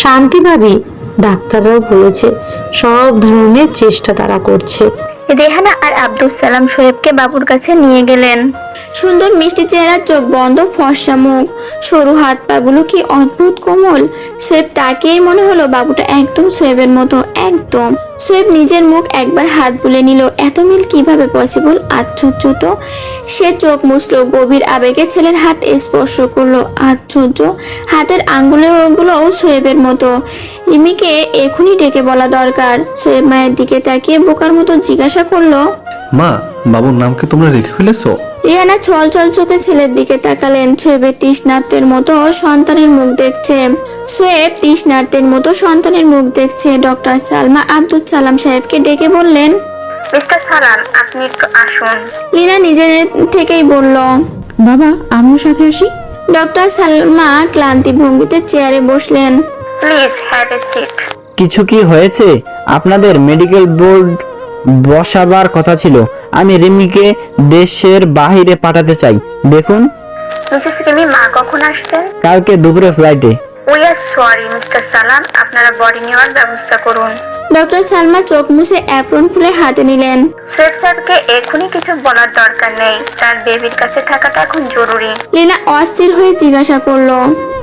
S2: শান্তি পাবি। ডাক্তাররাও বলেছে সব ধরনের চেষ্টা তারা করছে।
S9: রেহানা আর আব্দুল সালাম সোয়েবকে বাবুর কাছে নিয়ে গেলেন।
S1: সুন্দর মিষ্টি চেহারা, চোখ বন্ধ, ফর্সা মুখ, সরু হাত পাগুলো কি অদ্ভুত কোমল। সোয়েব তাকেই মনে হলো বাবুটা একদম সোয়েবের মতো, একদম। সোয়েব নিজের মুখ একবার হাত বুলে নিল। এত মিল কিভাবে পসিবল? আশ্চর্য তো। সে চোখ মুছলো, গভীর আবেগে ছেলের হাত স্পর্শ করলো। আশ্চর্য, হাতের আঙ্গুলগুলোও সোয়েবের মতো। রিমিকে এখনই ডেকে বলা দরকার। সোয়েব মায়ের দিকে তাকিয়ে বোকার মতো জিজ্ঞাসা করলো,
S3: মা, বাবুর নাম কি তোমরা রেখে ফেলেছো?
S1: রিহানা ছল ছল চোখে ছেলের দিকে তাকালেন। সোয়েবের তৃষ্ণার্তের মতো সন্তানের মুখ দেখছে। সোয়েব তৃষ্ণার্তের মতো সন্তানের মুখ দেখছে। ডক্টর সালমা আব্দুল সালাম সাহেবকে ডেকে বললেন,
S9: মিস্টার সালাম, আপনি একটু আসুন।
S1: লিনা নিজের থেকেই বলল,
S8: বাবা, আমিও সাথে আসি।
S1: ডক্টর সালমা ক্লান্তি ভঙ্গিতে চেয়ারে বসলেন।
S9: Please have a seat.
S4: কিছু কি হয়েছে? আপনাদের মেডিকেল বোর্ড বসাবার কথা ছিল। আমি রিমিকে দেশের বাহিরে পাঠাতে চাই। দেখুন,
S9: মিসেস রিমি মা কখন আসছেন?
S4: কালকে দুপুরে ফ্লাইটে।
S9: উই আর সরি মিস্টার সালাম, আপনারা বডি নেওয়ার ব্যবস্থা করুন।
S1: ডক্টর সালমা চোখ মুছে অ্যাপ্রন খুলে হাতে নিলেন।
S9: সোয়েব স্যারকে এখনই কিছু বলার দরকার নেই, তার বেবির কাছে থাকাটা এখন জরুরি।
S1: লিনা অস্থির হয়ে জিজ্ঞাসা করলো,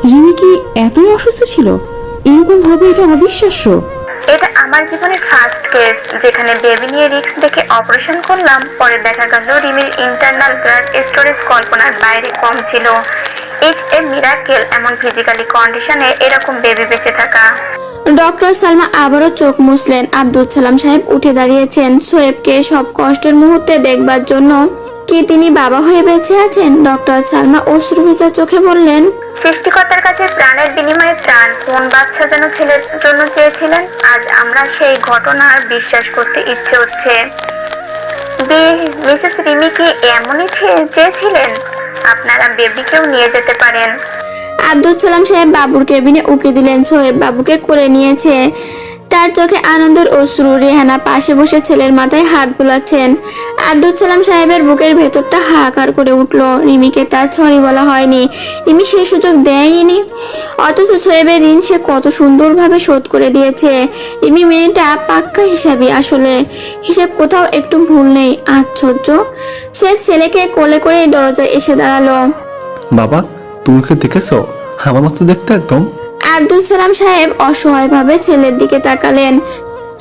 S8: রিমি কি এতই অসুস্থ ছিল? এরকম ভাবে এটা অবিশ্বাস্য।
S9: এটা আমার জীবনের ফার্স্ট কেস যেখানে বেবি নিয়ে রিস্ক দেখে অপারেশন করলাম। পরে দেখা গেল রিমির ইন্টারনাল ব্লাড স্টোরেজ কল্পনার বাইরে কম ছিল। ইটস এ মিরাকেল এমন ফিজিক্যালি কন্ডিশনে এরকম বেবি বেঁচে থাকা।
S1: ডক্টর সালমা আবারও চোখ মুছলেন। আব্দুল সালাম সাহেব উঠে দাঁড়িয়েছেন। সোয়েবকে সব কষ্টের মুহূর্তে দেখবার জন্য কি তিনি বাবা হয়ে বেঁচে আছেন? ডক্টর সালমা অশ্রুভেজা চোখে বললেন,
S9: সৃষ্টিকর্তার কাছে প্রাণের বিনিময়ে প্রাণ কোন বাচ্চা যেন ছেলের জন্য চেয়েছিলেন। আজ আমরা সেই ঘটনার বিশ্বাস করতে ইচ্ছে হচ্ছে। মিসেস রিমি কি এমনই চেয়েছিলেন? আপনারা বেবিকেও নিয়ে যেতে পারেন।
S1: আব্দুল সালাম সাহেব বাবুর কেবিনে উকি দিলেন। সোহেব বাবুকে কোলে নিয়েছে। তার চোখে আনন্দের অশ্রু। রেহানা পাশে বসে ছেলের মাথায় হাত বুলাচ্ছেন। আব্দুল সালাম সাহেবের বুকের ভেতরটা হাহাকার করে উঠল। রিমিকে তার সরি বলা হয়নি, রিমি সে সুযোগ দেয়নি। অথচ সোয়েবের ঋণ সে কত সুন্দরভাবে শোধ করে দিয়েছে। রিমি মেয়েটা পাক্কা হিসাবই, আসলে হিসাব কোথাও একটু ভুল নেই। আশ্চর্য। সোয়েব ছেলেকে কোলে করে দরজায় এসে দাঁড়ালো।
S3: বাবা, তুমি কি দেখেছো? আমার মতো দেখতে একদম।
S1: আব্দুল সালাম সাহেব অসহায়ভাবে ছেলের দিকে তাকালেন।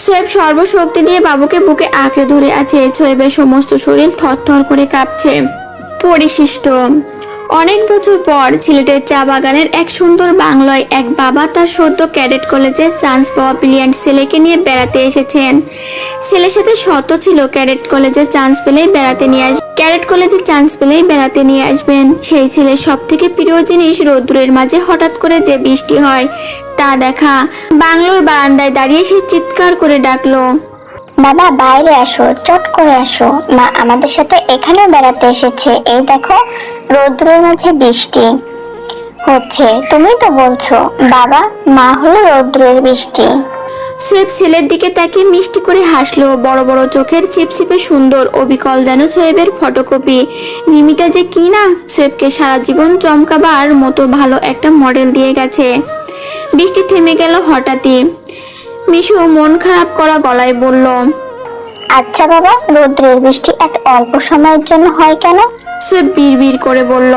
S1: সোয়েব সর্বশক্তি দিয়ে বাবুকে বুকে আঁকড়ে ধরে আছে। সোয়েবের সমস্ত শরীর থরথর করে কাঁপছে। পরিশিষ্ট। অনেক বছর পর সিলেটের চা বাগানের এক সুন্দর বাংলায় এক বাবা তার সদ্য ক্যাডেট কলেজে চান্স পাওয়া ব্রিলিয়ান্ট ছেলেকে নিয়ে বেড়াতে এসেছেন। ছেলের সাথে শর্ত ছিল ক্যাডেট কলেজে চান্স পেলেই বেড়াতে নিয়ে আসবেন। সেই ছেলের সব থেকে প্রিয় জিনিস রৌদ্রের মাঝে হঠাৎ করে যে বৃষ্টি হয় তা দেখা। বাংলোর বারান্দায় দাঁড়িয়ে সে চিৎকার করে ডাকলো,
S9: বাবা বাইরে আসো, চট করে আসো, মা আমাদের সাথে এখানেও বেড়াতে এসেছে। এই দেখো রৌদ্রের মাঝে বৃষ্টি হচ্ছে, তুমি তো বলছো বাবা মা হলো রৌদ্রের বৃষ্টি।
S1: সোয়েব ছেলের দিকে তাকিয়ে মিষ্টি করে হাসলো। বড় বড় চোখের চিপচিপে সুন্দর, অবিকল যেন সোয়েবের ফটোকপি। রিমিটা যে কি না, সোয়েবকে সারা জীবন চমকাবার মতো ভালো একটা মডেল দিয়ে গেছে। বৃষ্টি থেমে গেল হঠাৎই। মিশু মন খারাপ করা গলায় বলল,
S9: আচ্ছা বাবা, রৌদ্রের বৃষ্টি এত অল্প সময়ের জন্য হয় কেন?
S1: সোয়েব বিড়বিড় করে বলল,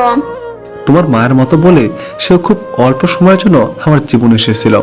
S3: তোমার মায়ের মতো বলে সে খুব অল্প সময়ের জন্য আমার জীবনে এসেছিল।